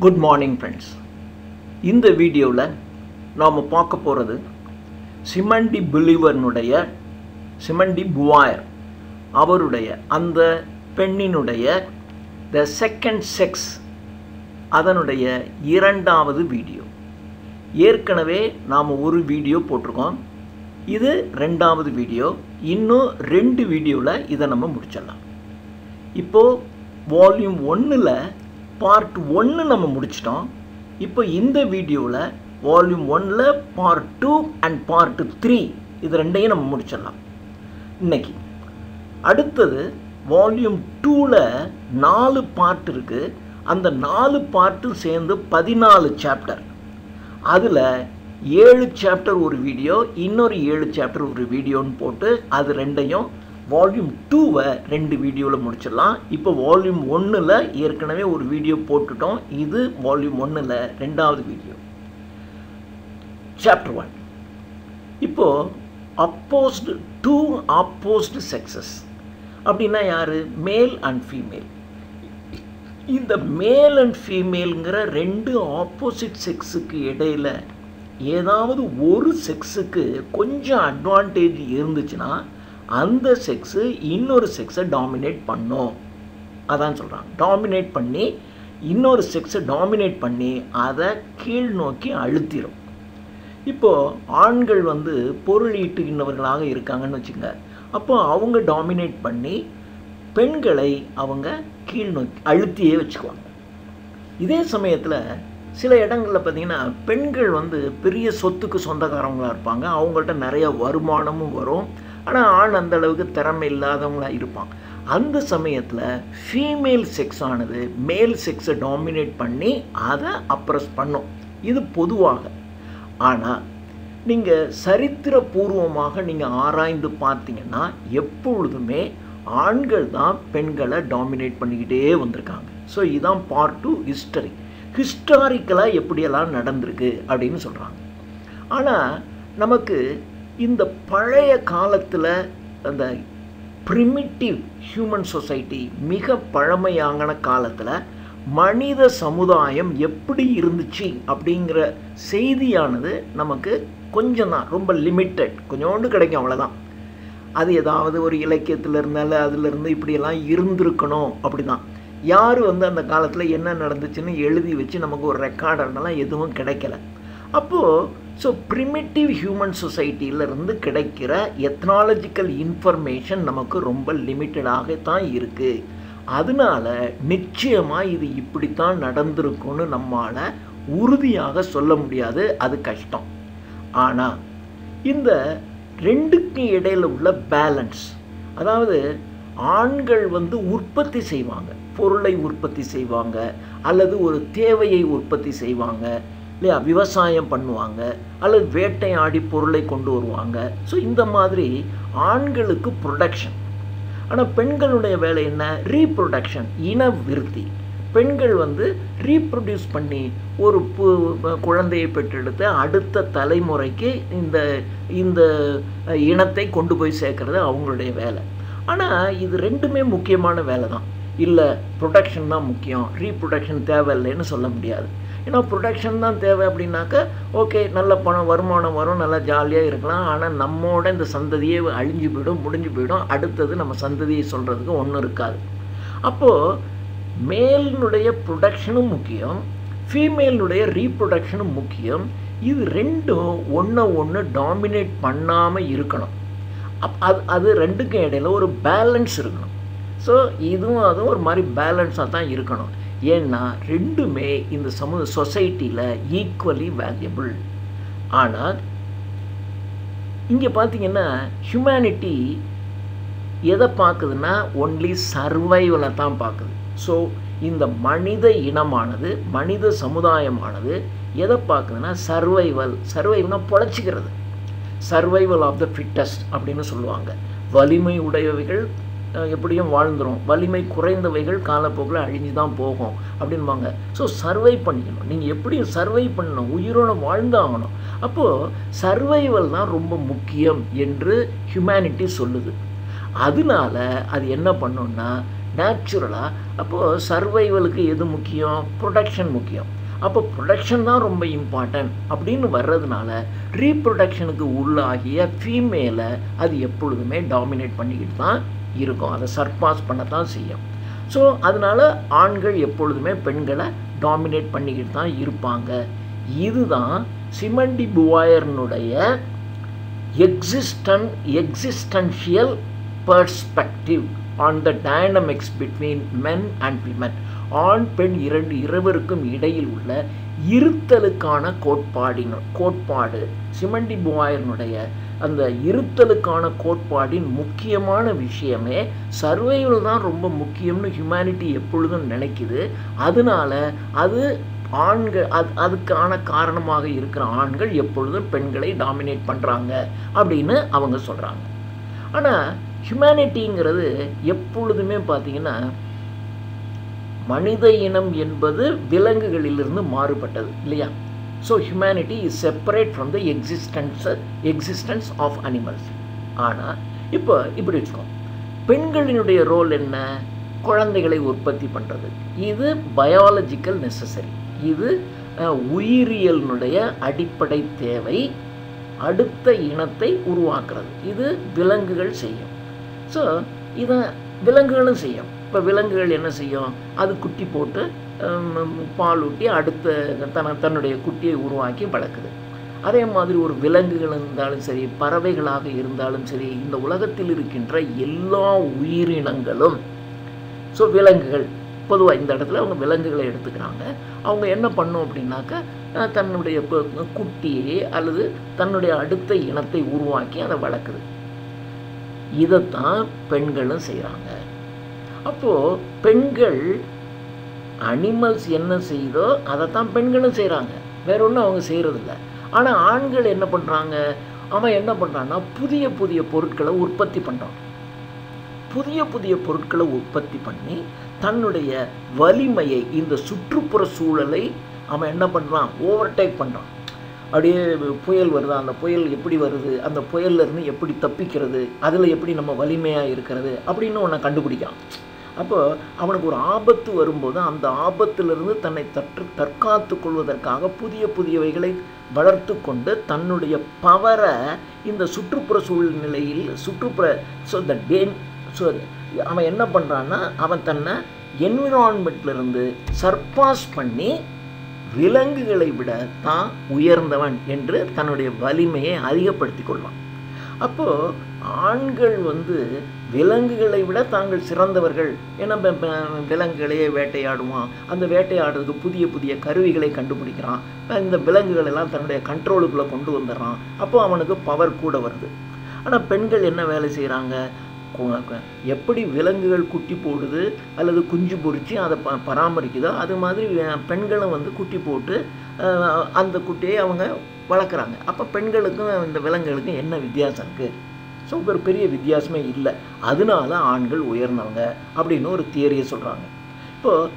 Good morning friends. இந்த வீடியோவில் நாம் பார்க்க போகிறது சிமன் டி பூலிவருடைய சிமன் டி பூவாயர் அவருடைய அந்த பெண்ணினுடைய த செகண்ட் செக்ஸ் அதனுடைய இரண்டாவது வீடியோ. ஏற்கனவே நாம் ஒரு வீடியோ போட்டிருக்கோம். இது ரெண்டாவது வீடியோ. இன்னும் 2 வீடியோவில் இதை நம்ம முடிச்சிடலாம். இப்போது வால்யூம் 1ல் பார்ட் 1 நம்ம முடிச்சிட்டோம். இப்போ இந்த வீடியோவில் வால்யூம் 1ல் பார்ட் 2 அண்ட் பார்ட் 3 இது ரெண்டையும் நம்ம முடிச்சிடலாம் இன்னைக்கு. அடுத்தது வால்யூம் 2ல் 4 பார்ட் இருக்குது. அந்த 4 பார்ட்டும் சேர்ந்து 14 சாப்டர். அதில் 7 சாப்டர் ஒரு வீடியோ, இன்னொரு 7 சாப்டர் ஒரு வீடியோன்னு போட்டு அது ரெண்டையும் வால்யூம் 2வை 2 வீடியோவில் முடிச்சிடலாம். இப்போ வால்யூம் 1ல் ஏற்கனவே ஒரு வீடியோ போட்டுட்டோம். இது வால்யூம் 1ல் ரெண்டாவது வீடியோ. சாப்டர் 1. இப்போது டூ ஆப்போஸ்டு செக்ஸஸ் அப்படின்னா யார்? Male and female. இந்த மேல் அண்ட் ஃபீமேலுங்கிற 2 ஆப்போசிட் செக்ஸுக்கு இடையில் ஏதாவது ஒரு செக்ஸுக்கு கொஞ்சம் அட்வான்டேஜ் இருந்துச்சுன்னா அந்த செக்ஸு இன்னொரு செக்ஸை டாமினேட் பண்ணும். அதான் சொல்கிறாங்க. டாமினேட் பண்ணி இன்னொரு செக்ஸை டாமினேட் பண்ணி அதை கீழ் நோக்கி அழுத்திடும். இப்போது ஆண்கள் பொருள் ஈட்டுகின்றவர்களாக இருக்காங்கன்னு வச்சுங்க. அப்போ அவங்க டாமினேட் பண்ணி பெண்களை அவங்க கீழ் நோக்கி அழுத்தியே வச்சுக்குவாங்க. இதே சமயத்தில் சில இடங்களில் பார்த்திங்கன்னா பெண்கள் பெரிய சொத்துக்கு சொந்தக்காரங்களாக இருப்பாங்க. அவங்கள்ட்ட நிறைய வருமானமும் வரும். ஆனால் ஆண் அந்த அளவுக்கு திறமை இல்லாதவங்களாக இருப்பாங்க. அந்த சமயத்தில் ஃபீமேல் செக்ஸ் ஆனது மேல் செக்ஸை டாமினேட் பண்ணி அதை அப்ரஸ் பண்ணும். இது பொதுவாக. ஆனால் நீங்கள் சரித்திரபூர்வமாக நீங்கள் ஆராய்ந்து பார்த்தீங்கன்னா எப்பொழுதுமே ஆண்கள் தான் பெண்களை டாமினேட் பண்ணிக்கிட்டே வந்திருக்காங்க. ஸோ இதுதான் பார்ட் 2 ஹிஸ்டரி. ஹிஸ்டாரிக்கலாக எப்படியெல்லாம் நடந்திருக்கு அப்படின்னு சொல்கிறாங்க. ஆனால் நமக்கு இந்த பழைய காலத்தில் அந்த ப்ரிமிட்டிவ் ஹியூமன் சொசைட்டி மிக பழமையான காலத்தில் மனித சமுதாயம் எப்படி இருந்துச்சு அப்படிங்கிற செய்தியானது நமக்கு கொஞ்சம் தான், ரொம்ப லிமிட்டட், கொஞ்சோண்டு கிடைக்கும், அவ்வளோதான். அது ஏதாவது ஒரு இலக்கியத்தில் இருந்தாலும் அதிலிருந்து இப்படியெல்லாம் இருந்திருக்கணும் அப்படி தான். யார் அந்த காலத்தில் என்ன நடந்துச்சுன்னு எழுதி வச்சு நமக்கு ஒரு ரெக்கார்டெல்லாம் எதுவும் கிடைக்கல. அப்போது ஸோ ப்ரிமிட்டிவ் ஹியூமன் சொசைட்டியிலேருந்து கிடைக்கிற எத்னாலஜிக்கல் இன்ஃபர்மேஷன் நமக்கு ரொம்ப லிமிட்டடாக தான் இருக்குது. அதனால நிச்சயமாக இது இப்படித்தான் நடந்திருக்கும்னு நம்மால் உறுதியாக சொல்ல முடியாது. அது கஷ்டம். ஆனால் இந்த ரெண்டுக்கு இடையில் உள்ள பேலன்ஸ், அதாவது ஆண்கள் உற்பத்தி செய்வாங்க, பொருளை உற்பத்தி செய்வாங்க, அல்லது ஒரு தேவையை உற்பத்தி செய்வாங்க இல்லையா, விவசாயம் பண்ணுவாங்க, அல்லது வேட்டையாடி பொருளை கொண்டு வருவாங்க. ஸோ இந்த மாதிரி ஆண்களுக்கு ப்ரொடக்ஷன். ஆனால் பெண்களுடைய வேலை என்ன? ரீப்ரொடக்ஷன், இன விருத்தி. பெண்கள் ரீப்ரொடியூஸ் பண்ணி ஒரு குழந்தையை பெற்றெடுத்து அடுத்த தலைமுறைக்கு இந்த இனத்தை கொண்டு போய் சேர்க்கறது அவங்களுடைய வேலை. ஆனால் இது ரெண்டுமே முக்கியமான வேலை தான். இல்லை ப்ரொடக்ஷன் தான் முக்கியம், ரீப்ரொடக்ஷன் தேவையில்லைன்னு சொல்ல முடியாது. ஏன்னா ப்ரொடக்ஷன் தான் தேவை அப்படின்னாக்கா ஓகே, நல்ல பணம் வருமானம் வரும், நல்லா ஜாலியாக இருக்கலாம். ஆனால் நம்மோட இந்த சந்ததியே அழிஞ்சு போயிடும், முடிஞ்சு போயிடும். அடுத்தது நம்ம சந்ததியை சொல்கிறதுக்கு ஒன்றும் இருக்காது. அப்போது மேலினுடைய ப்ரொடக்ஷனும் முக்கியம், ஃபீமேலினுடைய ரீப்ரொடக்ஷனும் முக்கியம். இது ரெண்டும் ஒன்று டாமினேட் பண்ணாமல் இருக்கணும். அது ரெண்டுக்கும் இடையில் ஒரு பேலன்ஸ் இருக்கணும். ஸோ இதுவும் அதுவும் ஒரு மாதிரி பேலன்ஸாக தான் இருக்கணும். ஏன்னா ரெண்டுமே இந்த சொசைட்டியில் ஈக்குவலி வேல்யூபிள். ஆனால் இங்கே பார்த்தீங்கன்னா ஹியூமனிட்டி எதை பார்க்குதுன்னா ஒன்லி சர்வைவலை தான் பார்க்குது. ஸோ இந்த மனித இனமானது, மனித சமுதாயமானது எதை பார்க்குதுன்னா சர்வைவல்னால் பொழைச்சிக்கிறது. சர்வைவல் ஆஃப் த ஃபிட்டஸ்ட் அப்படின்னு சொல்லுவாங்க. வலிமை உடையவைகள் எப்படியும் வாழ்ந்துடும், வலிமை குறைந்தவைகள் காலப்போக்கில் அழிஞ்சு தான் போகும் அப்படின்பாங்க. ஸோ சர்வை பண்ணிக்கணும். நீங்கள் எப்படியும் சர்வை பண்ணணும், உயிரோடு வாழ்ந்தாகணும். அப்போது சர்வைவல் தான் ரொம்ப முக்கியம் என்று ஹியூமனிட்டி சொல்லுது. அதனால அது என்ன பண்ணோன்னா நேச்சுரலாக அப்போது சர்வைவலுக்கு எது முக்கியம்? ப்ரொடக்ஷன் முக்கியம். அப்போ ப்ரொடக்ஷன் தான் ரொம்ப இம்பார்ட்டன்ட் அப்படின்னு வர்றதுனால ரீப்ரொடக்ஷனுக்கு உள்ளாகிய ஃபீமேலை அது எப்பொழுதுமே டாமினேட் பண்ணிக்கிட்டு தான் இருக்கும், அதை சர்பாஸ் பண்ணத்தான் செய்யும். ஸோ அதனால் ஆண்கள் எப்பொழுதுமே பெண்களை டாமினேட் பண்ணிக்கிட்டு தான் இருப்பாங்க. இதுதான் சிமன் டி புவாயர்னுடைய existential perspective on the dynamics between men and women. ஆண் பெண் இருவருக்கும் இடையில் உள்ள இருத்தலுக்கான கோட்பாடு சிமன் டி புவாயர்னுடைய அந்த இருத்தலுக்கான கோட்பாடின் முக்கியமான விஷயமே சர்வைவல் தான் ரொம்ப முக்கியம்னு ஹியூமனிட்டி எப்பொழுதும் நினைக்குது. அதனால அது ஆண்கள் அதுக்கான காரணமாக இருக்கிற ஆண்கள் எப்பொழுதும் பெண்களை டாமினேட் பண்ணுறாங்க அப்படின்னு அவங்க சொல்கிறாங்க. ஆனால் ஹியூமனிட்டிங்கிறது எப்பொழுதுமே பார்த்திங்கன்னா மனித இனம் என்பது விலங்குகளிலிருந்து மாறுபட்டது இல்லையா? So humanity is separate from the existence of animals. ஆனால் இப்போ இப்படி வச்சுக்கோ, பெண்களினுடைய ரோல் என்ன? குழந்தைகளை உற்பத்தி பண்ணுறது. இது பயாலஜிக்கல் நெசசரி, இது உயிரியலினுடைய அடிப்படை தேவை. அடுத்த இனத்தை உருவாக்குறது இது விலங்குகள் செய்யும். ஸோ இதை விலங்குகளும் செய்யும். இப்போ விலங்குகள் என்ன செய்யும்? அது குட்டி போட்டு பால் ஊட்டி அடுத்த தன்னுடைய குட்டியை உருவாக்கி வளர்க்குது. அதே மாதிரி ஒரு விலங்குகள் இருந்தாலும் சரி, பறவைகளாக இருந்தாலும் சரி, இந்த உலகத்தில் இருக்கின்ற எல்லா உயிரினங்களும், ஸோ விலங்குகள் பொதுவாக இந்த இடத்துல அவங்க விலங்குகளை எடுத்துக்கிறாங்க. அவங்க என்ன பண்ணும் அப்படின்னாக்கா தன்னுடைய குட்டியை அல்லது தன்னுடைய அடுத்த இனத்தை உருவாக்கி அதை வளர்க்குது. இதைத்தான் பெண்களும் செய்கிறாங்க. அப்போது பெண்கள் அனிமல்ஸ் என்ன செய்தோ அதைத்தான் பெண்களும் செய்கிறாங்க, வேற ஒன்றும் அவங்க செய்கிறதில்ல. ஆனால் ஆண்கள் என்ன பண்ணுறாங்க? அவன் என்ன பண்ணுறான்னா புதிய புதிய பொருட்களை உற்பத்தி பண்ணுறான். புதிய புதிய பொருட்களை உற்பத்தி பண்ணி தன்னுடைய வலிமையை, இந்த சுற்றுப்புற சூழலை அவன் என்ன பண்ணுறான்? ஓவர்டேக் பண்ணுறான். அப்படியே புயல் வருதா, அந்த புயல் எப்படி வருது, அந்த புயல்லேருந்து எப்படி தப்பிக்கிறது, அதில் எப்படி நம்ம வலிமையாக இருக்கிறது அப்படின்னு அவனை கண்டுபிடிக்கான். அப்போது அவனுக்கு ஒரு ஆபத்து வரும்போது அந்த ஆபத்திலிருந்து தன்னை தற்காத்து கொள்வதற்காக புதிய புதியவைகளை வளர்த்து கொண்டு தன்னுடைய பவரை இந்த சுற்றுப்புற சூழ்நிலையில் அவன் என்ன பண்ணுறான்னா அவன் தன்னை என்விரான்மெண்ட்லேருந்து சர்பாஸ் பண்ணி விலங்குகளை விட தான் உயர்ந்தவன் என்று தன்னுடைய வலிமையை அதிகப்படுத்தி கொள்வான். அப்போது ஆண்கள் விலங்குகளை விட தாங்கள் சிறந்தவர்கள். ஏன்னா விலங்குகளையே வேட்டையாடுவான், அந்த வேட்டையாடுறதுக்கு புதிய புதிய கருவிகளை கண்டுபிடிக்கிறான், இந்த விலங்குகளெல்லாம் தன்னுடைய கண்ட்ரோலுக்குள்ளே கொண்டு வந்துடுறான். அப்போது அவனுக்கு பவர் கூட வருது. ஆனால் பெண்கள் என்ன வேலை செய்கிறாங்க? எப்படி விலங்குகள் குட்டி போடுது அல்லது குஞ்சு பொறிச்சு அதை பராமரிக்குதோ அது மாதிரி பெண்களும் குட்டி போட்டு அந்த குட்டியை அவங்க வளர்க்குறாங்க. அப்போ பெண்களுக்கும் இந்த விலங்குகளுக்கும் என்ன வித்தியாசம் இருக்குது? ஸோ ஒரு பெரிய வித்தியாசமே இல்லை. அதனால ஆண்கள் உயர்ந்தவங்க அப்படின்னு ஒரு தியரியை சொல்கிறாங்க. இப்போது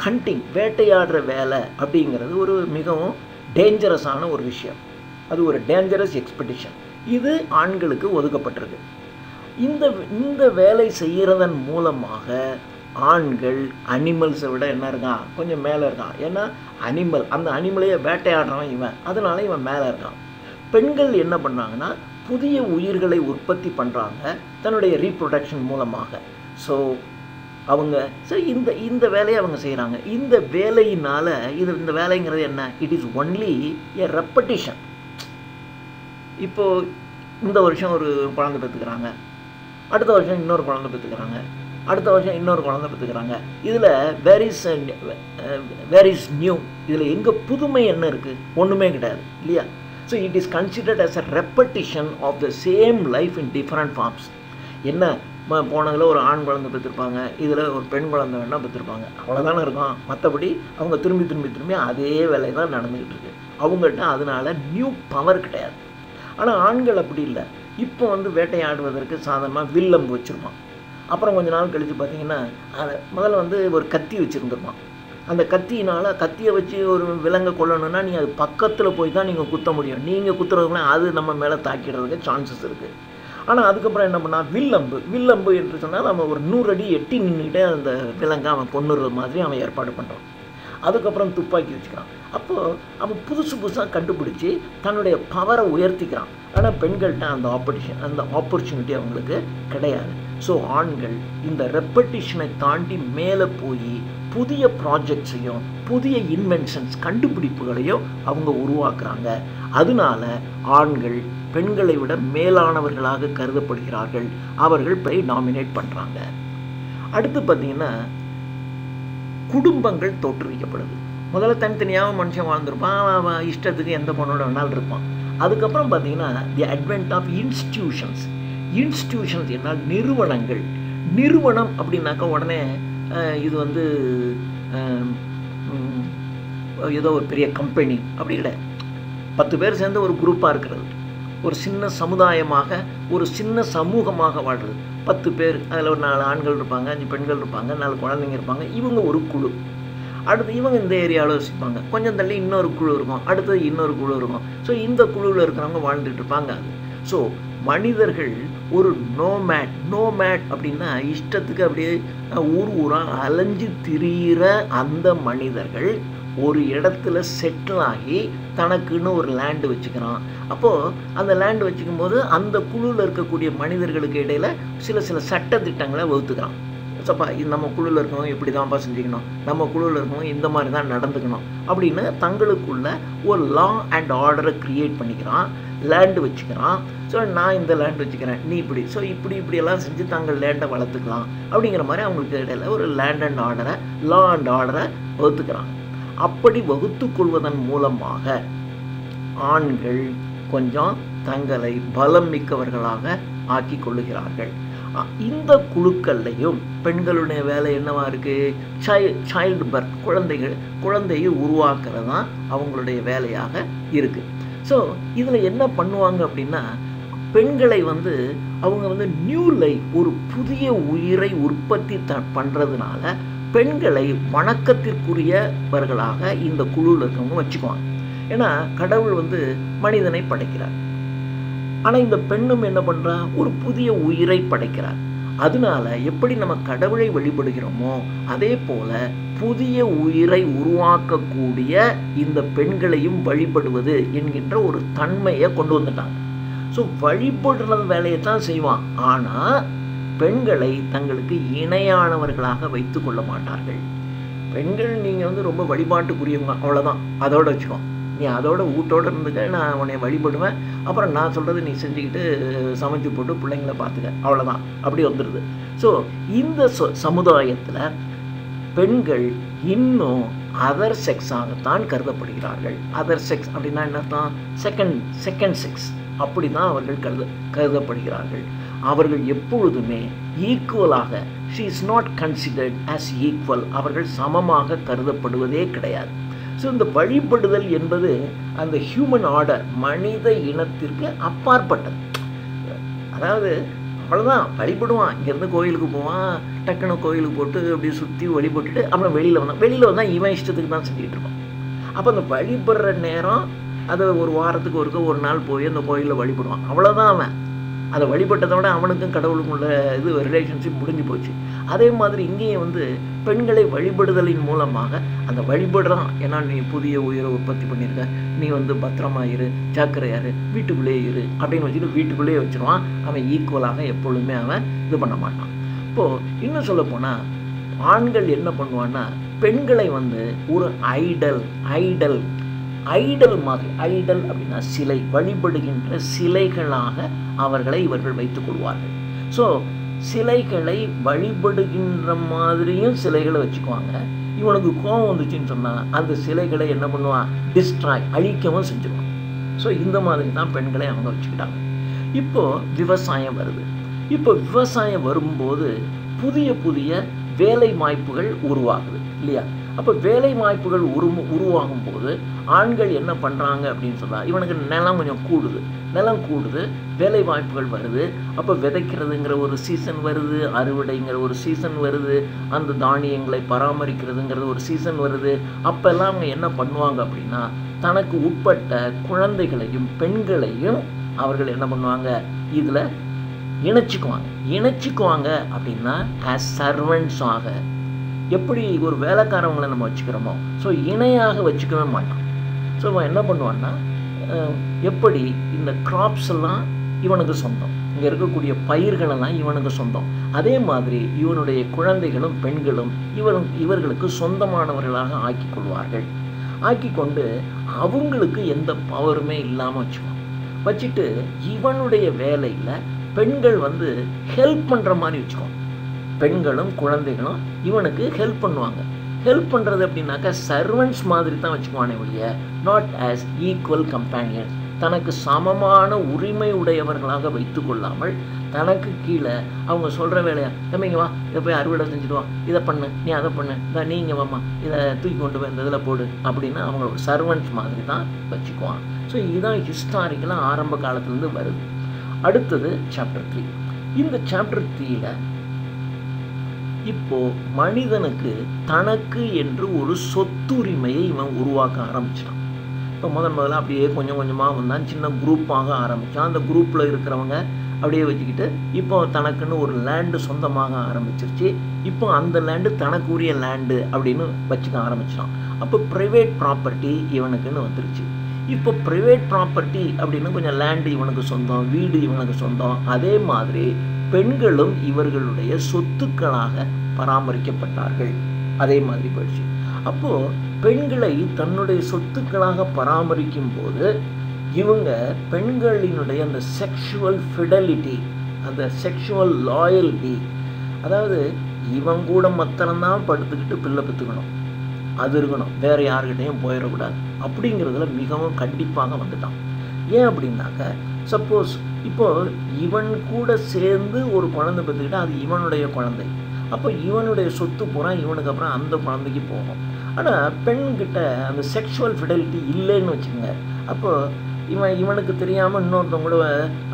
ஹண்டிங், வேட்டையாடுற வேலை அப்படிங்கிறது ஒரு மிகவும் டேஞ்சரஸான ஒரு விஷயம். அது ஒரு டேஞ்சரஸ் எக்ஸ்பெடிஷன். இது ஆண்களுக்கு ஒதுக்கப்பட்டிருக்கு. இந்த வேலை செய்கிறதன் மூலமாக ஆண்கள் அனிமல்ஸை விட என்ன இருக்கான்? கொஞ்சம் மேலே இருக்கான். ஏன்னா அந்த அனிமலையை வேட்டையாடுறவன் இவன், அதனால இவன் மேலே இருக்கான். பெண்கள் என்ன பண்ணுறாங்கன்னா புதிய உயிர்களை உற்பத்தி பண்ணுறாங்க தன்னுடைய ரீப்ரொடக்ஷன் மூலமாக. ஸோ அவங்க இந்த வேலையை அவங்க செய்கிறாங்க. இந்த வேலையினால் இந்த வேலைங்கிறது என்ன? It is only a repetition. இப்போது இந்த வருஷம் ஒரு குழந்தை பெற்றுக்கிறாங்க, அடுத்த வருஷம் இன்னொரு குழந்தை பெற்றுக்கிறாங்க, அடுத்த வருஷம் இன்னொரு குழந்தை பெற்றுக்கிறாங்க. இதில் வேர் இஸ் நியூ? இதில் எங்கே புதுமை என்ன இருக்குது? ஒன்றுமே கிடையாது இல்லையா? So it is considered as a repetition of the same life in different forms. என்ன போனதில் ஒரு ஆண் குழந்தை பெற்றிருப்பாங்க, இதில் ஒரு பெண் குழந்தை வேணால் பெற்றிருப்பாங்க, அவ்வளோதானே இருக்கும். மற்றபடி அவங்க திரும்பி அதே வேலை தான் நடந்துக்கிட்டு இருக்கு அவங்கள்ட்ட. அதனால நியூ பவர் கிடையாது. ஆனால் ஆண்கள் அப்படி இல்லை. இப்போ வேட்டையாடுவதற்கு சாதாரணமாக வில்லம்பு வச்சுருப்பான். அப்புறம் கொஞ்ச நாள் கழித்து பார்த்தீங்கன்னா அதை முதல்ல ஒரு கத்தி வச்சுருந்துருப்பான். அந்த கத்தியை வச்சு ஒரு விலங்கை கொல்லணுன்னா நீங்கள் அது பக்கத்தில் போய் தான் நீங்கள் குத்த முடியும். நீங்கள் குத்துறதுக்குலாம் அது நம்ம மேலே தாக்கிடுறதுக்கு சான்சஸ் இருக்குது. ஆனால் அதுக்கப்புறம் என்ன பண்ணால் வில்லம்பு என்று சொன்னால் நம்ம ஒரு 100 அடி எட்டி நின்றுக்கிட்டே அந்த விலங்கை அவன் கொன்னுறது மாதிரி அவன் ஏற்பாடு பண்ணுறான். அதுக்கப்புறம் துப்பாக்கி வச்சுக்கிறான். அப்போது அவன் புதுசாக கண்டுபிடிச்சி தன்னுடைய பவரை உயர்த்திக்கிறான். ஆனால் பெண்கள்கிட்ட அந்த ஆப்பர்ச்சுனிட்டி அவங்களுக்கு கிடையாது. ஸோ ஆண்கள் இந்த ரெப்படிஷனை தாண்டி மேலே போய் புதிய ப்ராஜெக்ட்ஸையும் புதிய இன்வென்ஷன்ஸ் கண்டுபிடிப்புகளையும் அவங்க உருவாக்குறாங்க. அதனால ஆண்கள் பெண்களை விட மேலானவர்களாக கருதப்படுகிறார்கள். அவர்கள் டாமினேட் பண்ணுறாங்க. அடுத்து பார்த்திங்கன்னா குடும்பங்கள் தோற்றுவிக்கப்படுது. முதல்ல தனித்தனியாக மனுஷன் வாழ்ந்துருப்பான், அவன் இஷ்டத்துக்கு எந்த பொண்ணோட வேணாலும் இருப்பான். அதுக்கப்புறம் பார்த்திங்கன்னா தி அட்வென்ட் ஆஃப் இன்ஸ்டிடியூஷன்ஸ் என்றால் நிறுவனம் அப்படின்னாக்கா உடனே இது வந்து ஏதோ ஒரு பெரிய கம்பெனி அப்படி கிடையாது. 10 பேர் சேர்ந்து ஒரு குரூப்பாக இருக்கிறது, ஒரு சின்ன சமுதாயமாக ஒரு சின்ன சமூகமாக வாழ்கிறது. 10 பேர், அதில் ஒரு 4 ஆண்கள் இருப்பாங்க, 5 பெண்கள் இருப்பாங்க, 4 குழந்தைங்க இருப்பாங்க. இவங்க ஒரு குழு. அடுத்து இவங்க இந்த ஏரியாவில் வசிப்பாங்க. கொஞ்சம் தள்ளி இன்னொரு குழு இருக்கும், அடுத்தது இன்னொரு குழு இருக்கும். ஸோ இந்த குழுவில் இருக்கிறவங்க வாழ்ந்துட்டு இருப்பாங்க. அது ஸோ மனிதர்கள் ஒரு நோமேட் அப்படின்னா இஷ்டத்துக்கு அப்படியே ஊராக அலைஞ்சு திரிகிற அந்த மனிதர்கள் ஒரு இடத்துல செட்டில் ஆகி தனக்குன்னு ஒரு லேண்டு வச்சுக்கிறான். அப்போது அந்த லேண்டு வச்சுக்கும் போது அந்த குழுவில் இருக்கக்கூடிய மனிதர்களுக்கு இடையில் சில சட்ட திட்டங்களை வகுத்துக்கிறான். சப்பா இது நம்ம குழுவில் இருக்கவங்க இப்படி தான்ப்பா செஞ்சுக்கணும், நம்ம குழுவில் இருக்கவங்க இந்த மாதிரி தான் நடந்துக்கணும் அப்படின்னு தங்களுக்குள்ள ஒரு லா அண்ட் ஆர்டரை க்ரியேட் பண்ணிக்கிறான், லேண்டு வச்சுக்கிறான். ஸோ நான் இந்த லேண்ட் வச்சுக்கிறேன், நீ இப்படி, ஸோ இப்படியெல்லாம் செஞ்சு தங்கள் லேண்டை வளர்த்துக்கலாம் அப்படிங்கிற மாதிரி அவங்களுக்கு இடையில் ஒரு லா அண்ட் ஆர்டரை வகுத்துக்கிறான். அப்படி வகுத்து கொள்வதன் மூலமாக ஆண்கள் கொஞ்சம் தங்களை பலம் மிக்கவர்களாக ஆக்கி கொள்ளுகிறார்கள். இந்த குழுக்கள்லையும் பெண்களுடைய வேலை என்னவா இருக்குது? சைல்டு பர்த், குழந்தையை உருவாக்குறது தான் அவங்களுடைய வேலையாக இருக்குது. ஸோ இதில் என்ன பண்ணுவாங்க அப்படின்னா, பெண்களை அவங்க நியூ லைஃப், ஒரு புதிய உயிரை உற்பத்தி பண்ணுறதுனால பெண்களை வணக்கத்திற்குரியவர்களாக இந்த குழுவில் இருக்கவங்க வச்சுக்குவாங்க. ஏன்னா கடவுள் மனிதனை படைக்கிறார், ஆனால் இந்த பெண்ணும் என்ன பண்ணுறா? ஒரு புதிய உயிரை படைக்கிறார். அதனால எப்படி நம்ம கடவுளை வழிபடுகிறோமோ அதே போல புதிய உயிரை உருவாக்கக்கூடிய இந்த பெண்களையும் வழிபடுவது என்கின்ற ஒரு தன்மையை கொண்டு வந்துட்டாங்க. ஸோ வழிபடுற வேலையை தான் செய்வான், ஆனால் பெண்களை தங்களுக்கு இணையானவர்களாக வைத்து கொள்ள மாட்டார்கள். பெண்கள் நீங்கள் ரொம்ப வழிபாட்டுக்குரியவங்க, அவ்வளோதான், அதோடு வச்சுக்கோ, நீ அதோட வீட்டோடு இருந்துக்க, நான் உன்னை வழிபடுவேன், அப்புறம் நான் சொல்கிறது நீ செஞ்சுக்கிட்டு சமைச்சு போட்டு பிள்ளைங்களை பார்த்துக்க, அவ்வளோதான், அப்படி வந்துடுது. ஸோ இந்த சமுதாயத்தில் பெண்கள் இன்னும் அதர் செக்ஸாகத்தான் கருதப்படுகிறார்கள். அதர் செக்ஸ் அப்படின்னா என்னத்தான்? செகண்ட் செக்ஸ், அப்படி தான் அவர்கள் கருதப்படுகிறார்கள். அவர்கள் எப்பொழுதுமே ஈக்குவலாக, she is not considered as equal, அவர்கள் சமமாக கருதப்படுவதே கிடையாது. ஸோ இந்த வழிபடுதல் என்பது அந்த ஹியூமன் ஆர்டர், மனித இனத்திற்கு அப்பாற்பட்டது. அதாவது அவ்வளோதான், வழிபடுவான், இங்கேருந்து கோயிலுக்கு போவான், டக்குன்னு கோயிலுக்கு போட்டு அப்படியே சுற்றி வழிபட்டுட்டு அப்புறம் வெளியில் வந்தால் இவன் இஷ்டத்துக்கு தான் செஞ்சுக்கிட்டு இருப்பான். அப்போ அந்த வழிபடுற நேரம் அதை ஒரு வாரத்துக்கு ஒரு நாள் போய் அந்த கோயிலில் வழிபடுவான், அவ்வளோதான். அவன் அதை வழிபட்டதை விட அவனுக்கும் கடவுளுக்கும் உள்ள ரிலேஷன்ஷிப் முடிஞ்சு போச்சு. அதே மாதிரி இங்கேயும் பெண்களை வழிபடுதலின் மூலமாக அந்த வழிபடுறான். ஏன்னா நீ புதிய உயிரை உற்பத்தி பண்ணியிருக்க, நீ பத்திரமா இரு, ஜாக்கிரதையாரு, வீட்டுக்குள்ளேயே இரு அப்படின்னு வச்சுட்டு வீட்டுக்குள்ளேயே வச்சுருவான். அவன் ஈக்குவலாக எப்பொழுதுமே அவன் இது பண்ண மாட்டான். இப்போது இன்னும் சொல்ல போனால் ஆண்கள் என்ன பண்ணுவான்னா, பெண்களை ஒரு ஐடல் மாதிரி, ஐடல் அப்படின்னா சிலை, வழிபடுகின்ற சிலைகளாக அவர்களை இவர்கள் வைத்துக் கொள்வார்கள். ஸோ சிலைகளை வழிபடுகின்ற மாதிரியும் சிலைகளை வச்சுக்குவாங்க. இவனுக்கு கோபம் வந்துச்சுன்னு சொன்னால் அந்த சிலைகளை என்ன பண்ணுவான்? டிஸ்ட்ராய், அழிக்கவும் செஞ்சுருவான். ஸோ இந்த மாதிரி தான் பெண்களை அவங்க வச்சுக்கிட்டாங்க. இப்போது விவசாயம் வருது. இப்போ விவசாயம் வரும்போது புதிய வேலை வாய்ப்புகள் உருவாகுது இல்லையா? அப்போ வேலை வாய்ப்புகள் உருவாகும் போது ஆண்கள் என்ன பண்ணுறாங்க அப்படின்னு சொன்னால், இவனுக்கு நிலம் கொஞ்சம் கூடுது, வேலை வாய்ப்புகள் வருது. அப்போ விதைக்கிறதுங்கிற ஒரு சீசன் வருது, அறுவடைங்கிற ஒரு சீசன் வருது, அந்த தானியங்களை பராமரிக்கிறதுங்கிறது ஒரு சீசன் வருது. அப்போல்லாம் அவங்க என்ன பண்ணுவாங்க அப்படின்னா, தனக்கு உட்பட்ட குழந்தைகளையும் பெண்களையும் அவர்கள் என்ன பண்ணுவாங்க, இதில் இணைச்சிக்குவாங்க அப்படின்னா ஆஸ் சர்வன்ட்ஸாக எப்படி ஒரு வேலைக்காரவங்களை நம்ம வச்சுக்கிறோமோ, ஸோ இணையாக வச்சுக்கவே மாட்டான். ஸோ அவன் என்ன பண்ணுவான்னா, எப்படி இந்த கிராப்ஸ் எல்லாம் இவனுக்கு சொந்தம், இங்கே இருக்கக்கூடிய பயிர்களெல்லாம் இவனுக்கு சொந்தம், அதே மாதிரி இவனுடைய குழந்தைகளும் பெண்களும் இவர்களுக்கு சொந்தமானவர்களாக ஆக்கி கொள்வார்கள். ஆக்கி கொண்டு அவங்களுக்கு எந்த பவருமே இல்லாமல் வச்சுட்டு இவனுடைய வேலையில் பெண்கள் வந்து ஹெல்ப் பண்ணுற மாதிரி வச்சுக்குவான். பெண்களும் குழந்தைகளும் இவனுக்கு ஹெல்ப் பண்ணுவாங்க. ஹெல்ப் பண்ணுறது அப்படின்னாக்கா சர்வன்ட்ஸ் மாதிரி தான் வச்சுக்குவானே ஒழிய நாட் ஆஸ் ஈக்குவல் கம்பேனியன்ஸ். தனக்கு சமமான உரிமை உடையவர்களாக வைத்து கொள்ளாமல் தனக்கு கீழே அவங்க சொல்கிற வேலையா, தம்பிங்க வா இதை போய் அறுவடை செஞ்சுட்டு வா, இதை பண்ணு, நீ அதை பண்ணு, இதை நீங்கள் வாம்மா, இதை தூக்கி கொண்டு போய் இந்த இதில் போடு அப்படின்னு அவங்களோட சர்வன்ட்ஸ் மாதிரி தான் வச்சுக்குவான். ஸோ இதுதான் ஹிஸ்டாரிக்கலாக ஆரம்ப காலத்துலேருந்து வருது. அடுத்தது சாப்டர் 3. இந்த சாப்டர் 3ல் இப்போ மனிதனுக்கு தனக்கு என்று ஒரு சொத்துரிமையை இவன் உருவாக்க ஆரம்பிச்சிட்டான். இப்போ முதல்ல அப்படியே கொஞ்சம் கொஞ்சமாக வந்தான், சின்ன குரூப்பாக ஆரம்பித்தான். அந்த குரூப்பில் இருக்கிறவங்க அப்படியே வச்சுக்கிட்டு இப்போ தனக்குன்னு ஒரு லேண்டு சொந்தமாக ஆரம்பிச்சிருச்சு. இப்போ அந்த லேண்டு தனக்கு உரிய லேண்டு அப்படின்னு வச்சுக்க ஆரம்பிச்சிட்டான். அப்போ ப்ரைவேட் ப்ராப்பர்ட்டி இவனுக்குன்னு வந்துருச்சு. இப்போ ப்ரைவேட் ப்ராப்பர்ட்டி அப்படின்னு கொஞ்சம் லேண்டு இவனுக்கு சொந்தம், வீடு இவனுக்கு சொந்தம். அதே மாதிரி பெண்களும் இவர்களுடைய சொத்துக்களாக பராமரிக்கப்பட்டார்கள். அதே மாதிரி போயிடுச்சு. அப்போது பெண்களை தன்னுடைய சொத்துக்களாக பராமரிக்கும் போது இவங்க பெண்களினுடைய அந்த செக்ஷுவல் ஃபிடலிட்டி, அந்த செக்ஷுவல் லாயல்ட்டி, அதாவது இவன் கூட மாத்திரம்தான் படுத்துக்கிட்டு பிள்ளை பெற்றுக்கணும், அது இருக்கணும், வேறு யாருக்கிட்டையும் போயிடக்கூடாது அப்படிங்கிறதுல மிகவும் கண்டிப்பாக வந்துட்டான். ஏன் அப்படின்னாக்க, சப்போஸ் இப்போது இவன் கூட சேர்ந்து ஒரு குழந்தை பெற்றுக்கிட்டால் அது இவனுடைய குழந்தை, அப்போ இவனுடைய சொத்து பூரா இவனுக்கு அப்புறம் அந்த குழந்தைக்கு போகும். ஆனால் பெண்கிட்ட அந்த செக்ஷுவல் ஃபிடலிட்டி இல்லைன்னு வச்சுக்கோங்க. அப்போது இவனுக்கு தெரியாமல் இன்னொருத்தவங்க கூட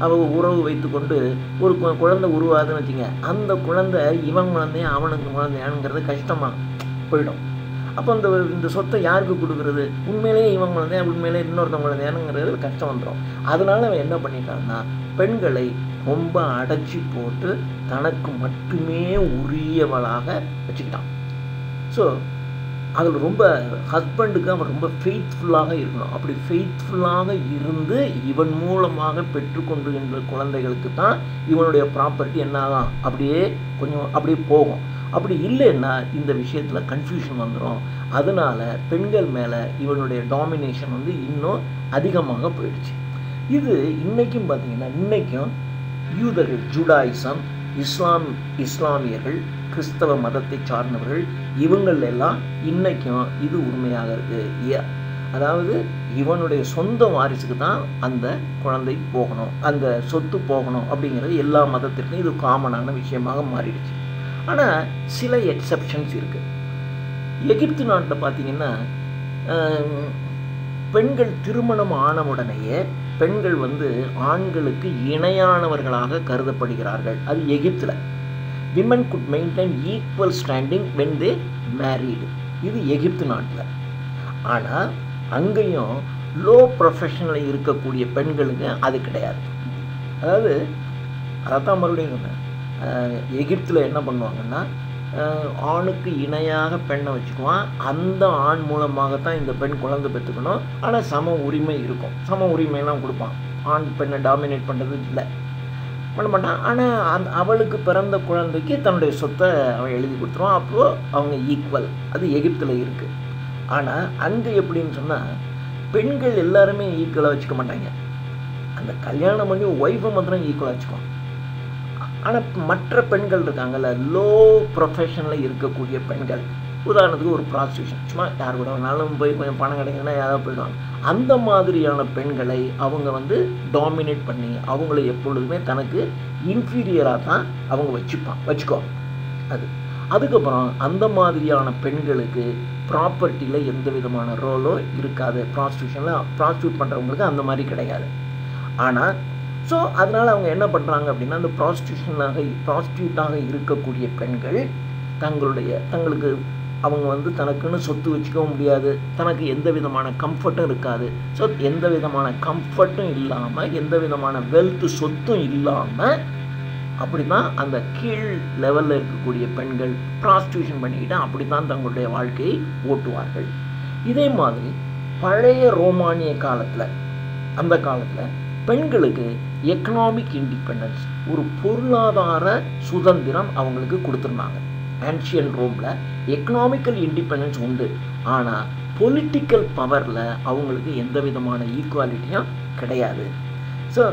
அவள் உறவு வைத்து கொண்டு ஒரு குழந்தை உருவாதுன்னு வச்சுங்க, அந்த குழந்தை இவன் குழந்தையா அவனுக்கு குழந்தையானுங்கிறது கஷ்டமாக போயிடும். அப்போ இந்த சொத்தை யாருக்கு கொடுக்குறது? உண்மையிலேயே இவன் குழந்தையா உண்மையிலே இன்னொருத்தவங்க குழந்தையானுங்கிறது கஷ்டம் வந்துடும். அதனால் அவன் என்ன பண்ணிட்டான்னா பெண்களை ரொம்ப அடைச்சி போட்டு தனக்கு மட்டுமே உரியவளாக வச்சுக்கிட்டான். ஸோ அதில் ரொம்ப ஹஸ்பண்டுக்கு அவன் ரொம்ப ஃபெய்த்ஃபுல்லாக இருக்கணும். அப்படி ஃபெய்த்ஃபுல்லாக இருந்து இவன் மூலமாக பெற்றுக்கொண்டுகின்ற குழந்தைகளுக்கு தான் இவனுடைய ப்ராப்பர்ட்டி என்னாகும், அப்படியே போகும். அப்படி இல்லைன்னா இந்த விஷயத்தில் கன்ஃபியூஷன் வந்துடும். அதனால பெண்கள் மேலே இவனுடைய டாமினேஷன் வந்து இன்னும் அதிகமாக போயிடுச்சு. இது இன்றைக்கும் பார்த்தீங்கன்னா, இன்றைக்கும் யூதர்கள், ஜூடாயிசம், இஸ்லாமியர்கள், கிறிஸ்தவ மதத்தை சார்ந்தவர்கள், இவங்கள் எல்லாம் இன்றைக்கும் இது உண்மையாக இருக்குது. அதாவது இவனுடைய சொந்த வாரிசுக்கு தான் அந்த குழந்தை போகணும், அந்த சொத்து போகணும் அப்படிங்கிறது எல்லா மதத்திற்கும் இது காமனான விஷயமாக மாறிடுச்சு. ஆனால் சில எக்ஸப்ஷன்ஸ் இருக்குது. எகிப்து நாட்டில் பார்த்தீங்கன்னா பெண்கள் திருமணம் ஆனவுடனேயே பெண்கள் வந்து ஆண்களுக்கு இணையானவர்களாக கருதப்படுகிறார்கள். அது எகிப்தில் women good maintain equal standing when they married. இது எகிப்து நாட்டில். ஆனால் அங்கேயும் லோ ப்ரொஃபஷனில் இருக்கக்கூடிய பெண்களுக்கு அது கிடையாது. அதாவது அதைத்தான் மறுபடியும் சொன்னேன், எகிப்தில் என்ன பண்ணுவாங்கன்னா ஆணுக்கு இணையாக பெண்ணை வச்சுக்குவான். அந்த ஆண் மூலமாகத்தான் இந்த பெண் குழந்தை பெற்றுக்கணும். ஆனால் சம உரிமை இருக்கும், சம உரிமையெல்லாம் கொடுப்பான். ஆண் பெண்ணை டாமினேட் பண்ணுறது இல்லை, பண்ண மாட்டான். ஆனால் அவளுக்கு பிறந்த குழந்தைக்கு தன்னுடைய சொத்தை அவன் எழுதி கொடுத்துருவான். அப்போது அவங்க ஈக்குவல். அது எகிப்தில் இருக்குது. ஆனால் அங்கே எப்படின்னு சொன்னால் பெண்கள் எல்லாருமே ஈக்குவலாக வச்சுக்க மாட்டாங்க. அந்த கல்யாணம் பண்ணி ஒய்ஃபை மாத்திரம் ஈக்குவலாக வச்சுக்குவான். ஆனால் மற்ற பெண்கள் இருக்காங்கல்ல, லோ ப்ரொஃபஷனில் இருக்கக்கூடிய பெண்கள், உதாரணத்துக்கு ஒரு ப்ராஸ்டியூஷன், சும்மா யார் கூட வேணாலும் போய் கொஞ்சம் பணம் கிடைக்குன்னா யாராவது போயிடுவாங்க. அந்த மாதிரியான பெண்களை அவங்க வந்து டாமினேட் பண்ணி அவங்கள எப்பொழுதுமே தனக்கு இன்ஃபீரியராக தான் அவங்க வச்சுக்குவாங்க. அதுக்கப்புறம் அந்த மாதிரியான பெண்களுக்கு ப்ராப்பர்ட்டியில் எந்த விதமான ரோலோ இருக்காது. ப்ராஸ்டியூட் பண்ணுறவங்களுக்கு அந்த மாதிரி கிடையாது. ஆனால் ஸோ அதனால் அவங்க என்ன பண்ணுறாங்க அப்படின்னா, அந்த ப்ராஸ்டியூட்டாக இருக்கக்கூடிய பெண்கள் தங்களுக்கு அவங்க வந்து தனக்குன்னு சொத்து வச்சுக்கவும் முடியாது, தனக்கு எந்த விதமான கம்ஃபர்ட்டும் இருக்காது. ஸோ எந்த விதமான கம்ஃபர்ட்டும் இல்லாமல், எந்த விதமான வெல்த் சொத்தும் இல்லாமல் அப்படி தான் அந்த கீழ் லெவலில் இருக்கக்கூடிய பெண்கள் ப்ராஸ்டியூஷன் பண்ணிக்கிட்டு அப்படி தான் தங்களுடைய வாழ்க்கையை ஓட்டுவார்கள். இதே மாதிரி பழைய ரோமானிய காலத்தில், அந்த காலத்தில் பெண்களுக்கு எக்கனாமிக் இண்டிபெண்டன்ஸ், ஒரு பொருளாதார சுதந்திரம் அவங்களுக்கு கொடுத்துருந்தாங்க. ஆன்ஷியன் ரோமில் எக்கனாமிக்கல் இண்டிபெண்டன்ஸ் உண்டு, ஆனால் பொலிட்டிக்கல் பவரில் அவங்களுக்கு எந்த விதமான ஈக்குவாலிட்டியும் கிடையாது. ஸோ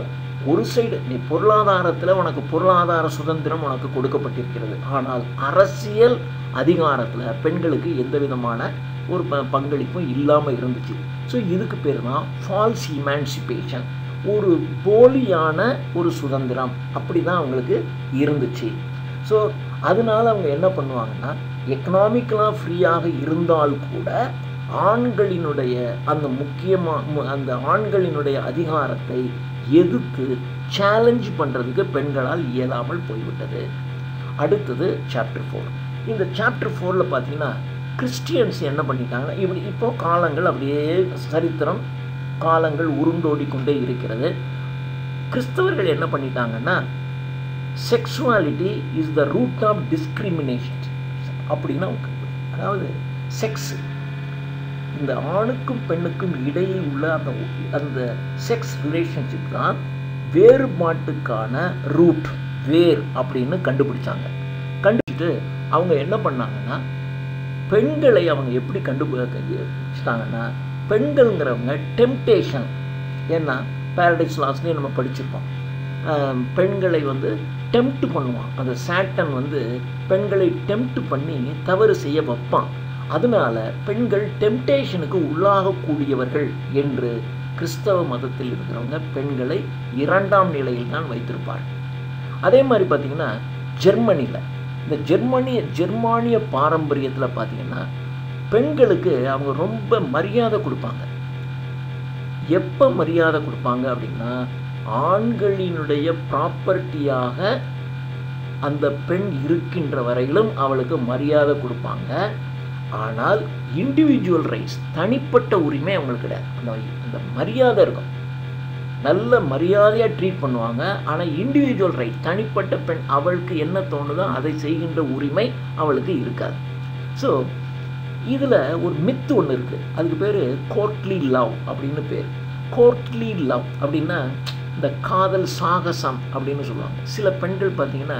ஒரு சைடு நீ பொருளாதாரத்தில் உனக்கு பொருளாதார சுதந்திரம் உனக்கு கொடுக்கப்பட்டிருக்கிறது, ஆனால் அரசியல் அதிகாரத்தில் பெண்களுக்கு எந்த விதமான ஒரு பங்களிப்பும் இல்லாமல் இருந்துச்சு. ஸோ இதுக்கு பேர் தான் ஃபால்ஸ் இமான்சிபேஷன், ஒரு போலியான ஒரு சுதந்திரம் அப்படி தான் அவங்களுக்கு இருந்துச்சு. ஸோ அதனால அவங்க என்ன பண்ணுவாங்கன்னா, எக்கனாமிக்கலாக ஃப்ரீயாக இருந்தால் கூட ஆண்களினுடைய அந்த ஆண்களினுடைய அதிகாரத்தை எதிர்த்து சேலஞ்ச் பண்ணுறதுக்கு பெண்களால் இயலாமல் போய்விட்டது. அடுத்தது சாப்டர் 4. இந்த சாப்டர் 4ல் பார்த்தீங்கன்னா கிறிஸ்டியன்ஸ் என்ன பண்ணிட்டாங்கன்னா, இப்போ காலங்கள் அப்படியே சரித்திரம் காலங்கள் உருண்டோடி கொண்டே இருக்கிறது. கிறிஸ்தவர்கள் என்ன பண்ணிட்டாங்கன்னா, sexuality is the root of discrimination அப்படின்னா, அதாவது செக்ஸ், இந்த ஆணுக்கும் பெண்ணுக்கும் இடையே உள்ள அந்த செக்ஸ் ரிலேஷன்ஷிப் தான் வேறுபாட்டுக்கான ரூட், வேர் அப்படின்னு கண்டுபிடிச்சாங்க. கண்டுபிடிச்சிட்டு அவங்க என்ன பண்ணாங்கன்னா, பெண்களை அவங்க எப்படி கண்டுபிடிச்சிட்டாங்கன்னா, பெண்கள்ங்கிறவங்க டெம்டேஷன், ஏன்னா பேரடைஸ் லாஸ்ட்லேயே நம்ம படிச்சிருப்போம், பெண்களை டெம்ப்ட் பண்ணுவான். அந்த சாட்டன் பெண்களை டெம்ப்ட் பண்ணி தவறு செய்ய வைப்பான். அதனால பெண்கள் டெம்டேஷனுக்கு உள்ளாகக்கூடியவர்கள் என்று கிறிஸ்தவ மதத்தில் இருக்கிறவங்க பெண்களை 2ஆம் நிலையில் தான் வைத்திருப்பார்கள். அதே மாதிரி பார்த்தீங்கன்னா ஜெர்மனியில், இந்த ஜெர்மானிய பாரம்பரியத்தில் பார்த்தீங்கன்னா பெண்களுக்கு அவங்க ரொம்ப மரியாதை கொடுப்பாங்க. எப்போ மரியாதை கொடுப்பாங்க அப்படின்னா, ஆண்களினுடைய ப்ராப்பர்ட்டியாக அந்த பெண் இருக்கின்ற வரையிலும் அவளுக்கு மரியாதை கொடுப்பாங்க. ஆனால் இண்டிவிஜுவல் ரைட்ஸ், தனிப்பட்ட உரிமை அவங்களுக்கு கிடையாது. அந்த மரியாதை இருக்கும், நல்ல மரியாதையாக ட்ரீட் பண்ணுவாங்க. ஆனால் இண்டிவிஜுவல் ரைட், தனிப்பட்ட பெண் அவளுக்கு என்ன தோணுதோ அதை செய்கின்ற உரிமை அவளுக்கு இருக்காது. ஸோ இதில் ஒரு மித்து ஒன்று இருக்குது, அதுக்கு பேர் கோர்ட்லி லவ் அப்படின்னு பேர். கோர்ட்லி லவ் அப்படின்னா இந்த காதல் சாகசம் அப்படின்னு சொல்லுவாங்க. சில பெண்கள் பார்த்திங்கன்னா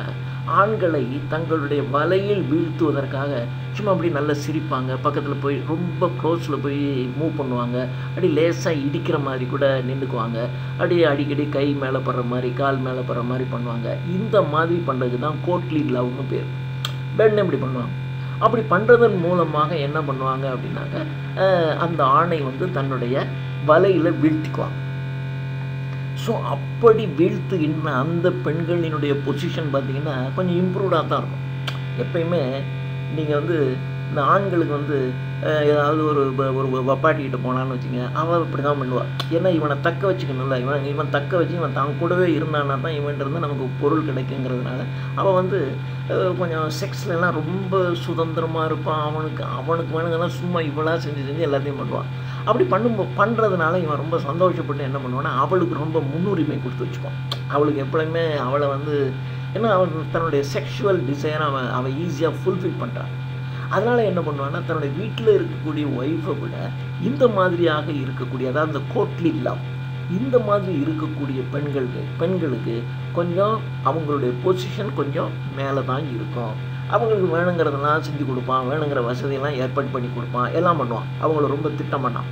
ஆண்களை தங்களுடைய வலையில் வீழ்த்துவதற்காக சும்மா அப்படி நல்லா சிரிப்பாங்க, பக்கத்தில் போய் ரொம்ப க்ளோஸில் போய் மூவ் பண்ணுவாங்க, அப்படி லேசாக இடிக்கிற மாதிரி கூட நின்றுக்குவாங்க, அப்படியே அடிக்கடி கை மேலே படுற மாதிரி கால் மேலே படுற மாதிரி பண்ணுவாங்க. இந்த மாதிரி பண்ணுறது தான் கோர்ட்லி லவ்னு பேர். பெண் இப்படி பண்ணுவாங்க. அப்படி பண்ணுறதன் மூலமாக என்ன பண்ணுவாங்க அப்படின்னாக்க, அந்த ஆணை தன்னுடைய வலையில் வீழ்த்திக்குவாங்க. ஸோ அப்படி வீழ்த்துகின்ற அந்த பெண்களினுடைய பொசிஷன் பார்த்திங்கன்னா கொஞ்சம் இம்ப்ரூவ்டாக தான் இருக்கும். எப்பயுமே நீங்கள் இந்த ஆண்களுக்கு ஏதாவது ஒரு வப்பாட்டிக்கிட்ட போனான்னு வச்சுங்க, அவன் இப்படி தான் பண்ணுவாள். ஏன்னா இவனை தக்க வச்சுக்கணும்ல, இவன் தக்க வச்சு இவன் தான் கூடவே இருந்தான்னா தான் இவன்ட்டு நமக்கு பொருள் கிடைக்குங்கிறதுனால அவன் கொஞ்சம் செக்ஸ்லாம் ரொம்ப சுதந்திரமாக இருப்பான். அவனுக்கு வேணுங்கன்னா சும்மா இவளாக செஞ்சு எல்லாத்தையும் பண்ணுவான். அப்படி பண்ணுறதுனால இவன் ரொம்ப சந்தோஷப்பட்டு என்ன பண்ணுவான்னா, அவளுக்கு ரொம்ப முன்னுரிமை கொடுத்து வச்சுப்பான். அவளுக்கு எப்பொழுதுமே அவளை ஏன்னா அவன் தன்னுடைய செக்ஷுவல் டிசைரை அவன் ஈஸியாக ஃபுல்ஃபில் பண்ணுறான். அதனால் என்ன பண்ணுவான்னா, தன்னுடைய வீட்டில் இருக்கக்கூடிய ஒய்ஃபை விட இந்த மாதிரியாக இருக்கக்கூடிய, அதாவது இந்த கோர்ட்லி லவ், இந்த மாதிரி இருக்கக்கூடிய பெண்களுக்கு கொஞ்சம் அவங்களுடைய பொசிஷன் கொஞ்சம் மேலே தான் இருக்கும். அவங்களுக்கு வேணுங்கிறதெல்லாம் செஞ்சு கொடுப்பான், வேணுங்கிற வசதியெல்லாம் ஏற்பாடு பண்ணி கொடுப்பான், எல்லாம் பண்ணுவான். அவங்கள ரொம்ப திட்ட மாட்டான்.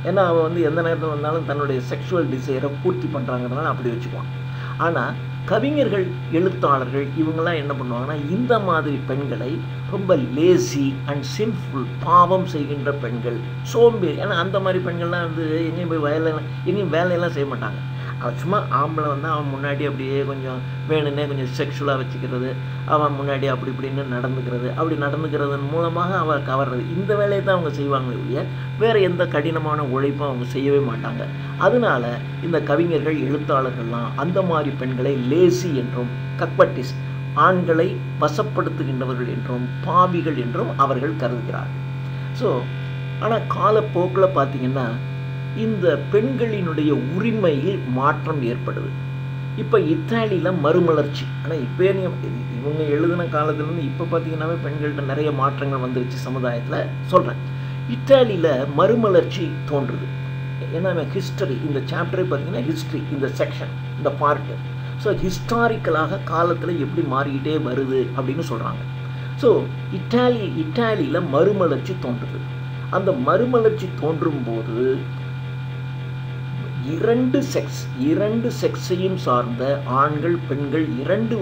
ஏன்னா அவன் எந்த நேரத்தில் வந்தாலும் தன்னுடைய செக்ஷுவல் டிசைரை பூர்த்தி பண்ணுறாங்கிறதுனால அப்படி வச்சுக்குவான். ஆனால் கவிஞர்கள், எழுத்தாளர்கள் இவங்கெல்லாம் என்ன பண்ணுவாங்கன்னா, இந்த மாதிரி பெண்களை ரொம்ப லேசி அண்ட் சின்ஃபுல், பாவம் செய்கின்ற பெண்கள், சோம்பேறி. ஏன்னா அந்த மாதிரி பெண்கள்லாம் எங்கேயும் போய் எங்கேயும் வேலையெல்லாம் செய்ய மாட்டாங்க. அவன் சும்மா ஆம்பளை அவன் முன்னாடி அப்படியே கொஞ்சம் வேணுன்னே கொஞ்சம் செக்ஷுவலாக வச்சுக்கிறது, அவன் முன்னாடி அப்படி இப்படின்னு நடந்துக்கிறது, அப்படி நடந்துக்கிறதன் மூலமாக அவன் கவர்றது, இந்த வேலையை தான் அவங்க செய்வாங்களே ஒழிய வேறு எந்த கடினமான உழைப்பும் அவங்க செய்யவே மாட்டாங்க. அதனால இந்த கவிஞர்கள், எழுத்தாளர்கள்லாம் அந்த மாதிரி பெண்களை லேசி என்றும், கக்பட்டிஸ், ஆண்களை வசப்படுத்துகின்றவர்கள் என்றும், பாவிகள் என்றும் அவர்கள் கருதுகிறார்கள். ஸோ ஆனால் காலப்போக்கில் பார்த்திங்கன்னா இந்த பெண்களினுடைய உரிமையில் மாற்றம் ஏற்படுது. இப்போ இத்தாலியில் மறுமலர்ச்சி. ஆனால் இப்போ இவங்க எழுதின காலத்துலேருந்து இப்போ பார்த்தீங்கன்னாவே பெண்கள்கிட்ட நிறைய மாற்றங்கள் வந்துருச்சு சமுதாயத்தில். சொல்கிறேன், இத்தாலியில் மறுமலர்ச்சி தோன்றுது. ஏன்னா ஹிஸ்டரி, இந்த சாப்டரே பார்த்தீங்கன்னா ஹிஸ்ட்ரி, இந்த செக்ஷன், இந்த பார்ட்டு. ஸோ ஹிஸ்டாரிக்கலாக காலத்தில் எப்படி மாறிக்கிட்டே வருது அப்படின்னு சொல்கிறாங்க. ஸோ இத்தாலியில் மறுமலர்ச்சி தோன்றுது. அந்த மறுமலர்ச்சி தோன்றும் போது இரண்டு செக்ஸையும் சார்ந்த ஆண்கள் பெண்கள் இரண்டு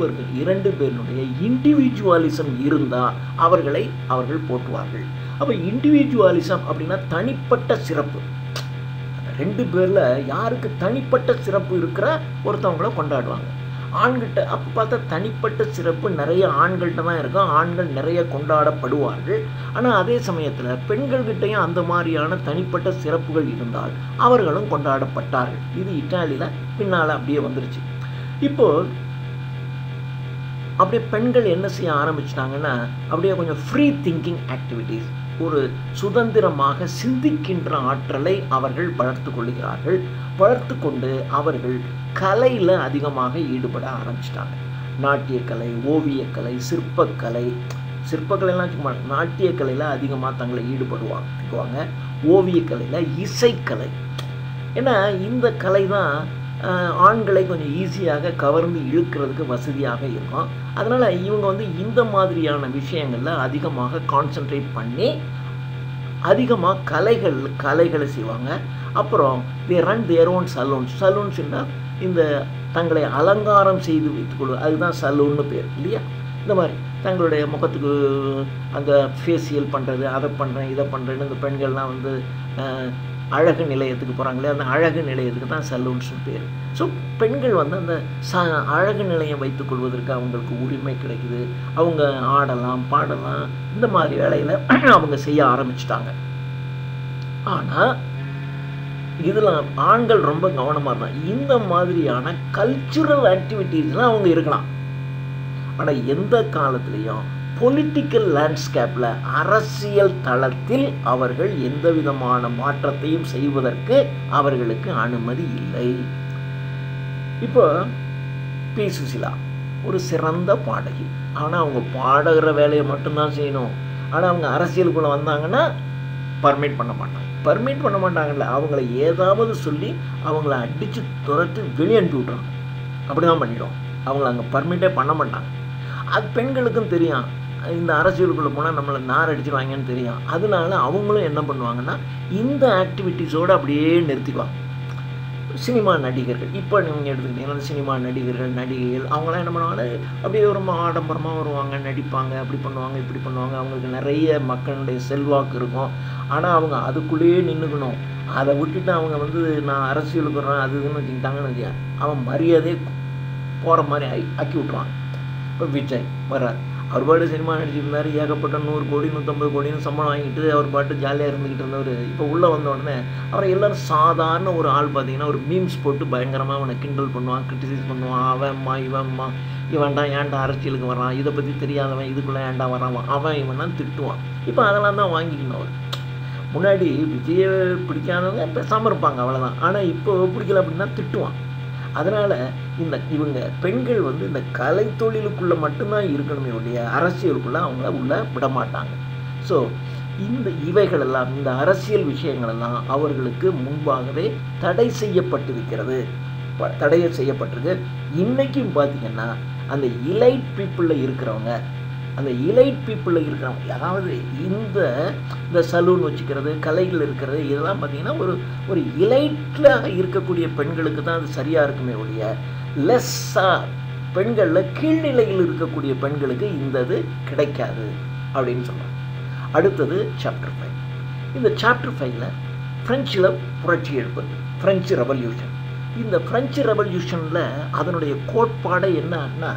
பேருடைய இண்டிவிஜுவலிசம் இருந்தால் அவர்கள் போற்றுவார்கள். அப்போ இண்டிவிஜுவலிசம் அப்படின்னா தனிப்பட்ட சிறப்பு. ரெண்டு பேரில் யாருக்கு தனிப்பட்ட சிறப்பு இருக்கிற ஒருத்தவங்கள கொண்டாடுவாங்க. ஆண்கிட்ட அப்போ பார்த்தா தனிப்பட்ட சிறப்பு நிறைய ஆண்கள்கிட்ட தான் இருக்கும், ஆண்கள் நிறைய கொண்டாடப்படுவார்கள். ஆனால் அதே சமயத்தில் பெண்கள்கிட்டையும் அந்த மாதிரியான தனிப்பட்ட சிறப்புகள் இருந்தால் அவர்களும் கொண்டாடப்பட்டார்கள். இது இத்தாலியில் பின்னால் அப்படியே வந்துருச்சு. இப்போது அப்படியே பெண்கள் என்ன செய்ய ஆரம்பிச்சிட்டாங்கன்னா, அப்படியே கொஞ்சம் ஃப்ரீ திங்கிங் ஆக்டிவிட்டீஸ், ஒரு சுதந்திரமாக சிந்திக்கின்ற ஆற்றலை அவர்கள் வளர்த்து கொள்கிறார்கள். வளர்த்து கொண்டு அவர்கள் கலையில் அதிகமாக ஈடுபட ஆரம்பிச்சிட்டாங்க. நாட்டியக்கலை, ஓவியக்கலை, சிற்பக்கலைலாம் சும்மா, நாட்டியக்கலையில் அதிகமாக தங்களை ஈடுபடுவாங்க. ஓவியக்கலையில், இசைக்கலை. ஏன்னா இந்த கலை தான் ஆண்களை கொஞ்சம் ஈஸியாக கவர்ந்து இழுக்கிறதுக்கு வசதியாக இருக்கும். அதனால் இவங்க இந்த மாதிரியான விஷயங்களில் அதிகமாக கான்சென்ட்ரேட் பண்ணி அதிகமாக கலைகளை செய்வாங்க. அப்புறம் தே ரன் தேர் ஓன் சலூன்ஸ்னா இந்த தங்களை அலங்காரம் செய்து வைத்துக்கொள்வது, அதுதான் சலூன்னு பேர் இல்லையா? இந்த மாதிரி தங்களுடைய முகத்துக்கு அந்த ஃபேஷியல் பண்ணுறது, அதை பண்ணுறேன் இதை பண்ணுறேன்னு இந்த பெண்கள்லாம் அழகு நிலையத்துக்கு போகிறாங்களே, அந்த அழகு நிலையத்துக்கு தான் சலூன்ஸ்னு பேர். ஸோ பெண்கள் அந்த அழகு நிலையம் வைத்துக்கொள்வதற்கு அவங்களுக்கு உரிமை கிடைக்குது. அவங்க ஆடலாம், பாடலாம், இந்த மாதிரி வேலையில் அவங்க செய்ய ஆரம்பிச்சிட்டாங்க. ஆனால் இதில் ஆண்கள் ரொம்ப கவனமாக இருந்தாங்க. இந்த மாதிரியான கல்ச்சுரல் ஆக்டிவிட்டீஸ்லாம் அவங்க இருக்கலாம். ஆனால் எந்த காலத்துலேயும் பொலிட்டிக்கல் லேண்ட்ஸ்கேப்பில், அரசியல் தளத்தில் அவர்கள் எந்த விதமான மாற்றத்தையும் செய்வதற்கு அவர்களுக்கு அனுமதி இல்லை. இப்போ பி. சுசிலா ஒரு சிறந்த பாடகி. ஆனால் அவங்க பாடுகிற வேலையை மட்டும்தான் செய்யணும். ஆனால் அவங்க அரசியலுக்குள்ளே வந்தாங்கன்னா பர்மிட் பண்ண மாட்டாங்கல்ல, அவங்கள ஏதாவது சொல்லி அவங்கள அடித்து துரத்து வெளியே அனுப்பி விட்றாங்க. அப்படி தான் பண்ணிவிடும். அவங்கள அங்கே பர்மிட்டே பண்ண மாட்டாங்க. அது பெண்களுக்கும் தெரியும், இந்த அரசியலுக்குள்ளே போனால் நம்மளை நார் அடிச்சிருவாங்கன்னு தெரியும். அதனால அவங்களும் என்ன பண்ணுவாங்கன்னா இந்த ஆக்டிவிட்டீஸோடு அப்படியே நிறுத்திக்குவாங்க. சினிமா நடிகர்கள், இப்போ நீங்கள் எடுத்துக்கிட்டீங்கன்னா சினிமா நடிகைகள் அவங்களாம் என்ன பண்ணுவாங்க, அப்படியே ரொம்ப ஆடம்பரமாக வருவாங்க, நடிப்பாங்க, அப்படி பண்ணுவாங்க, இப்படி பண்ணுவாங்க. அவங்களுக்கு நிறைய மக்களுடைய செல்வாக்கு இருக்கும். ஆனால் அவங்க அதுக்குள்ளேயே நின்றுக்கணும். அதை விட்டுட்டு அவங்க நான் அரசியலுக்கு வர்றேன் அது இதுன்னு வச்சுக்கிட்டாங்கன்னு வச்சுக்க, அவன் மரியாதையே போகிற மாதிரி ஆக்கி விட்ருவாங்க. இப்போ விஜய் வர்றார், அவர் பாட்டு சினிமா நடிச்சிருந்தார், ஏகப்பட்ட 100 கோடி 150 கோடின்னு சம்பளம் வாங்கிட்டு அவர் பாட்டு ஜாலியாக இருந்துக்கிட்டு இருந்தவர். இப்போ உள்ளே வந்த உடனே அவரை எல்லோரும் சாதாரண ஒரு ஆள் பார்த்தீங்கன்னா ஒரு மீம்ஸ் போட்டு பயங்கரமாக அவனை கிண்டல் பண்ணுவான், கிரிட்டிசைஸ் பண்ணுவான். அவன்மா இவன்மா, இவன்டா ஏன்டா அரசியலுக்கு வரான், இதை பற்றி தெரியாதவன் இதுக்குள்ளே ஏன்டா வரான், அவன் இவன் திட்டுவான். இப்போ அதெல்லாம் தான் வாங்கிக்கணும். அவர் முன்னாடி விஜயை பிடிக்காதவங்க பேசாமல் இருப்பாங்க, அவ்வளோதான். ஆனால் இப்போ பிடிக்கல அப்படின்னா திட்டுவான். அதனால் இவங்க பெண்கள் இந்த கலைத்தொழிலுக்குள்ளே மட்டும்தான் இருக்கணுமே ஒழிய அரசியலுக்குள்ளே அவங்கள உள்ளே விட மாட்டாங்க. ஸோ இவைகளெல்லாம், இந்த அரசியல் விஷயங்களெல்லாம் அவர்களுக்கு முன்பாகவே தடை செய்யப்பட்டிருக்கு. இன்றைக்கும் பார்த்திங்கன்னா அந்த இலைட் பீப்புளில் இருக்கிறவங்க, அதாவது இந்த சலூன் வச்சுக்கிறது, கலைகள் இருக்கிறது, இதெல்லாம் பார்த்திங்கன்னா ஒரு இலைட்டில் இருக்கக்கூடிய பெண்களுக்கு தான் அது சரியாக இருக்குமே ஒழிய லெஸ்ஸாக பெண்களில் கீழ்நிலையில் இருக்கக்கூடிய பெண்களுக்கு இந்த இது கிடைக்காது அப்படின்னு சொல்கிறாங்க. அடுத்தது சாப்டர் 5. இந்த சாப்டர் 5ல் ஃப்ரெஞ்சில் புரட்சி எடுப்பது, ஃப்ரெஞ்சு ரெவல்யூஷன். இந்த ஃப்ரெஞ்சு ரெவல்யூஷனில் அதனுடைய கோட்பாடு என்னன்னா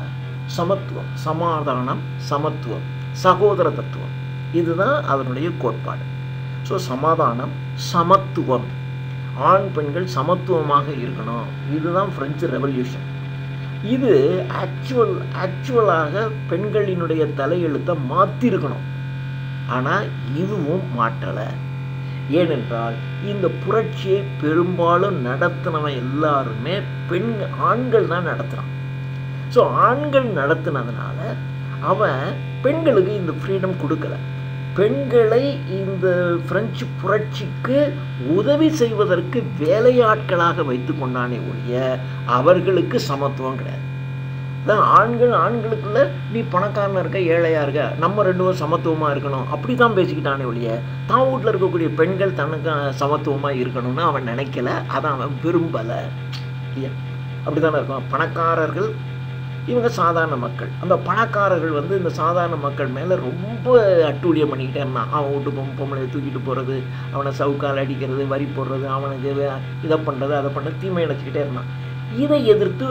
சமத்துவம், சமாதானம், சமத்துவம், சகோதர தத்துவம். இதுதான் அதனுடைய கோட்பாடு. ஸோ சமாதானம், சமத்துவம், ஆண் பெண்கள் சமத்துவமாக இருக்கணும். இதுதான் ஃப்ரெஞ்சு ரெவல்யூஷன். இது ஆக்சுவலாக பெண்களினுடைய தலையெழுத்தை மாற்றிருக்கணும். ஆனால் இதுவும் மாற்றலை. ஏனென்றால் இந்த புரட்சியை பெரும்பாலும் நடத்தினவன் எல்லாருமே ஆண்கள் தான் நடத்துகிறான். ஸோ ஆண்கள் நடத்தினதுனால அவன் பெண்களுக்கு இந்த ஃப்ரீடம் கொடுக்கல. பெண்களை இந்த பிரெஞ்சு புரட்சிக்கு உதவி செய்வதற்கு வேலையாட்களாக வைத்து கொண்டானே ஒழிய அவர்களுக்கு சமத்துவம் கிடையாது. ஆண்களுக்குள்ள நீ பணக்காரனா இருக்க ஏழையா இருக்க, நம்ம ரெண்டு பேரும் சமத்துவமாக இருக்கணும் அப்படி தான் பேசிக்கிட்டானே ஒழிய தான் வீட்டில் இருக்கக்கூடிய பெண்கள் தனக்கு சமத்துவமாக இருக்கணும்னு அவன் நினைக்கல, அதை அவன் விரும்பலை. இல்லையா? அப்படி தானே இருக்கும். பணக்காரர்கள் இவங்க சாதாரண மக்கள். அந்த பணக்காரர்கள் இந்த சாதாரண மக்கள் மேலே ரொம்ப அட்டூழியம் பண்ணிக்கிட்டே இருந்தான். அவன் வீட்டு பொம்பளையை தூக்கிட்டு போகிறது, அவனை சவுக்கால் அடிக்கிறது, வரி போடுறது, அவனுக்கு இதை பண்ணுறது அதை பண்ணுறது, தீமை நினச்சிக்கிட்டே இருந்தான். இதை எதிர்த்து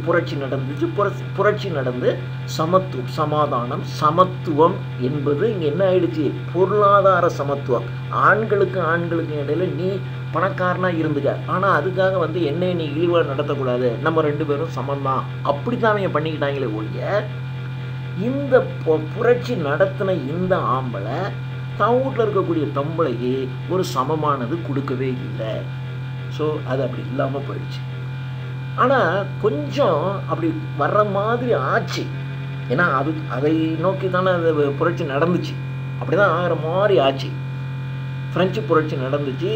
புரட்சி நடந்துச்சு. புரட்சி நடந்து சமாதானம் சமத்துவம் என்பது இங்கே என்ன ஆயிடுச்சு? பொருளாதார சமத்துவம். ஆண்களுக்கு இடையில நீ பணக்காரனாக இருந்துக்க, ஆனால் அதுக்காக என்னை நீ இழிவாக நடத்தக்கூடாது, நம்ம ரெண்டு பேரும் சமந்தான், அப்படி தான் அவங்க பண்ணிக்கிட்டாங்களே ஒழிய இந்த புரட்சி நடத்தின இந்த ஆம்பளை தான் வீட்டில் இருக்கக்கூடிய தம்பளைக்கு ஒரு சமமானது கொடுக்கவே இல்லை. ஸோ அது அப்படி இல்லாமல் போயிடுச்சு. ஆனால் கொஞ்சம் அப்படி வர்ற மாதிரி ஆச்சு. ஏன்னா அதை நோக்கி தானே அந்த புரட்சி நடந்துச்சு. அப்படி தான் ஆகிற மாதிரி ஆச்சு. பிரெஞ்சு புரட்சி நடந்துச்சு,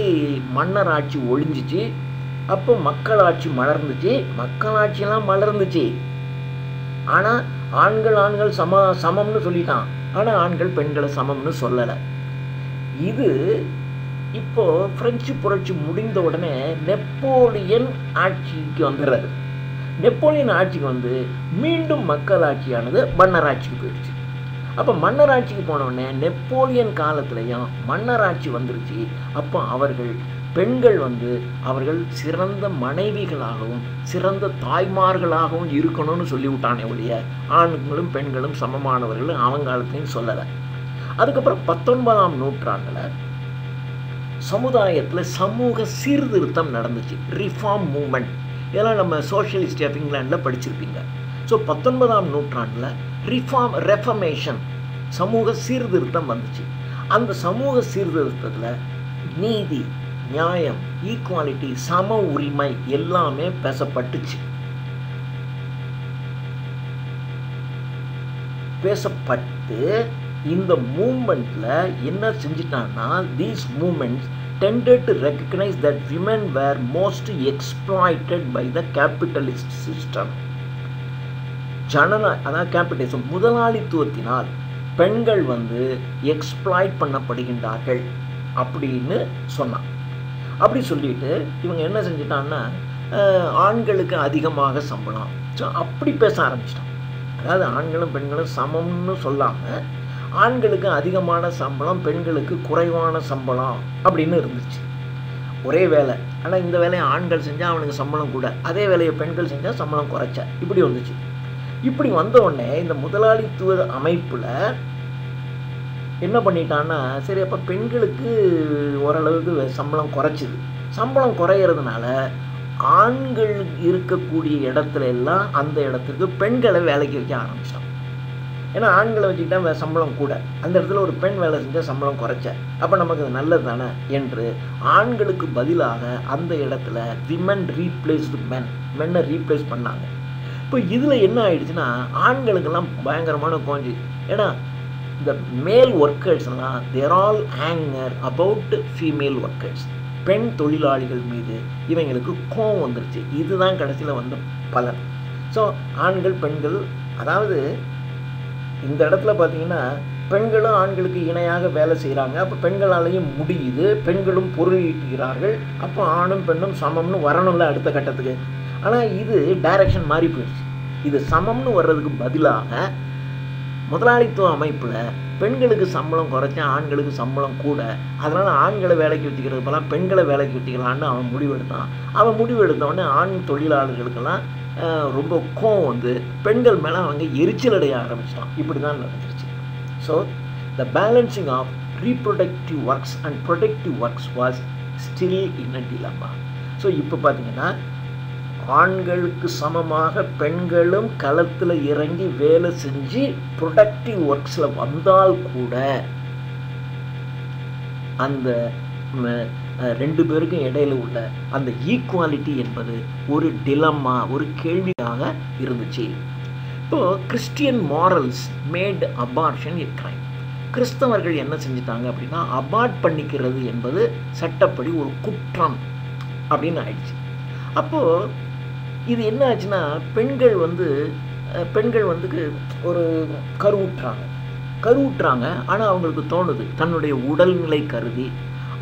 மன்னர் ஆட்சி ஒழிஞ்சிச்சு, அப்போ மக்களாட்சி மலர்ந்துச்சு. மக்களாட்சியெல்லாம் மலர்ந்துச்சு. ஆனால் ஆண்கள் சமம்னு சொல்லிட்டான். ஆனால் ஆண்கள் பெண்களை சமம்னு சொல்லலை. இது இப்போ பிரெஞ்சு புரட்சி முடிந்த உடனே நெப்போலியன் ஆட்சிக்கு வந்துடுறாரு. நெப்போலியன் ஆட்சிக்கு மீண்டும் மக்களாட்சியானது மன்னராட்சிக்கு போயிடுச்சு. அப்போ மன்னராட்சிக்கு போனவுடனே நெப்போலியன் காலத்துலேயும் மன்னராட்சி வந்துருச்சு. அப்போ பெண்கள் அவர்கள் சிறந்த மனைவிகளாகவும் சிறந்த தாய்மார்களாகவும் இருக்கணும்னு சொல்லிவிட்டானே ஒழிய ஆண்களும் பெண்களும் சமமானவர்கள் அவன் காலத்துலையும் சொல்லலை. அதுக்கப்புறம் 19ஆம் நூற்றாண்டில் சமுதாயத்தில் சமூக சீர்திருத்தம் நடந்துச்சு. Reform movement. இதெல்லாம் நம்ம சோஷியலிஸ்ட் ஆஃப் இங்கிலாண்டில் படிச்சிருப்பீங்க. ஸோ 19ஆம் நூற்றாண்டில் ரெஃபர்மேஷன் சமூக சீர்திருத்தம் வந்துச்சு. அந்த சமூக சீர்திருத்தத்தில் நீதி, நியாயம், ஈக்குவாலிட்டி, சம உரிமை எல்லாமே பேசப்பட்டு இந்த மூமெண்ட்டில் என்ன செஞ்சிட்டான்னா, these moments tended to recognize that women were most exploited by the capitalist system. அதாவது கேபிட்டலிசம், முதலாளித்துவத்தினால் பெண்கள் எக்ஸ்ப்ளாய்ட் பண்ணப்படுகின்றார்கள் அப்படின்னு சொன்னான். அப்படி சொல்லிட்டு இவங்க என்ன செஞ்சிட்டான்னா, ஆண்களுக்கு அதிகமாக சம்பளம், ஸோ அப்படி பேச ஆரம்பிச்சிட்டான். அதாவது ஆண்களும் பெண்களும் சமம்னு சொல்லாமல் ஆண்களுக்கு அதிகமான சம்பளம், பெண்களுக்கு குறைவான சம்பளம் அப்படின்னு இருந்துச்சு. ஒரே வேலை, ஆனால் இந்த வேலையை ஆண்கள் செஞ்சால் அவனுக்கு சம்பளம் கூட, அதே வேலையை பெண்கள் செஞ்சால் சம்பளம் குறைச்ச, இப்படி வந்துச்சு. இப்படி வந்த உடனே இந்த முதலாளித்துவ அமைப்பில் என்ன பண்ணிட்டான்னா, சரி அப்போ பெண்களுக்கு ஓரளவுக்கு சம்பளம் குறைச்சிது. சம்பளம் குறையிறதுனால ஆண்கள் இருக்கக்கூடிய இடத்துல எல்லாம் அந்த இடத்துக்கு பெண்களை வேலைக்கு வைக்க ஆரம்பிச்சிட்டான். ஏன்னா ஆண்களை வச்சுக்கிட்டா சம்பளம் கூட, அந்த இடத்துல ஒரு பெண் வேலை செஞ்சால் சம்பளம் குறைச்ச, அப்போ நமக்கு அது நல்லது தானே என்று ஆண்களுக்கு பதிலாக அந்த இடத்துல விமன் ரீப்ளேஸ்டு மென்னை ரீப்ளேஸ் பண்ணாங்க. இப்போ இதில் என்ன ஆயிடுச்சுன்னா, ஆண்களுக்கெல்லாம் பயங்கரமான கோஞ்சி. ஏன்னா இந்த மேல் ஒர்க்கர்ஸ்லாம் they're all anger about female workers. பெண் தொழிலாளிகள் மீது இவங்களுக்கு கோவம் வந்துருச்சு. இதுதான் கடைசியில் வந்த பலன். ஸோ ஆண்கள் பெண்கள், அதாவது இந்த இடத்துல பார்த்தீங்கன்னா பெண்களும் ஆண்களுக்கு இணையாக வேலை செய்கிறாங்க. அப்போ பெண்களாலேயும் முடியுது, பெண்களும் பொருள் ஈட்டுகிறார்கள். அப்போ ஆணும் பெண்ணும் சமம்னு வரணும்ல அடுத்த கட்டத்துக்கு. ஆனால் இது டைரக்ஷன் மாறி போயிடுச்சு. இது சமம்னு வர்றதுக்கு பதிலாக முதலாளித்துவ அமைப்பில் பெண்களுக்கு சம்பளம் குறைச்சா ஆண்களுக்கு சம்பளம் கூட, அதனால் ஆண்களை வேலைக்கு வச்சுக்கிறது போல பெண்களை வேலைக்கு வச்சுக்கலான்னு அவன் முடிவெடுத்தான். அவன் முடிவெடுத்தவொடனே ஆண் தொழிலாளர்களுக்கெல்லாம் ரொம்ப கோவம் பெண்கள் மேலே அவங்க எரிச்சல் அடைய ஆரம்பிச்சிட்டான். இப்படி தான் நடந்துருச்சு. So the balancing of reproductive works and productive works was still in a dilemma. So இப்போ பார்த்தீங்கன்னா ஆண்களுக்கு சமமாக பெண்களும் களத்தில் இறங்கி வேலை செஞ்சு ப்ரொடக்டிவ் ஒர்க்ஸில் வந்தால் கூட அந்த ரெண்டு பேருக்கும் இடையில உள்ள அந்த ஈக்குவாலிட்டி என்பது ஒரு டிலம்மா, ஒரு கேள்வியாக இருந்துச்சு. இப்போது Christian morals made abortion a crime. கிறிஸ்தவர்கள் என்ன செஞ்சிட்டாங்க அப்படின்னா, அபார்ட் பண்ணிக்கிறது என்பது சட்டப்படி ஒரு குற்றம் அப்படின்னு ஆயிடுச்சு. அப்போது இது என்ன ஆச்சுன்னா, பெண்கள் வந்து ஒரு கருவுற்றாங்க. ஆனால் அவங்களுக்கு தோணுது, தன்னுடைய உடல்நிலை கருதி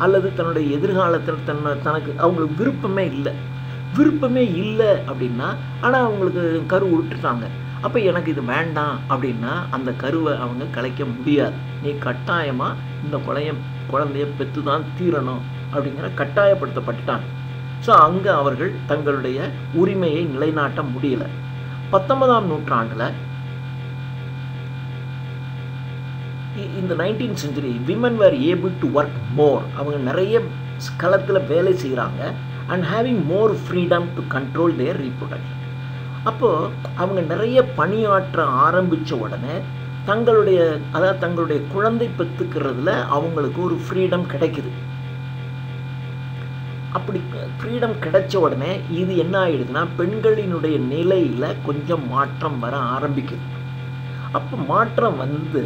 அல்லது தன்னுடைய எதிர்காலத்தில் தனக்கு அவங்களுக்கு விருப்பமே இல்லை அப்படின்னா, ஆனால் அவங்களுக்கு கரு விட்டுட்டாங்க. அப்போ எனக்கு இது வேண்டாம் அப்படின்னா அந்த கருவை அவங்க கலைக்க முடியாது. நீ கட்டாயமாக இந்த குழந்தைய பெற்று தான் தீரணும் அப்படிங்கிற கட்டாயப்படுத்தப்பட்டுட்டாங்க. ஸோ அங்கே அவர்கள் தங்களுடைய உரிமையை நிலைநாட்ட முடியலை. 19ஆம் நூற்றாண்டில் இந்த 19th century women were able to work more. அவங்க நிறைய களத்தில் வேலை செய்கிறாங்க. And having more freedom to control their reproduction. அப்போது அவங்க நிறைய பணியாற்ற ஆரம்பித்த உடனே தங்களுடைய குழந்தை பெற்றுக்கிறதுல அவங்களுக்கு ஒரு ஃப்ரீடம் கிடைக்குது. அப்படி ஃப்ரீடம் கிடைச்ச உடனே இது என்ன ஆகிடுதுன்னா, பெண்களினுடைய நிலையில் கொஞ்சம் மாற்றம் வர ஆரம்பிக்குது. அப்போ மாற்றம் வந்து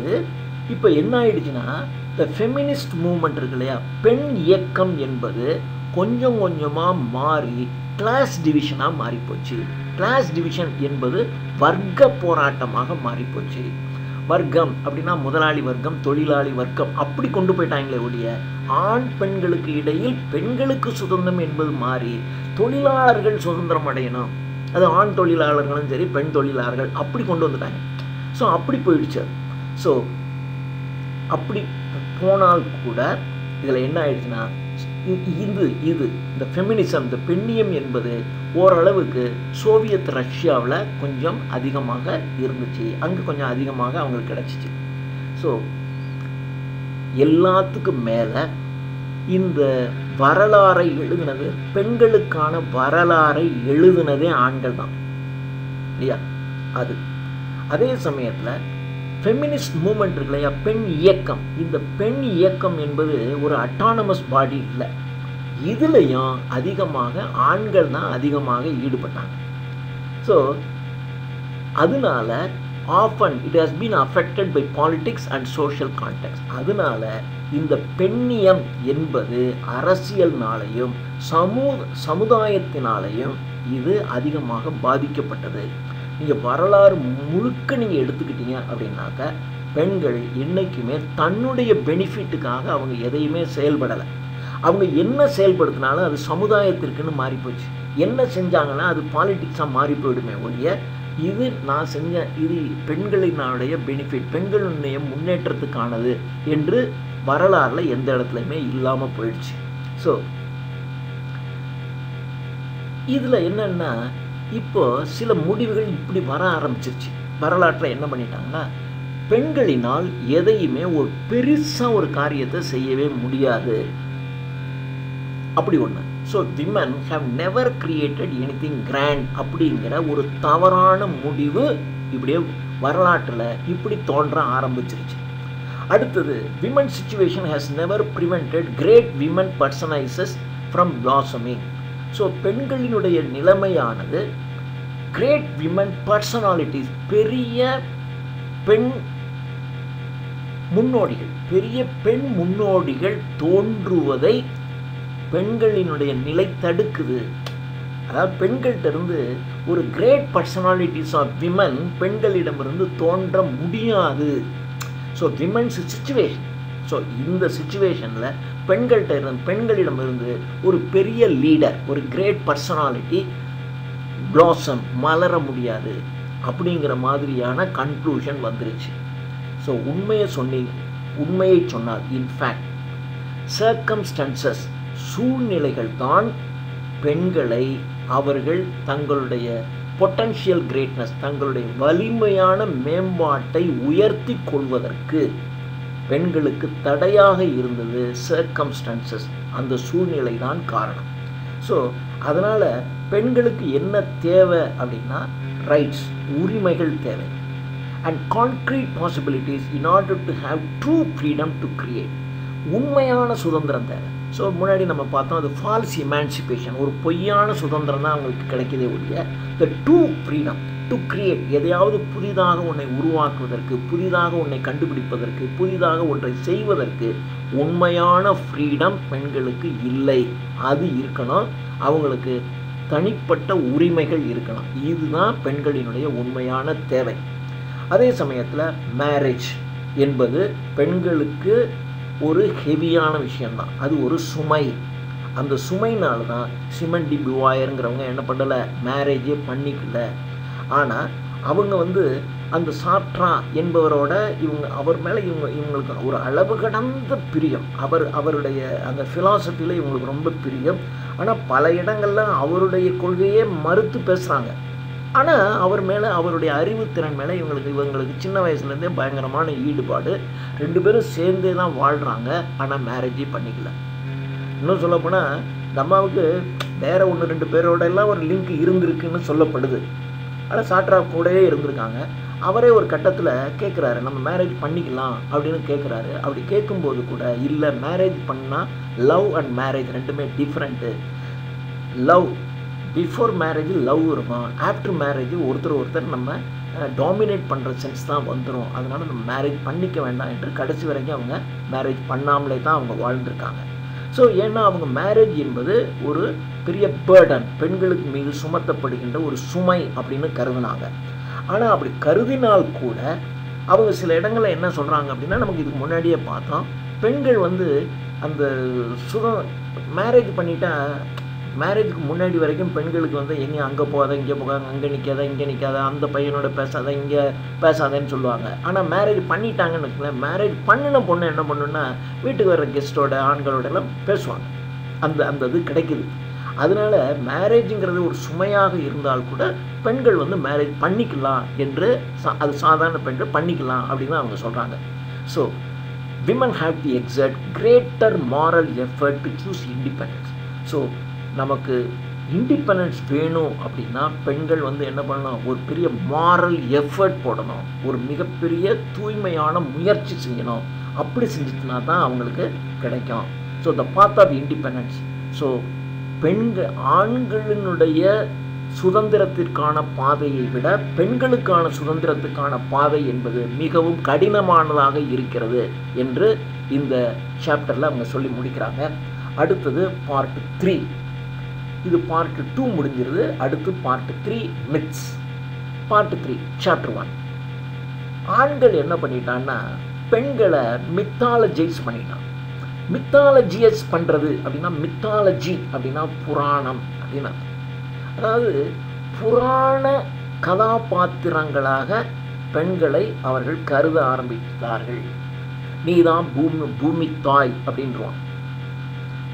இப்போ என்ன ஆயிடுச்சுன்னா, இந்த ஃபெமினிஸ்ட் மூவ்மெண்ட் இருக்கு இல்லையா, பெண் இயக்கம் என்பது கொஞ்சம் கொஞ்சமாக மாறி கிளாஸ் டிவிஷனாக மாறிப்போச்சு. கிளாஸ் டிவிஷன் என்பது வர்க்க போராட்டமாக மாறிப்போச்சு. வர்க்கம் அப்படின்னா முதலாளி வர்க்கம், தொழிலாளி வர்க்கம் அப்படி கொண்டு போயிட்டாங்களே ஒழிய, ஆண் பெண்களுக்கு இடையில் பெண்களுக்கு சுதந்திரம் என்பது மாறி தொழிலாளர்கள் சுதந்திரம் அடையணும், அது ஆண் தொழிலாளர்களும் சரி பெண் தொழிலாளர்கள் அப்படி கொண்டு வந்துட்டாங்க. ஸோ அப்படி போயிடுச்சு. ஸோ அப்படி போனால் கூட இதில் என்ன ஆயிடுச்சுன்னா, இந்த ஃபெமினிசம், இந்த பெண்ணியம் என்பது ஓரளவுக்கு சோவியத் ரஷ்யாவில் கொஞ்சம் அதிகமாக இருந்துச்சு. அங்கே கொஞ்சம் அதிகமாக அவங்களுக்கு கிடச்சிச்சு. ஸோ எல்லாத்துக்கும் மேலே இந்த வரலாறை எழுதுனது, பெண்களுக்கான வரலாறை எழுதுனதே ஆண்கள் தான் இல்லையா. அதே சமயத்தில் ஃபெமினிஸ்ட் மூமெண்ட் இருக்கு இல்லையா, பெண் இயக்கம், இந்த பெண் இயக்கம் என்பது ஒரு அட்டானமஸ் பாடி இல்லை. இதுலேயும் அதிகமாக ஆண்கள் தான் அதிகமாக ஈடுபட்டாங்க. ஸோ அதனால often it has been affected by politics and social context. அதனால இந்த பெண்ணியம் என்பது அரசியல்னாலையும் சமுதாயத்தினாலையும் இது அதிகமாக பாதிக்கப்பட்டது. நீங்கள் வரலாறு முழுக்க நீங்கள் எடுத்துக்கிட்டீங்க அப்படின்னாக்க, பெண்கள் என்றைக்குமே தன்னுடைய பெனிஃபிட்டுக்காக அவங்க எதையுமே செயல்படலை. அவங்க என்ன செயல்படுத்தினாலும் அது சமுதாயத்திற்குன்னு மாறிப்போச்சு. என்ன செஞ்சாங்கன்னா அது பாலிட்டிக்ஸாக மாறி போயிடுமே ஒழிய, இது நான் செஞ்சேன், இது பெண்களினுடைய பெனிஃபிட், பெண்களுடைய முன்னேற்றத்துக்கானது என்று வரலாறில் எந்த இடத்துலையுமே இல்லாமல் போயிடுச்சு. ஸோ இதில் என்னென்னா, இப்போ சில முடிவுகள் இப்படி வர ஆரம்பிச்சிருச்சு. வரலாற்றில் என்ன பண்ணிட்டாங்கன்னா, பெண்களினால் எதையுமே ஒரு பெருசாக ஒரு காரியத்தை செய்யவே முடியாது அப்படி ஒன்று. So women have never created anything grand அப்படிங்கிற ஒரு தவறான முடிவு இப்படியே வரலாற்றில் இப்படி தோன்ற ஆரம்பிச்சிருச்சு. அடுத்தது, women situation has never prevented great women personalities from blossoming. So பெண்களினுடைய நிலைமையானது கிரேட் விமன் பர்சனாலிட்டிஸ், பெரிய பெண் முன்னோடிகள் தோன்றுவதை பெண்களினுடைய நிலை தடுக்குது. அதாவது பெண்கள்கிட்ட இருந்து ஒரு கிரேட் பர்சனாலிட்டிஸ் ஆஃப் விமன் பெண்களிடமிருந்து தோன்ற முடியாது. ஸோ விமன்ஸ் சிச்சுவேஷன், ஸோ இந்த சிச்சுவேஷனில் பெண்களிடமிருந்து ஒரு பெரிய லீடர், ஒரு கிரேட் பர்சனாலிட்டி பிளாசம் மலர முடியாது அப்படிங்கிற மாதிரியான கன்க்ளூஷன் வந்துருச்சு. ஸோ உண்மையை சொன்னால் இன்ஃபேக்ட் சர்க்கம்ஸ்டன்சஸ், சூழ்நிலைகள் தான் பெண்களை அவர்கள் தங்களுடைய பொட்டன்ஷியல் கிரேட்னஸ், தங்களுடைய வலிமையான மேம்பாட்டை உயர்த்தி கொள்வதற்கு பெண்களுக்கு தடையாக இருந்தது சர்க்கம்ஸ்டன்சஸ், அந்த சூழ்நிலை தான் காரணம். ஸோ அதனால் பெண்களுக்கு என்ன தேவை அப்படின்னா, ரைட்ஸ், உரிமைகள் தேவை, and concrete possibilities in order to have true freedom to create, உண்மையான சுதந்திரம் தேவை. ஸோ முன்னாடி நம்ம பார்த்தோம் அது ஃபால்ஸ் எமான்சிபேஷன், ஒரு பொய்யான சுதந்திரம் தான் அவங்களுக்கு கிடைக்கதே ஒழிய the true freedom to create, எதையாவது புதிதாக உன்னை உருவாக்குவதற்கு, புதிதாக உன்னை கண்டுபிடிப்பதற்கு, புதிதாக ஒன்றை செய்வதற்கு உண்மையான ஃப்ரீடம் பெண்களுக்கு இல்லை. அது இருக்கணும், அவங்களுக்கு தனிப்பட்ட உரிமைகள் இருக்கணும். இதுதான் பெண்களினுடைய உண்மையான தேவை. அதே சமயத்தில் மேரேஜ் என்பது பெண்களுக்கு ஒரு ஹெவியான விஷயந்தான், அது ஒரு சுமை. அந்த சுமைனால தான் சிமன் டி பிவாயருங்கிறவங்க என்ன பண்ணலை, மேரேஜே பண்ணிக்கல. ஆனால் அவங்க அந்த சாட்ரா என்பவரோட அவர் மேலே இவங்களுக்கு ஒரு அளவு கடந்த பிரியம், அவருடைய அந்த ஃபிலாசபியில் இவங்களுக்கு ரொம்ப பிரியம். ஆனால் பல இடங்களில் அவருடைய கொள்கையே மறுத்து பேசுகிறாங்க. ஆனால் அவர் மேலே, அவருடைய அறிவுத்திறன் மேலே இவங்களுக்கு சின்ன வயசுலேருந்தே பயங்கரமான ஈடுபாடு. 2 பேரும் சேர்ந்தே தான் வாழ்கிறாங்க. ஆனால் மேரேஜே பண்ணிக்கல. இன்னும் சொல்லப்போனால் இந்த அம்மாவுக்கு வேறு 1-2 பேரோட எல்லாம் ஒரு லிங்க் இருந்திருக்குன்னு சொல்லப்படுது. ஆனால் சாட்ரா கூடவே இருந்திருக்காங்க. அவரே ஒரு கட்டத்தில் கேட்குறாரு, நம்ம மேரேஜ் பண்ணிக்கலாம் அப்படின்னு கேட்குறாரு. அப்படி கேட்கும்போது கூட இல்லை, மேரேஜ் பண்ணால் லவ் அண்ட் மேரேஜ் ரெண்டுமே different. Love before marriage love இருக்கும், ஆஃப்டர் மேரேஜ் ஒருத்தர் நம்ம டாமினேட் பண்ணுற சென்ஸ் தான் வந்துடும். அதனால் நம்ம மேரேஜ் பண்ணிக்க வேண்டாம் என்று கடைசி வரைக்கும் அவங்க மேரேஜ் பண்ணாமலே தான் அவங்க வாழ்ந்துருக்காங்க. ஸோ ஏன்னா அவங்க மேரேஜ் என்பது ஒரு பெரிய பேர்டன், பெண்களுக்கு மீது சுமத்தப்படுகின்ற ஒரு சுமை அப்படின்னு கருதினாங்க. ஆனால் அப்படி கருதினால் கூட அவங்க சில இடங்களில் என்ன சொல்கிறாங்க அப்படின்னா, நமக்கு இதுக்கு முன்னாடியே பார்த்தோம், பெண்கள் அந்த மேரேஜ் பண்ணிட்டா, மேரேஜுக்கு முன்னாடி வரைக்கும் பெண்களுக்கு எங்கேயும் அங்கே போகாத, இங்கே போகாத, அங்கே நிற்காத, இங்கே நிற்காத, அந்த பையனோட பேசாத, இங்கே பேசாதேன்னு சொல்லுவாங்க. ஆனால் மேரேஜ் பண்ணிட்டாங்கன்னு வச்சுக்கல, மேரேஜ் பண்ணின பொண்ணு என்ன பண்ணுன்னா வீட்டுக்கு வர்ற கெஸ்ட்டோட ஆண்களோட எல்லாம் பேசுவாங்க. அந்த இது கிடைக்குது. அதனால் மேரேஜுங்கிறது ஒரு சுமையாக இருந்தால் கூட பெண்கள் மேரேஜ் பண்ணிக்கலாம் என்று, அது சாதாரண பெண்கள் பண்ணிக்கலாம் அப்படின்னு அவங்க சொல்கிறாங்க. So women have to exert greater moral effort to choose independence. So நமக்கு இண்டிபெண்டன்ஸ் வேணும் அப்படின்னா பெண்கள் என்ன பண்ணணும், ஒரு பெரிய மாரல் எஃபர்ட் போடணும், ஒரு மிகப்பெரிய தூய்மையான முயற்சி செய்யணும். அப்படி செஞ்சுட்டுனா தான் அவங்களுக்கு கிடைக்கும். So the path of independence. So ஆண்களினுடைய சுதந்திரத்திற்கான பாதையை விட பெண்களுக்கான சுதந்திரத்துக்கான பாதை என்பது மிகவும் கடினமானதாக இருக்கிறது என்று இந்த சாப்டரில் அவங்க சொல்லி முடிக்கிறாங்க. அடுத்தது பார்ட் 3. இது பார்ட் 2 முடிஞ்சிருது. அடுத்து பார்ட் 3 மித்ஸ். Part 3 chapter 1. ஆண்கள் என்ன பண்ணிட்டான்னா பெண்களை மித்தாலஜைஸ் பண்ணிட்டான். மித்தாலஜியஸ் பண்ணுறது அப்படின்னா, மித்தாலஜி அப்படின்னா புராணம் அப்படின்னா, அதாவது புராண கதாபாத்திரங்களாக பெண்களை அவர்கள் கருத ஆரம்பித்தார்கள். நீதான் பூமி தாய் அப்படின்றான்,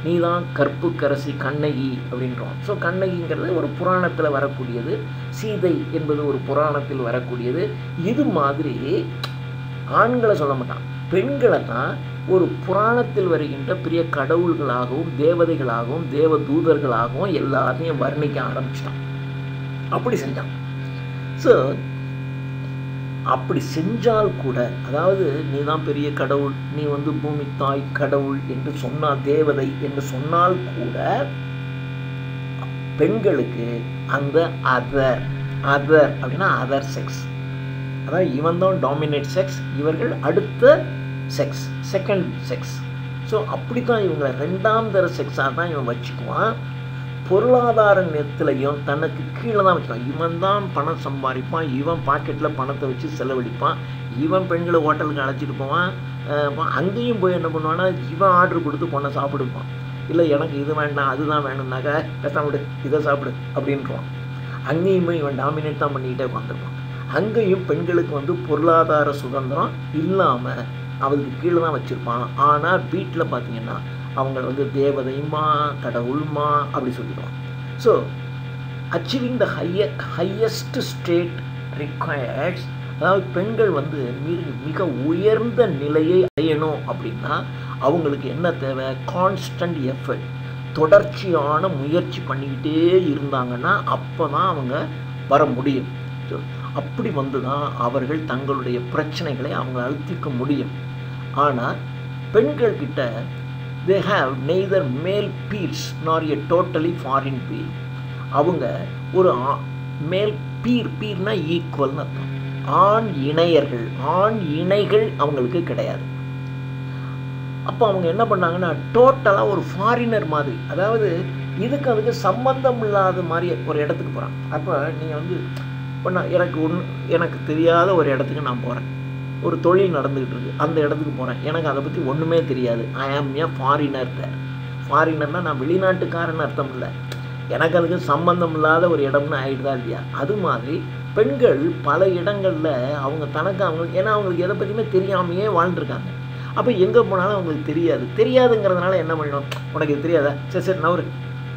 நீதான் கற்புக்கரசி கண்ணகி அப்படின்றோம். ஸோ கண்ணகிங்கிறது ஒரு புராணத்தில் வரக்கூடியது, சீதை என்பது ஒரு புராணத்தில் வரக்கூடியது. இது மாதிரி ஆண்களை சொல்ல மாட்டான், பெண்களை தான் ஒரு புராணத்தில் வருகின்ற பெரிய கடவுள்களாகவும் தேவதைகளாகவும் தேவ தூதர்களாகவும் எல்லாத்தையும் வர்ணிக்க ஆரம்பிச்சிட்டான். அப்படி செஞ்சான். ஸோ அப்படி செஞ்சால் கூட, அதாவது நீ தான் பெரிய கடவுள், நீ பூமி தாய் கடவுள் என்று சொன்னால், தேவதை என்று சொன்னால் கூட பெண்களுக்கு அந்த அதர் அப்படின்னா அதர் செக்ஸ், அதாவது இவன் தான் டாமினேட் செக்ஸ், இவர்கள் அடுத்த செக்ஸ், செகண்ட் செக்ஸ். ஸோ அப்படி தான் இவங்களை 2ஆம் தர செக்ஸாக தான் இவன் வச்சுக்குவான். பொருளாதார நேரத்துலையும் தனக்கு கீழே தான் வச்சுக்கான். இவன் தான் பணம் சம்பாதிப்பான், இவன் பாக்கெட்டில் பணத்தை வச்சு செலவழிப்பான், இவன் பெண்களை ஹோட்டலுக்கு அழைச்சிட்டு போவான். அங்கேயும் போய் என்ன பண்ணுவான்னா இவன் ஆர்டர் கொடுத்து பொண்ணை சாப்பிடுப்பான். இல்லை எனக்கு இது வேண்டாம் அதுதான் வேணும்னாக்கா சாப்பிடு, இதை சாப்பிடு அப்படின்றான். அங்கேயும் போய் இவன் டாமினேட் தான் பண்ணிக்கிட்டே உட்காந்துருப்பான். அங்கேயும் பெண்களுக்கு பொருளாதார சுதந்திரம் இல்லாமல் அவளுக்கு கீழே தான் வச்சுருப்பான். ஆனால் வீட்டில் பார்த்தீங்கன்னா அவங்க தேவதையுமா கடவுள்மா அப்படி சொல்லிடுவான். So achieving the highest state requires, அதாவது பெண்கள் மிக உயர்ந்த நிலையை அடையணும் அப்படின்னா அவங்களுக்கு என்ன தேவை, கான்ஸ்டன்ட் எஃபர்ட், தொடர்ச்சியான முயற்சி பண்ணிக்கிட்டே இருந்தாங்கன்னா அப்போ தான் அவங்க வர முடியும். ஸோ அப்படி தான் அவர்கள் தங்களுடைய பிரச்சனைகளை அவங்களால தீர்க்க முடியும். ஆனால் பெண்கள்கிட்ட they have neither male peers nor a totally foreign peer. அவங்க ஒரு மேல் பீர்னா ஈக்குவல்னு அர்த்தம். ஆண் இணைகள் அவங்களுக்கு கிடையாது. அப்போ அவங்க என்ன பண்ணாங்கன்னா டோட்டலாக ஒரு ஃபாரினர் மாதிரி, அதாவது அதுக்கு சம்பந்தம் இல்லாத மாதிரி ஒரு இடத்துக்கு போகிறான். அப்போ நீங்கள் வந்து இப்போ நான் எனக்கு தெரியாத ஒரு இடத்துக்கு நான் போகிறேன், ஒரு தொழில் நடந்துக்கிட்டு இருக்கு, அந்த இடத்துக்கு போகிறேன், எனக்கு அதை பற்றி ஒன்றுமே தெரியாது. ஐ ஆம் ஏ ஃபாரினர் தேர். ஃபாரினர்னால் நான் வெளிநாட்டுக்காரன்னு அர்த்தம் இல்லை, எனக்கு அதுக்கு சம்பந்தம் இல்லாத ஒரு இடம்னு ஆகிடுதா இல்லையா? அது மாதிரி பெண்கள் பல இடங்களில் ஏன்னா அவங்களுக்கு எதை பற்றியுமே தெரியாமையே வாழ்ந்துருக்காங்க. அப்போ எங்கே போனாலும் அவங்களுக்கு தெரியாதுங்கிறதுனால என்ன பண்ணணும், உனக்கு இது தெரியாதா, சரி நவரு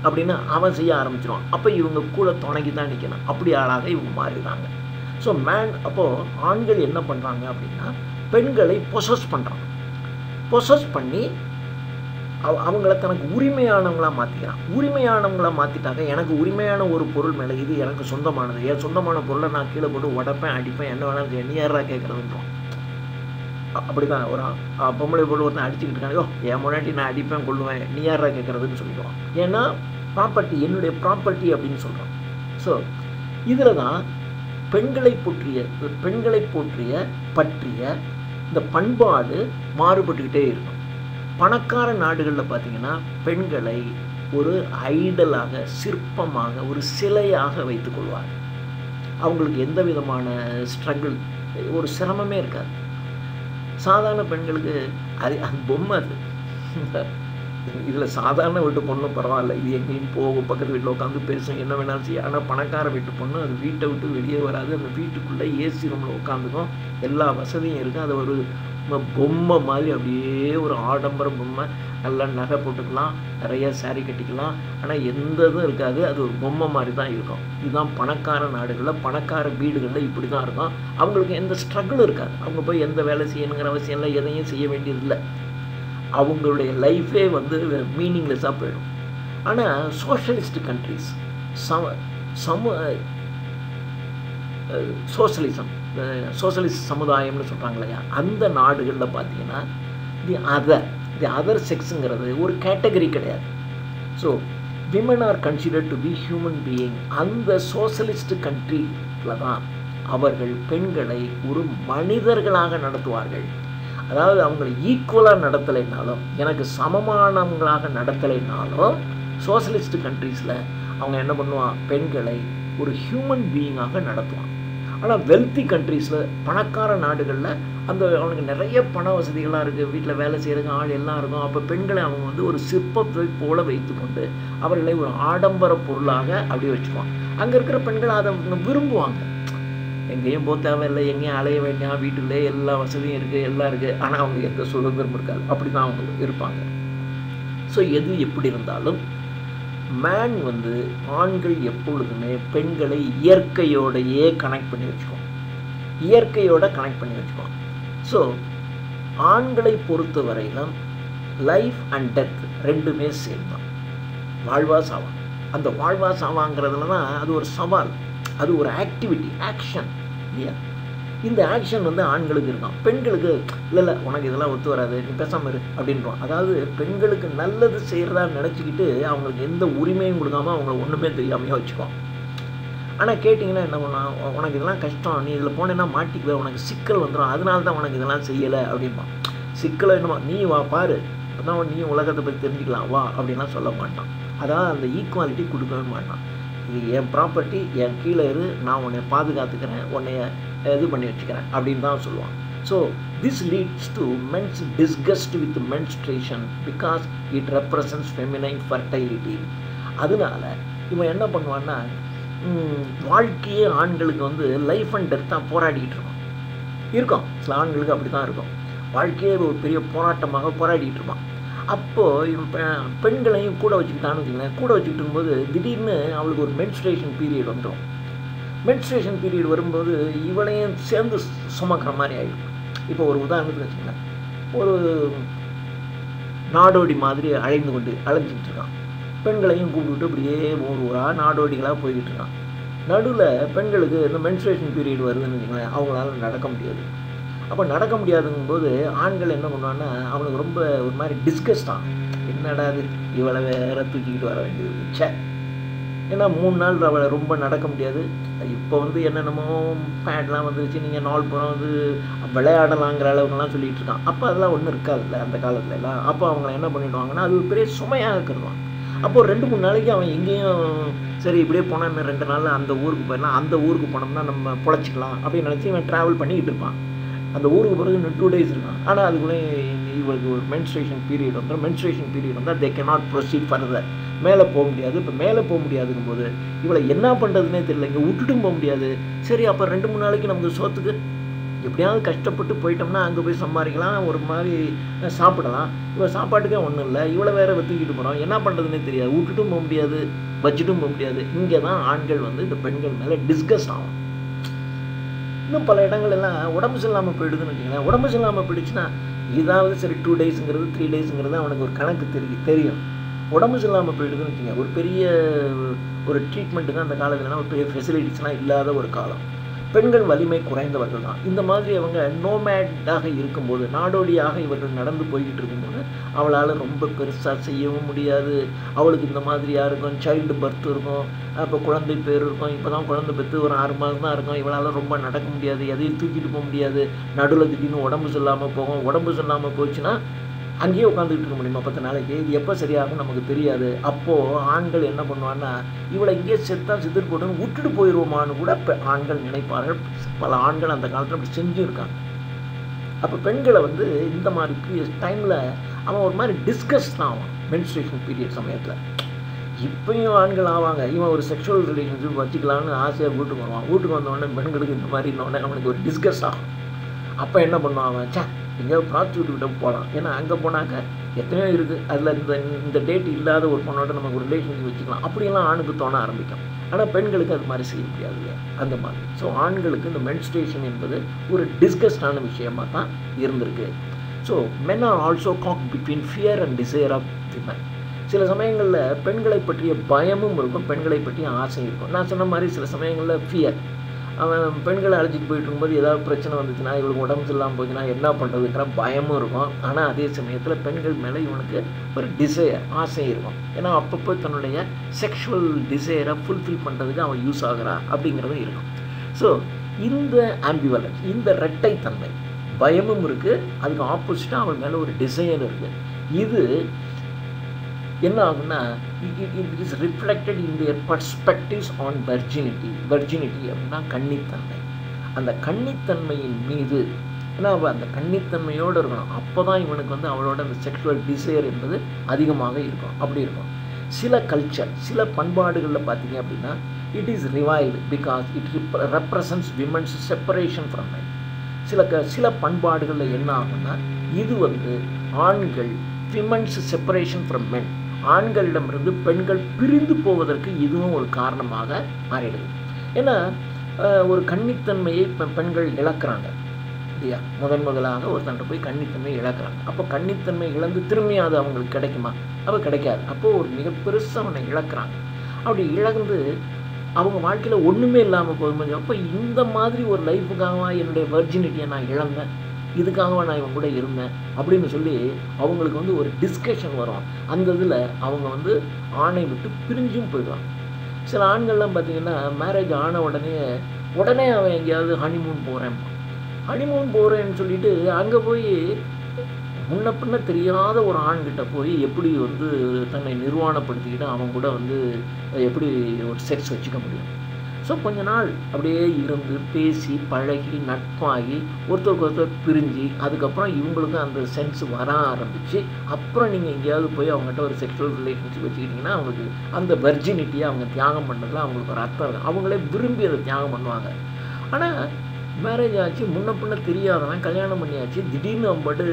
அப்படின்னு அவன் செய்ய ஆரம்பிச்சிடுவான். அப்போ இவங்க கூட துணைக்கு தான் நிற்கணும். அப்படி ஆளாக இவங்க மாறிடுறாங்க. ஸோ அப்போது ஆண்கள் என்ன பண்ணுறாங்க அப்படின்னா பெண்களை பொசஸ் பண்ணி அவங்கள தனக்கு உரிமையானவங்களாக மாற்றிட்டாங்க. எனக்கு உரிமையான ஒரு பொருள் மேலே இது எனக்கு சொந்தமானது, என் சொந்தமான பொருளை நான் கீழே போட்டு உடைப்பேன், அடிப்பேன், என்ன வேணாலும் நீ யாரா கேட்குறதுன்றோம். அப்படி தான் ஒரு பொம்பளை போட்டு ஒருத்தன் அடிச்சுக்கிட்டு இருக்காங்க, என் முன்னாடி நான் அடிப்பேன் கொள்ளுவேன், நீ யாரா கேட்குறதுன்னு சொல்லிடுவான். ஏன்னா ப்ராப்பர்ட்டி என்னுடைய ப்ராப்பர்ட்டி அப்படின்னு சொல்கிறான். ஸோ இதில் தான் பெண்களை பற்றிய இந்த பண்பாடு மாறுபட்டுக்கிட்டே இருக்கும். பணக்கார நாடுகளில் பார்த்திங்கன்னா பெண்களை ஒரு ஐடலாக, சிற்பமாக, ஒரு சிலையாக வைத்துக் கொள்வார்கள். அவங்களுக்கு எந்த விதமான ஸ்ட்ரகிள், ஒரு சிரமமே இருக்காது. சாதாரண பெண்களுக்கு அது பொம்மை. இதில் சாதாரண வீட்டு பொண்ணு பரவாயில்ல, இது எங்கேயும் போகும், பக்கத்து வீட்டில் உட்காந்து பேசும், என்ன வேணாலும் செய்யும். ஆனால் பணக்கார வீட்டு பொண்ணு அது வீட்டை விட்டு வெளியே வராது, அந்த வீட்டுக்குள்ளே ஏசி ரூமில் உட்காந்துக்கும், எல்லா வசதியும் இருக்குது. அது ஒரு பொம்மை மாதிரி, அப்படியே ஒரு ஆடம்பர பொம்மை, நல்லா நகை போட்டுக்கலாம், நிறைய சாரீ கட்டிக்கலாம், ஆனால் எந்த இதுவும் இருக்காது, அது ஒரு பொம்மை மாதிரி தான் இருக்கும். இதுதான் பணக்கார நாடுகளில், பணக்கார வீடுகளில் இப்படி தான் இருக்கும். அவங்களுக்கு எந்த ஸ்ட்ரகிளும் இருக்காது, அவங்க போய் எந்த வேலை செய்யணுங்கிற அவசியம் இல்லை, எதையும் செய்ய வேண்டியதில்லை, அவங்களுடைய லைஃபே வந்து மீனிங்லெஸ்ஸாக போயிடும். ஆனால் சோஷலிஸ்ட் கண்ட்ரிஸ், சோஷலிஸ்ட் சமுதாயம்னு சொல்கிறாங்க இல்லையா, அந்த நாடுகளில் பார்த்தீங்கன்னா தி அதர் செக்ஸுங்கிறது ஒரு கேட்டகரி கிடையாது. So women R considered to be human being. அந்த சோஷலிஸ்ட் கண்ட்ரியில் தான் அவர்கள் பெண்களை ஒரு மனிதர்களாக நடத்துவார்கள். அதாவது அவங்களை ஈக்குவலாக நடத்தலைனாலும், எனக்கு சமமானவங்களாக நடத்தலைனாலும், சோஷலிஸ்ட் கண்ட்ரீஸில் அவங்க என்ன பண்ணுவான், பெண்களை ஒரு ஹியூமன் பீயிங்காக நடத்துவான். ஆனால் வெல்த்தி கண்ட்ரீஸில், பணக்கார நாடுகளில் அவனுக்கு நிறைய பண வசதிகளாக இருக்குது, வீட்டில் வேலை செய்கிறதுக்கு ஆள் எல்லாம் இருக்கும். அப்போ பெண்களை அவங்க வந்து ஒரு சிற்பத்தை போல வைத்து கொண்டு அவர்களை ஒரு ஆடம்பர பொருளாக அப்படியே வச்சுக்குவான். அங்கே இருக்கிற பெண்கள் அதை விரும்புவாங்க. எங்கேயும் போக தேவையில்லை, எங்கேயும் அலைய வேண்டாம், வீட்டுக்குள்ளே எல்லா வசதியும் இருக்குது, எல்லாம் இருக்குது. ஆனால் அவங்க எந்த சுதந்திரம் இருக்காது, அப்படி தான் அவங்க இருப்பாங்க. ஸோ எது எப்படி இருந்தாலும் மேன் வந்து ஆண்கள் எப்பொழுதுமே பெண்களை இயற்கையோடையே கனெக்ட் பண்ணி வச்சுக்குவோம். ஸோ ஆண்களை பொறுத்த வரையிலும் லைஃப் அண்ட் டெத் ரெண்டுமே சேம் தான். வாழ்வா சாவா. அந்த வாழ்வா சாவாங்கிறதுல தான் அது ஒரு சவால், அது ஒரு ஆக்டிவிட்டி, ஆக்ஷன் இல்லையா? இந்த ஆக்ஷன் வந்து ஆண்களுக்கு இருக்கும். பெண்களுக்கு இல்லை உனக்கு இதெல்லாம் ஒத்து வராது, நீ பேசாமல் இரு அப்படின்றோம். அதாவது பெண்களுக்கு நல்லது செய்கிறதா நினச்சிக்கிட்டு அவங்களுக்கு எந்த உரிமையும் கொடுக்காமல் அவங்கள ஒன்றுமே தெரியாமையாக வச்சுக்குவோம். ஆனால் கேட்டிங்கன்னா என்ன பண்ணலாம், உனக்கு இதெல்லாம் கஷ்டம், நீ இதில் போனேன்னா மாட்டிக்குவ, உனக்கு சிக்கல் வந்துடும், அதனால தான் உனக்கு இதெல்லாம் செய்யலை அப்படின்பான். சிக்கலை என்னமா, நீ வா பாரு, அப்போ தான் நீ உலகத்தை பற்றி தெரிஞ்சுக்கலாம் வா அப்படின்லாம் சொல்ல மாட்டான். அதாவது அந்த ஈக்குவாலிட்டி கொடுக்கவே மாட்டான். இது என் ப்ராப்பர்ட்டி, என் கீழே இரு, நான் உன்னை பாதுகாத்துக்கிறேன், உன்னைய இது பண்ணி வச்சுக்கிறேன் அப்படின்னு தான் சொல்லுவான். So this leads to men's disgust with menstruation because it represents feminine fertility. அதனால இவன் என்ன பண்ணுவான்னா, வாழ்க்கையே ஆண்களுக்கு வந்து லைஃப் அண்ட் டெத்தாக போராடிக்கிட்டு இருக்கும். சில ஆண்களுக்கு அப்படி தான் இருக்கும், வாழ்க்கையே ஒரு பெரிய போராட்டமாக போராடிக்கிட்டு இருப்பான். அப்போது பெண்களையும் கூட வச்சுக்கிட்டான்னு வச்சுக்கோங்களேன். கூட வச்சுக்கிட்டு இருக்கும்போது திடீர்னு அவளுக்கு ஒரு மென்ஸ்ட்ரேஷன் பீரியட் வந்துடும். மென்ஸ்ட்ரேஷன் பீரியட் வரும்போது இவளையும் சேர்ந்து சுமக்கிற மாதிரி ஆகிடும். இப்போ ஒரு உதாரணத்துக்கு வச்சுக்கோங்களேன், ஒரு நாடோடி மாதிரி அலைஞ்சிக்கிட்டு இருக்கான். பெண்களையும் கூப்பிட்டு இப்படியே ஊராக நாடோடிகளாக போய்கிட்டு இருக்கான். நடுவில் பெண்களுக்கு இந்த மென்ஸ்ட்ரேஷன் பீரியட் வருதுன்னு வச்சுக்கோங்களேன், அவங்களால நடக்க முடியாது. அப்போ நடக்க முடியாதுங்கும்போது ஆண்கள் என்ன பண்ணுவாங்கன்னா அவனுக்கு ரொம்ப ஒரு மாதிரி டிஸ்கஸ்ட் ஆகும். என்னடா இது இவளை வேற தூக்கிக்கிட்டு வர வேண்டியது சே. ஏன்னா 3 நாள் அவளை ரொம்ப நடக்க முடியாது. இப்போ வந்து என்னென்னமோ பேட்லாம் வந்துருச்சு, நீங்கள் நாள் பூரா வந்து விளையாடலாங்கிற அளவுக்குலாம் சொல்லிகிட்டு இருக்கான். அப்போ அதெல்லாம் ஒன்றும் இருக்காதுல்ல அந்த காலத்துலலாம். அப்போ அவங்க என்ன பண்ணிவிடுவாங்கன்னா அது ஒரு பெரிய சுமையாக இருக்கிறான். அப்போது 2-3 நாளைக்கு அவன் எங்கேயும் சரி இப்படியே போனால் இன்னும் 2 நாளில் அந்த ஊருக்கு போயிடலாம், அந்த ஊருக்கு போனோம்னா நம்ம பொழைச்சிக்கலாம் அப்படின்னு நினச்சி இவன் ட்ராவல் பண்ணிக்கிட்டு இருப்பான். அந்த ஊருக்கு பிறகு இன்னும் 2 days இருக்கான். ஆனால் அதுக்குள்ளே இவளுக்கு ஒரு மென்ஸ்ட்ரேஷன் பீரியட் வந்துடும். மென்ஸ்ட்ரேஷன் பீரியட் வந்தால் தே கேனாட் ப்ரொசீட் ஃபர்தர், மேலே போக முடியாது. இப்போ மேலே போக முடியாதுங்கும் போது இவளை என்ன பண்ணுறதுனே தெரியல, இங்கே விட்டுட்டும் போக முடியாது. சரி அப்போ 2-3 நாளைக்கு நமக்கு சோத்துக்கு எப்படியாவது கஷ்டப்பட்டு போயிட்டோம்னா அங்கே போய் சம்பாதிக்கலாம், ஒரு மாதிரி சாப்பிடலாம். இவள் சாப்பாட்டுக்கே ஒன்றும் இல்லை, இவளை வேற தூக்கிட்டு போகிறோம், என்ன பண்ணுறதுனே தெரியாது, விட்டுட்டும் போக முடியாது, வச்சுட்டும் போக முடியாது. இங்கே தான் ஆண்கள் வந்து இந்த பெண்கள் மேலே டிஸ்கஸ்ட் ஆகும். இன்னும் பல இடங்கள் எல்லாம் உடம்பு சரியில்லாமல் போயிடுதுன்னு வச்சுக்கோங்களேன். உடம்பு சரியில்லாமல் போயிடுச்சுன்னா இதாவது சரி 2 daysங்கிறது 3 daysங்கிறது அவனுக்கு ஒரு கணக்கு தெரியும். உடம்பு சரியில்லாமல் போயிடுதுன்னு வச்சுக்கோங்க, ஒரு பெரிய ஒரு ட்ரீட்மெண்ட்டுக்கு அந்த காலத்துலலாம் ஒரு பெரிய ஃபெசிலிட்டிஸ்லாம் இல்லாத ஒரு காலம். பெண்கள் வலிமை குறைந்தவர்கள் தான். இந்த மாதிரி அவங்க நோமேடாக இருக்கும்போது, நாடோடியாக இவர்கள் நடந்து போய்கிட்டு இருக்கும்போது அவளால் ரொம்ப பெருசாக செய்யவும் முடியாது. அவளுக்கு இந்த மாதிரியாக இருக்கும், சைல்டு பர்த் இருக்கும், அப்போ குழந்தை பேர் இருக்கும். இப்போ தான் குழந்தை பெற்று ஒரு 6 மாதம் தான் இருக்கும். இவளால் ரொம்ப நடக்க முடியாது, எதையும் தூக்கிட்டு போக முடியாது. நடுவில் திடீர்னு உடம்பு சரியில்லாமல் போகும். உடம்பு சரியில்லாமல் போச்சுன்னா அங்கேயே உட்காந்துக்கிட்டு இருக்க முடியுமா 10 நாளைக்கு? இது எப்போ சரியாகும் நமக்கு தெரியாது. அப்போது ஆண்கள் என்ன பண்ணுவான்னா இவளை இங்கேயே செத்துட்டு போட்டுன்னு விட்டுட்டு போயிடுவோமான்னு கூட ஆண்கள் நினைப்பார்கள். பல ஆண்கள் அந்த காலத்தில் அப்படி செஞ்சுருக்காங்க. அப்போ பெண்களை வந்து இந்த மாதிரி டைமில் அவன் ஒரு மாதிரி டிஸ்கஸ் தான் ஆவான் மென்ஸ்ட்ரேஷன் பீரியட் சமயத்தில். இப்பயும் ஆண்கள் ஆவாங்க, இவன் ஒரு செக்ஷுவல் ரிலேஷன்ஷிப் வச்சுக்கலான்னு ஆசையாக வீட்டுக்கு வருவான். வீட்டுக்கு வந்தோடனே பெண்களுக்கு இந்த மாதிரி இருந்தோடனே அவனுக்கு ஒரு டிஸ்கஸ் ஆகும். அப்போ என்ன பண்ணுவான் அவன், சே எங்கேயாவது ப்ராஸ்டியூட் கிட்ட போகலாம், ஏன்னா அங்கே போனாக்க எத்தனையோ இருக்குது, அதில் இந்த டேட் இல்லாத ஒரு பொண்ணோட நமக்கு ஒரு ரிலேஷன்ஷிப் வச்சுக்கலாம் அப்படியெல்லாம் ஆணுக்கு தோண ஆரம்பிக்கும். ஆனால் பெண்களுக்கு அது மாதிரி செய்ய முடியாது இல்லையா அந்த மாதிரி. ஸோ ஆண்களுக்கு இந்த மென்ஸ்ட்ரேஷன் என்பது ஒரு டிஸ்கஸ்டான விஷயமாக தான் இருந்திருக்கு. So men are also caught between fear and desire of women. சில சமயங்களில் பெண்களை பற்றிய பயமும் இருக்கும், பெண்களை பற்றிய ஆசையும் இருக்கும். நான் சொன்ன மாதிரி சில சமயங்களில் ஃபியர், அவன் பெண்களை அழைச்சிட்டு போயிட்டு இருக்கும்போது ஏதாவது பிரச்சனை வந்துச்சுன்னா, இவளுக்கு உடம்பு சரியில்லாமல் போச்சுன்னா என்ன பண்ணுறதுங்கிற பயமும் இருக்கும். ஆனால் அதே சமயத்தில் பெண்கள் மேலே இவனுக்கு ஒரு டிசையர், ஆசை இருக்கும். ஏன்னா அப்பப்போ தன்னுடைய செக்ஷுவல் டிசையரை ஃபுல்ஃபில் பண்ணுறதுக்கு அவன் யூஸ் ஆகிறா அப்படிங்கிறதும் இருக்கும். ஸோ இந்த ஆம்பிவலன்ஸ், இந்த இரட்டைத்தன்மை, பயமும் இருக்குது, அதுக்கு ஆப்போசிட்டாக அவன் மேலே ஒரு டிசையர் இருக்குது. இது என்ன ஆகுன்னா it is reflected in their perspectives on virginity. Virginity அப்படின்னா கன்னித்தன்மை. அந்த கன்னித்தன்மையின் மீது ஏன்னா அவள் அந்த கன்னித்தன்மையோடு இருக்கணும். அப்போ தான் இவனுக்கு வந்து அவளோட அந்த செக்ஷுவல் டிசையர் என்பது அதிகமாக இருக்கும். அப்படி இருக்கும். சில கல்ச்சர், சில பண்பாடுகளில் பார்த்தீங்க அப்படின்னா it is reviled because it represents women's separation from men. சில பண்பாடுகளில் என்ன ஆகும்னா இது வந்து ஆண்கள் விமன்ஸ் செப்பரேஷன் ஃப்ரம் மென், ஆண்களிடமிருந்து பெண்கள் பிரிந்து போவதற்கு இதுவும் ஒரு காரணமாக மாறிடுது. ஏன்னா ஒரு கன்னித்தன்மையை பெண்கள் இழக்கிறாங்க இல்லையா, முதலாக ஒருத்தன்ட்ட போய் கன்னித்தன்மை இழக்கிறாங்க. அப்போ கன்னித்தன்மை இழந்து திரும்பி அது அவங்களுக்கு கிடைக்குமா? அப்போ கிடைக்காது. அப்போது ஒரு மிக பெருசாக அவனை இழக்கிறாங்க. அப்படி இழந்து அவங்க வாழ்க்கையில் ஒன்றுமே இல்லாமல் போகும்போது அப்போ இந்த மாதிரி ஒரு லைஃபுக்காக என்னுடைய வெர்ஜினிட்டியை நான் இழந்தேன், இதுக்காக நான் இவங்க கூட இருந்தேன் அப்படின்னு சொல்லி அவங்களுக்கு வந்து ஒரு டிஸ்கஷன் வரும். அந்த இதில் அவங்க வந்து ஆணை விட்டு பிரிஞ்சும் போயிடுவாங்க. சில ஆண்கள்லாம் பார்த்திங்கன்னா மேரேஜ் ஆன உடனே அவன் எங்கேயாவது ஹனிமூன் போகிறேன்னு சொல்லிட்டு அங்கே போய் முன்ன பின்ன தெரியாத ஒரு ஆண்கிட்ட போய் எப்படி வந்து தன்னை நிர்வாணப்படுத்திக்கிட்டு அவங்க கூட வந்து எப்படி ஒரு செக்ஸ் வச்சுக்க முடியும். ஸோ கொஞ்ச நாள் அப்படியே இருந்து பேசி பழகி நட்பாகி ஒருத்தருக்கு பிரிஞ்சு அதுக்கப்புறம் இவங்களுக்கும் அந்த சென்ஸ் வர ஆரம்பித்து அப்புறம் நீங்கள் எங்கேயாவது போய் அவங்ககிட்ட ஒரு செக்ஷுவல் ரிலேஷன்ஷிப் வச்சுக்கிட்டிங்கன்னா அவங்களுக்கு அந்த வெர்ஜினிட்டியை அவங்க தியாகம் பண்ணுறதுல அவங்களுக்கு ஒரு அர்த்தம் இருக்குது. அவங்களே விரும்பி அதை தியாகம் பண்ணுவாங்க. ஆனால் மேரேஜ் ஆச்சு, முன்ன பின்ன தெரியாதவன் கல்யாணம் பண்ணியாச்சு, திடீர்னு அவன் பாட்டு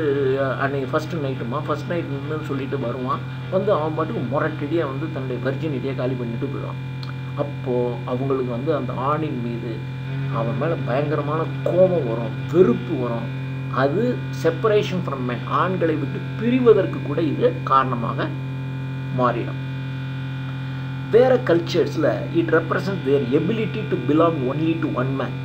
அன்றைக்கி ஃபஸ்ட் நைட்டுன்னு சொல்லிட்டு வருவான். வந்து அவன் பாட்டுக்கு முரட்டடியாக வந்து தன்னுடைய வெர்ஜினிட்டியை காலி பண்ணிட்டு போயிடுவான். அப்போது அவங்களுக்கு வந்து அந்த ஆணின் மீது அவன் மேலே பயங்கரமான கோபம் வரும், வெறுப்பு வரும். அது செப்பரேஷன் ஃப்ரம் மென், ஆண்களை விட்டு பிரிவதற்கு கூட இது காரணமாக மாறிடும். வேறு கல்ச்சர்ஸில் it represent their ability to belong only to one man.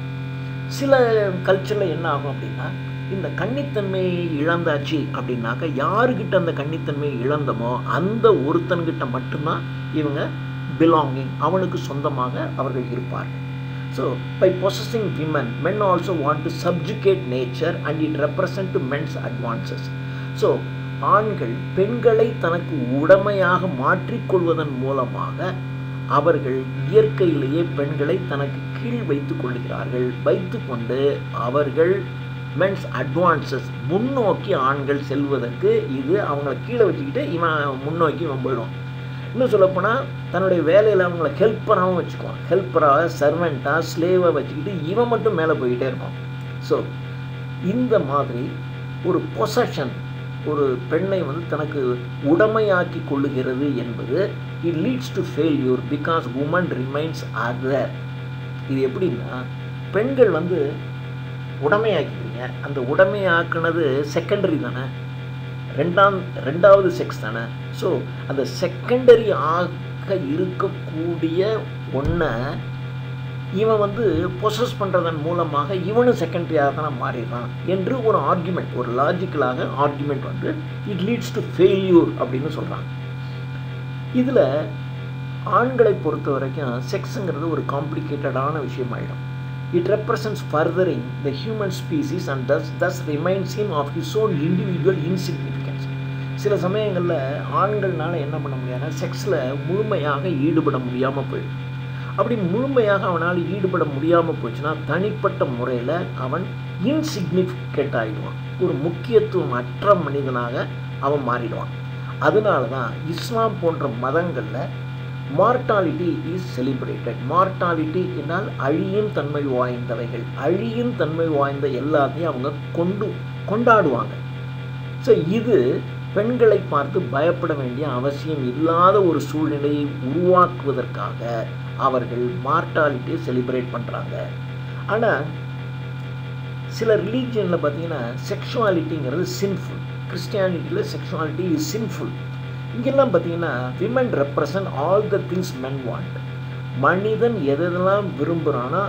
சில கல்ச்சரில் என்ன ஆகும் அப்படின்னா இந்த கன்னித்தன்மையை இழந்தாச்சு அப்படின்னாக்க யாருக்கிட்ட அந்த கன்னித்தன்மையை இழந்தமோ அந்த ஒருத்தன்கிட்ட மட்டும்தான் இவங்க பிலாங்கிங், அவனுக்கு சொந்தமாக அவர்கள் இருப்பார்கள். So by possessing women, men also want to subjugate nature and it represent to men's advances. So ஆண்கள் பெண்களை தனக்கு உடமையாக மாற்றிக்கொள்வதன் மூலமாக அவர்கள் இயற்கையிலேயே பெண்களை தனக்கு கீழ் வைத்து கொள்கிறார்கள். வைத்து கொண்டு அவர்கள் மென்ஸ் அட்வான்சஸ், முன்னோக்கி ஆண்கள் செல்வதற்கு இது அவங்கள கீழே வச்சுக்கிட்டு இவன் முன்னோக்கி இவன் போயிடுவான். இன்னும் சொல்லப்போனால் தன்னுடைய வேலையில் அவங்கள ஹெல்ப்பராகவும் வச்சுக்குவான். ஹெல்ப்பராக, சர்வெண்ட்டாக, ஸ்லேவாக வச்சுக்கிட்டு இவன் மட்டும் மேலே போய்கிட்டே இருப்பான். ஸோ இந்த மாதிரி ஒரு பொசஷன், ஒரு பெண்ணை தனக்கு உடமையாக்கி கொள்ளுகிறது என்பது it leads to failure because woman remains other. இது எப்படின்னா, பெண்கள் உடமையாக்கிறீங்க, அந்த உடமையாக்குனது செகண்டரி தானே, ரெண்டாவது செக்ஸ் தானே. ஸோ அந்த செகண்டரி ஆக இருக்கக்கூடிய ஒன்றை இவன் பொசஸ் பண்ணுறதன் மூலமாக இவனும் செகண்டரியாக தானே மாறிடுறான் என்று ஒரு ஆர்குமெண்ட், ஒரு லாஜிக்கலாக argument it leads to failure அப்படின்னு சொல்கிறாங்க. இதில் ஆண்களை பொறுத்த வரைக்கும் செக்ஸுங்கிறது ஒரு காம்ப்ளிகேட்டடான விஷயமாயிடும். It represents furthering the human species and thus reminds him of his own individual insignificance. சில சமயங்களில் ஆண்கள்னால என்ன பண்ண முடியாதுன்னா செக்ஸில் முழுமையாக ஈடுபட முடியாமல் போயிடும். அப்படி முழுமையாக அவனால் ஈடுபட முடியாமல் போச்சுன்னா தனிப்பட்ட முறையில் அவன் இன்சிக்னிஃபிகண்ட் ஆகிடுவான், ஒரு முக்கியத்துவம் அற்ற மனிதனாக அவன் மாறிடுவான். அதனால தான் இஸ்லாம் போன்ற மதங்களில் மார்டாலிட்டி இஸ் செலிப்ரேட்டட். மார்டாலிட்டி என்றால் அழியும் தன்மை வாய்ந்தவைகள், அழியும் தன்மை வாய்ந்த எல்லாத்தையும் அவங்க கொண்டாடுவாங்க. ஸோ இது பெண்களை பார்த்து பயப்பட வேண்டிய அவசியம் இல்லாத ஒரு சூழ்நிலையை உருவாக்குவதற்காக அவர்கள் மார்டாலிட்டியை செலிப்ரேட் பண்ணுறாங்க. ஆனால் சில ரிலீஜியனில் பார்த்தீங்கன்னா செக்ஷுவாலிட்டிங்கிறது சின்ஃபுல். கிறிஸ்டியானிட்டியில் செக்ஷுவாலிட்டி இஸ் சின்ஃபுல். இங்கெல்லாம் பார்த்தீங்கன்னா women represent all the things men want. மனிதன் எதெல்லாம் விரும்புகிறானோ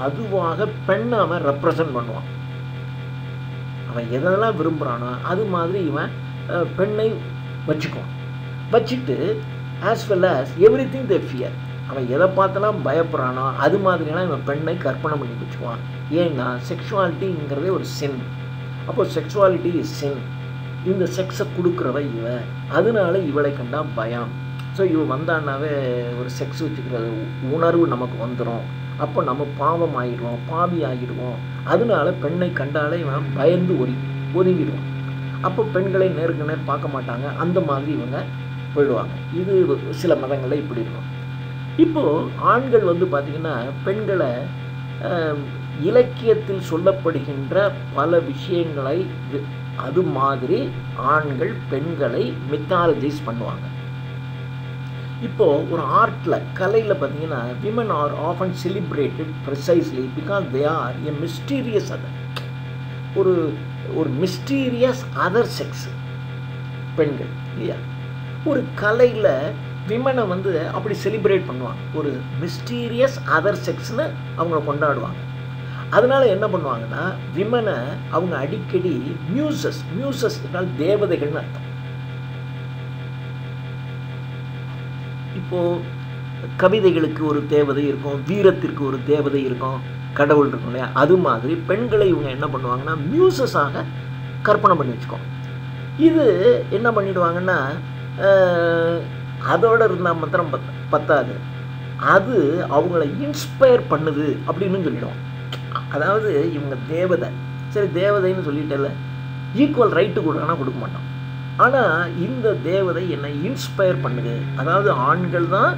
அதுவாக பெண்ணை அவன் ரெப்ரசன்ட் பண்ணுவான். அவன் எதெல்லாம் விரும்புகிறானோ அது மாதிரி இவன் பெண்ணை வச்சுக்குவான். வச்சுட்டு as well as every thing they fear, அவன் எதை பார்த்தெல்லாம் பயப்படுறானோ அது மாதிரியெல்லாம் இவன் பெண்ணை கற்பனை பண்ணி வச்சுக்குவான். ஏன்னா செக்ஷுவாலிட்டிங்கிறதே ஒரு சின். அப்போது செக்ஷுவாலிட்டி இஸ் சின். இந்த செக்ஸை கொடுக்குறவ இவ, அதனால இவளை கண்டா பயம். ஸோ இவ வந்தான்னாவே ஒரு செக்ஸ் வச்சுக்கிற உணர்வு நமக்கு வந்துடும். அப்போ நம்ம பாவம் ஆகிடுவோம், பாவி ஆகிடுவோம். அதனால பெண்ணை கண்டாலே இவன் பயந்து ஒதுங்கிடுவான். அப்போ பெண்களை நேருக்கு நேர் பார்க்க மாட்டாங்க, அந்த மாதிரி இவங்க போயிடுவாங்க. இது சில மதங்களில் இப்படி இருக்கும். இப்போது ஆண்கள் பார்த்திங்கன்னா பெண்களை இலக்கியத்தில் சொல்லப்படுகின்ற பல விஷயங்களை அது மாதிரி ஆண்கள் பெண்களை மித்தாலஜைஸ் பண்ணுவாங்க. இப்போது ஒரு ஆர்ட்டில், கலையில் பார்த்தீங்கன்னா women are often celebrated precisely because they are a mysterious other. ஒரு மிஸ்டீரியஸ் அதர் செக்ஸ் பெண்கள் இல்லையா. ஒரு கலையில் விமனை அப்படி செலிப்ரேட் பண்ணுவாங்க, ஒரு மிஸ்டீரியஸ் அதர் செக்ஸ்னு அவங்க கொண்டாடுவாங்க. அதனால் என்ன பண்ணுவாங்கன்னா விமனை அவங்க அடிக்கடி மியூசஸ் என்றால் தேவதைகள்னு அர்த்தம். இப்போது கவிதைகளுக்கு ஒரு தேவதை இருக்கும், வீரத்திற்கு ஒரு தேவதை இருக்கும், கடவுள் இருக்கும் இல்லையா. அது மாதிரி பெண்களை இவங்க என்ன பண்ணுவாங்கன்னா மியூசஸாக கற்பனை பண்ணி வச்சுக்கோங்க. இது என்ன பண்ணிடுவாங்கன்னா அதோடு இருந்தால் மாத்திரம் பத்தாது, அது அவங்கள இன்ஸ்பயர் பண்ணுது அப்படின்னு சொல்லிடுவோம். அதாவது இவங்க தேவதை, சரி தேவதைன்னு சொல்லிட்டல, ஈக்குவல் ரைட்டு கொடுக்கனா கொடுக்க மாட்டோம். ஆனால் இந்த தேவதை என்னை இன்ஸ்பயர் பண்ணுது. அதாவது ஆண்கள் தான்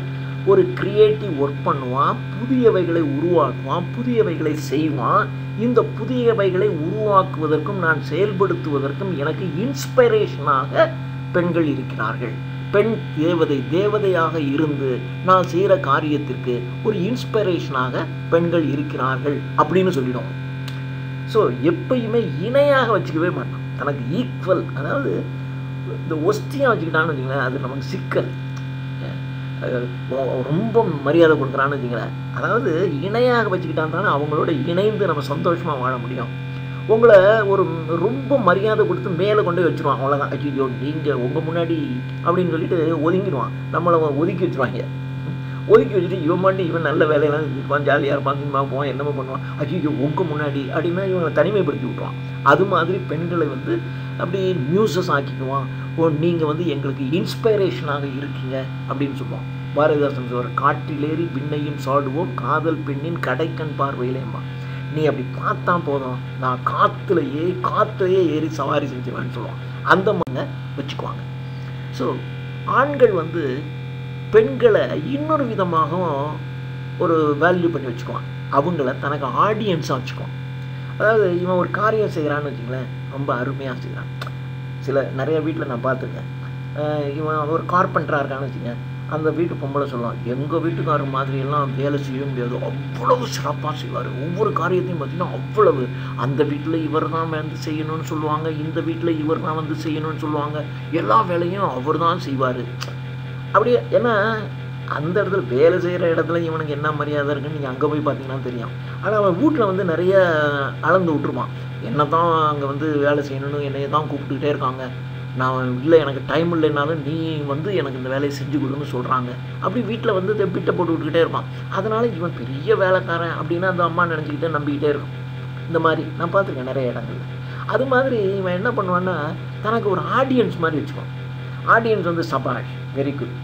ஒரு கிரியேட்டிவ் ஒர்க் பண்ணுவான், புதியவைகளை உருவாக்குவான், புதியவைகளை செய்வான். இந்த புதியவைகளை உருவாக்குவதற்கும் நான் செயல்படுத்துவதற்கும் எனக்கு இன்ஸ்பைரேஷனாக பெண்கள் இருக்கிறார்கள். பெண் தேவதையாக இருந்து நான் செய்கிற காரியத்திற்கு ஒரு இன்ஸ்பிரேஷனாக பெண்கள் இருக்கிறார்கள் அப்படின்னு சொல்லிடுவோம். ஸோ எப்பயுமே இணையாக வச்சுக்கவே மாட்டோம், தனக்கு ஈக்குவல். அதாவது இந்த ஒஸ்தியாக வச்சுக்கிட்டான்னு வச்சுங்களேன், அது நமக்கு சிக்கல். ரொம்ப மரியாதை கொடுக்குறான்னு வச்சுங்களேன், அதாவது இணையாக வச்சுக்கிட்டான் தானே அவங்களோட இணைந்து நம்ம சந்தோஷமாக வாழ முடியும். உங்களை ஒரு ரொம்ப மரியாதை கொடுத்து மேலே கொண்டு போய் வச்சுருவான். அவ்வளோதான். ஐயோ நீங்கள் உங்கள் முன்னாடி அப்படின்னு சொல்லிட்டு ஒதுங்கிடுவான். நம்மளை ஒதுக்கி வச்சுருவாங்க. ஒதுக்கி வச்சுட்டு இவன் மாட்டி இவன் நல்ல வேலையெல்லாம் இருப்பான், ஜாலியாக இருப்பான், சினிமா போவான், என்னமோ பண்ணுவான். ஐயோ உங்கள் முன்னாடி அப்படின்னா இவங்களை தனிமைப்படுத்தி விட்டுருவான். அது மாதிரி பெண்களை வந்து அப்படி மியூசஸ் ஆக்கிக்குவான். நீங்கள் வந்து எங்களுக்கு இன்ஸ்பைரேஷனாக இருக்கீங்க அப்படின்னு சொல்லுவான். பாரதிதாசன் சொல்ற காற்றிலேறி விண்ணையும் சாடுவோம் காதல் பெண்ணின் கடைக்கண் பார்வையிலேம்மா. நீ அப்படி பார்த்தா போதும், நான் காற்றுலையே ஏறி சவாரி செஞ்சிருவேன்னு சொல்லுவான். அந்த மாதிரி வச்சுக்குவாங்க. ஸோ ஆண்கள் வந்து பெண்களை இன்னொரு விதமாகவும் ஒரு வேல்யூ பண்ணி வச்சுக்குவான். அவங்கள தனக்கு ஆடியன்ஸாக வச்சுக்குவான். அதாவது இவன் ஒரு காரியம் செய்கிறான்னு வச்சுங்களேன், ரொம்ப அருமையாக செய்கிறான். நிறைய வீட்டில் நான் பார்த்துருக்கேன். இவன் ஒரு கார்பெண்டராக இருக்கான்னு வச்சுங்க, அந்த வீட்டு பொம்பளை சொல்லலாம், எங்கள் வீட்டுக்காரர் மாதிரியெல்லாம் வேலை செய்ய முடியாது, அவ்வளவு சிறப்பாக செய்வார், ஒவ்வொரு காரியத்தையும் பார்த்திங்கன்னா அவ்வளவு. அந்த வீட்டில் இவர் தான் வந்து செய்யணும்னு சொல்லுவாங்க, இந்த வீட்டில் இவர் தான் வந்து செய்யணும்னு சொல்லுவாங்க, எல்லா வேலையும் அவர் தான் செய்வார். அப்படியே ஏன்னா அந்த இடத்துல வேலை செய்கிற இடத்துல இவனுக்கு என்ன மரியாதை இருக்குன்னு நீங்கள் அங்கே போய் பார்த்தீங்கன்னா தெரியும். ஆனால் அவன் வீட்டில் வந்து நிறைய அளந்து விட்டுருப்பான். என்ன தான் அங்கே வந்து வேலை செய்யணும்னு என்னைய தான் கூப்பிட்டுக்கிட்டே இருக்காங்க, நான் இல்லை எனக்கு டைம் இல்லைனாலும் நீ வந்து எனக்கு இந்த வேலையை செஞ்சு கொடுன்னு சொல்கிறாங்க. அப்படி வீட்டில் வந்து பிட்டை போட்டு விட்டுக்கிட்டே இருப்பான். அதனால் இவன் பெரிய வேலைக்காரன் அப்படின்னு அந்த அம்மா நினச்சிக்கிட்டே நம்பிக்கிட்டே இருக்கும். இந்த மாதிரி நான் பார்த்துருக்கேன் நிறைய இடங்கள்ல. அது மாதிரி இவன் என்ன பண்ணுவான்னா தனக்கு ஒரு ஆடியன்ஸ் மாதிரி வச்சுக்குவான். ஆடியன்ஸ் வந்து சபாஷ் வெரி குட்.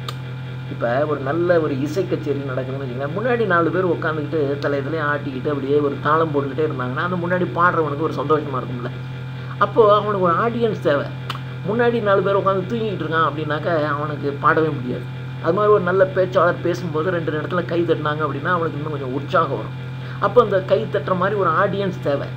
இப்போ ஒரு நல்ல ஒரு இசை கச்சேரி நடக்குதுன்னு வச்சுக்கோங்களேன், முன்னாடி 4 பேர் உட்காந்துக்கிட்டு தலையிலே ஆட்டிக்கிட்டு அப்படியே ஒரு தாளம் போட்டுக்கிட்டே இருந்தாங்கன்னா அந்த முன்னாடி பாடுறவனுக்கு ஒரு சந்தோஷமாக இருக்கும்ல. அப்போது அவனுக்கு ஒரு ஆடியன்ஸ் தேவை. முன்னாடி 4 பேர் உட்காந்து தூங்கிக்கிட்டு இருக்கான் அப்படின்னாக்கா அவனுக்கு பாடவே முடியாது. அது மாதிரி ஒரு நல்ல பேச்சாளர் பேசும்போது 2 இடத்துல கை தட்டினாங்க அப்படின்னா அவனுக்கு இன்னும் கொஞ்சம் உற்சாகம் வரும். அப்போ அந்த கை தட்டுற மாதிரி ஒரு ஆடியன்ஸ் தேவை.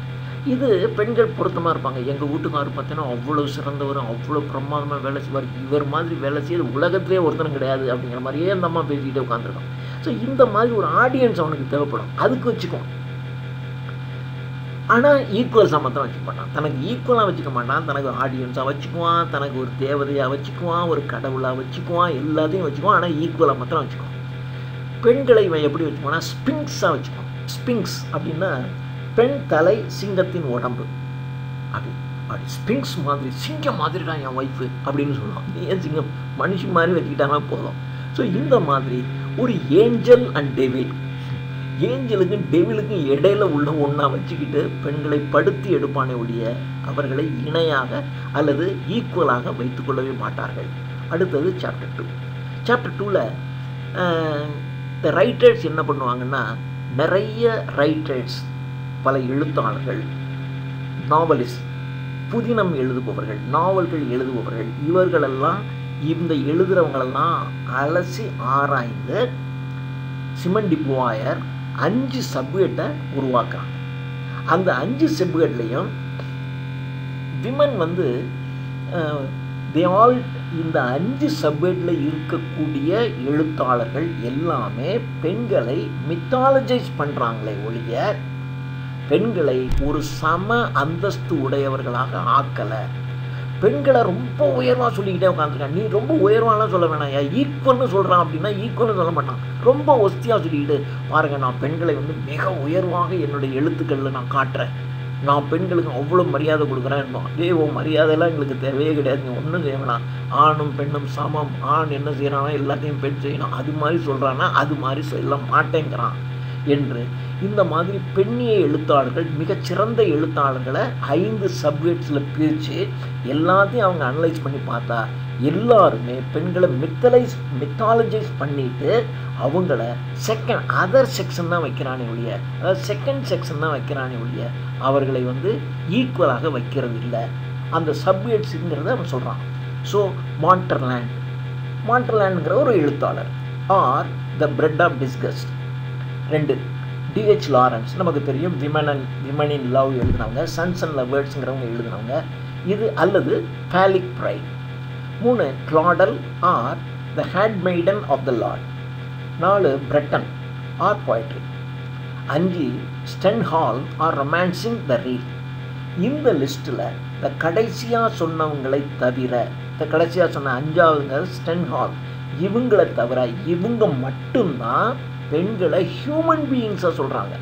இது பெண்கள் பொருத்தமாக இருப்பாங்க. எங்கள் வீட்டுக்காரர் பார்த்தீங்கன்னா அவ்வளோ சிறந்தவர், அவ்வளோ பிரமாதமாக வேலை செய்வார், இவர் மாதிரி வேலை செய்ய உலகத்திலே ஒருத்தரும் கிடையாது அப்படிங்கிற மாதிரியே அந்த அம்மா பேசிக்கிட்டே உட்காந்துருக்கான். ஸோ இந்த மாதிரி ஒரு ஆடியன்ஸ் அவனுக்கு தேவைப்படும், அதுக்கு வச்சுக்குவான். ஆனால் ஈக்குவல்ஸாக மாத்திரம் வச்சுக்க மாட்டான். தனக்கு ஈக்குவலாக வச்சுக்க மாட்டான். தனக்கு ஆடியன்ஸாக வச்சுக்குவான், தனக்கு ஒரு தேவதையாக வச்சுக்குவான், ஒரு கடவுளாக வச்சுக்குவான், எல்லாத்தையும் வச்சுக்குவான். ஆனால் ஈக்குவலாக மாத்திரம் வச்சுக்குவான். பெண்களை இவன் எப்படி வச்சுக்குவான்னா ஸ்பிங்ஸாக வச்சுக்குவான். ஸ்பிங்ஸ் அப்படின்னா பெண் தலை சிங்கத்தின் உடம்பு. அப்படி ஸ்பிங்ஸ் மாதிரி சிங்கம் மாதிரி தான் என் ஒய்ஃபு அப்படின்னு சொல்லுவான். ஏன் சிங்கம் மனுஷி மாதிரி வச்சுக்கிட்டாங்க போதும். ஸோ இந்த மாதிரி ஒரு ஏஞ்சல் அண்ட் டெவில், ஏஞ்சலுக்கும் டெவிலுக்கும் இடையில உள்ள ஒன்றா வச்சுக்கிட்டு பெண்களை படுத்தி எடுப்பானே ஒழிய அவர்களை இணையாக அல்லது ஈக்குவலாக வைத்துக்கொள்ளவே மாட்டார்கள். அடுத்தது சாப்டர் 2. சாப்டர் 2ல் இந்த ரைட்டர்ஸ் என்ன பண்ணுவாங்கன்னா, நிறைய ரைட்டர்ஸ், பல எழுத்தாளர்கள், நாவலிஸ்ட், புதினம் எழுதுபவர்கள், நாவல்கள் எழுதுபவர்கள், இவர்களெல்லாம் இந்த எழுதுகிறவங்களெல்லாம் அலசி ஆராய்ந்து சிமன் டி பூவாயர் 5 சப்ஜெக்டை உருவாக்குறாங்க. அந்த 5 சப்ஜெக்ட்லையும் விமன் வந்து இந்த 5 சப்ஜெக்டில் இருக்கக்கூடிய எழுத்தாளர்கள் எல்லாமே பெண்களை மித்தாலஜைஸ் பண்ணுறாங்களே ஒழிய பெண்களை ஒரு சம அந்தஸ்து உடையவர்களாக ஆக்கலை. பெண்களை ரொம்ப உயர்வாக சொல்லிக்கிட்டே உட்காந்துருக்கான். நீ ரொம்ப உயர்வாலாம் சொல்ல வேணாம், ஈக்குவல்னு சொல்கிறான் அப்படின்னா ஈக்குவல்னு சொல்ல மாட்டான், ரொம்ப ஒஸ்தியாக சொல்லிக்கிட்டு பாருங்கள் நான் பெண்களை வந்து மிக உயர்வாக என்னுடைய எழுத்துக்களில் நான் காட்டுறேன், நான் பெண்களுக்கு அவ்வளோ மரியாதை கொடுக்குறேன். மரியாதையெல்லாம் எங்களுக்கு தேவையே கிடையாது, நீ ஒன்றும் செய்ய வேணாம், ஆணும் பெண்ணும் சமம், ஆண் என்ன செய்கிறானா எல்லாத்தையும் பெண் செய்யணும், அது மாதிரி சொல்கிறான்னா அது மாதிரி சொல்ல மாட்டேங்கிறான் என்று இந்த மாதிரி பெண்ணிய எழுத்தாளர்கள், மிகச்சிறந்த எழுத்தாளர்களை 5 சப்ஜெக்ட்ஸில் பிரித்து எல்லாத்தையும் அவங்க அனலைஸ் பண்ணி பார்த்தா எல்லாருமே பெண்களை மித்தாலஜைஸ் பண்ணிட்டு அவங்கள அதர் செக்ஷன் தான் வைக்கிறானே ஒழிய, அதாவது செகண்ட் செக்ஷன் தான் வைக்கிறானே ஒழிய அவர்களை வந்து ஈக்குவலாக வைக்கிறது இல்லை. அந்த சப்ஜெக்ட்ஸுங்கிறத அவன் சொல்கிறான். ஸோ மாண்டர்லேண்டுங்கிற ஒரு எழுத்தாளர், or the bread of disgust. 2 D.H. Lawrence, நமக்கு தெரியும், விமன் இன் லவ் எழுதினவங்க, சன்ஸ் அண்ட் லவர்ஸ்ங்கிறவங்க எழுதினவங்க இது, அல்லது phallic pride. 3 Claudel or the handmaiden of the lord. 4 Breton or poetry. 5 Stendhal or romancing the real. இந்த லிஸ்ட்டில் இந்த கடைசியாக சொன்னவங்களை தவிர, இந்த கடைசியாக சொன்ன 5ஆவதுங்க ஸ்டென்ஹால், இவங்களை தவிர இவங்க மட்டும்தான் பெண்களை ஹியூமன் பீயிங்ஸாக சொல்கிறாங்க.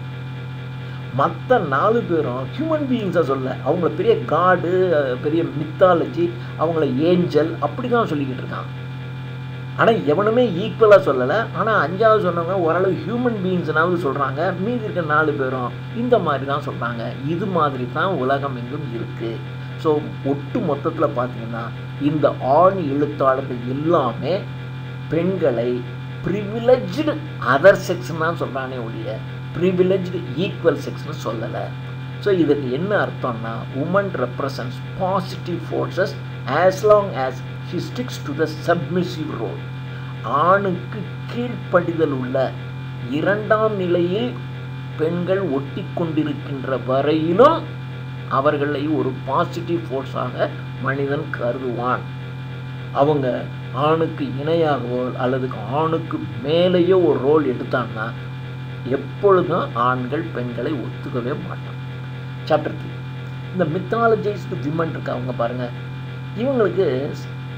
மற்ற 4 பேரும் ஹியூமன் பீயிங்ஸை சொல்ல, அவங்கள பெரிய காடு, பெரிய மித்தாலஜி, அவங்கள ஏஞ்சல் அப்படி தான் சொல்லிக்கிட்டு இருக்கான். ஆனால் எவனுமே ஈக்குவலாக சொல்லலை. ஆனால் 5வது சொன்னவங்க ஓரளவு ஹியூமன் பீயிங்ஸ்னாவது சொல்கிறாங்க. மீதி இருக்க 4 பேரும் இந்த மாதிரி தான் சொல்கிறாங்க. இது மாதிரி தான் உலகம் எங்கும் இருக்குது. ஸோ ஒட்டு மொத்தத்தில் பார்த்தீங்கன்னா இந்த ஆண் எழுத்தாளர்கள் எல்லாமே பெண்களை ப்ரிவிலேஜ்டு அதர் செக்ஸ்ன்னு தான் சொல்கிறானே ஒழிய ப்ரிவிலேஜ்டு ஈக்குவல் செக்ஸ்னு சொல்லலை. ஸோ இதுக்கு என்ன அர்த்தம்னா, woman represents positive forces as long as she sticks to the submissive role. ஆணுக்கு கீழ்ப்படிதல் உள்ள 2ஆம் நிலையில் பெண்கள் ஒட்டி கொண்டிருக்கின்ற வரையிலும் அவர்களை ஒரு பாசிட்டிவ் ஃபோர்ஸாக மனிதன் கருதுவான். அவங்க ஆணுக்கு இணையாகவோ அல்லது ஆணுக்கு மேலேயோ ஒரு ரோல் எடுத்தான்னா எப்பொழுதும் ஆண்கள் பெண்களை ஒத்துக்கவே மாட்டான். சாப்டர் 3, இந்த மித்தாலஜைஸ்டு விமன் இருக்கு, அவங்க பாருங்க, இவங்களுக்கு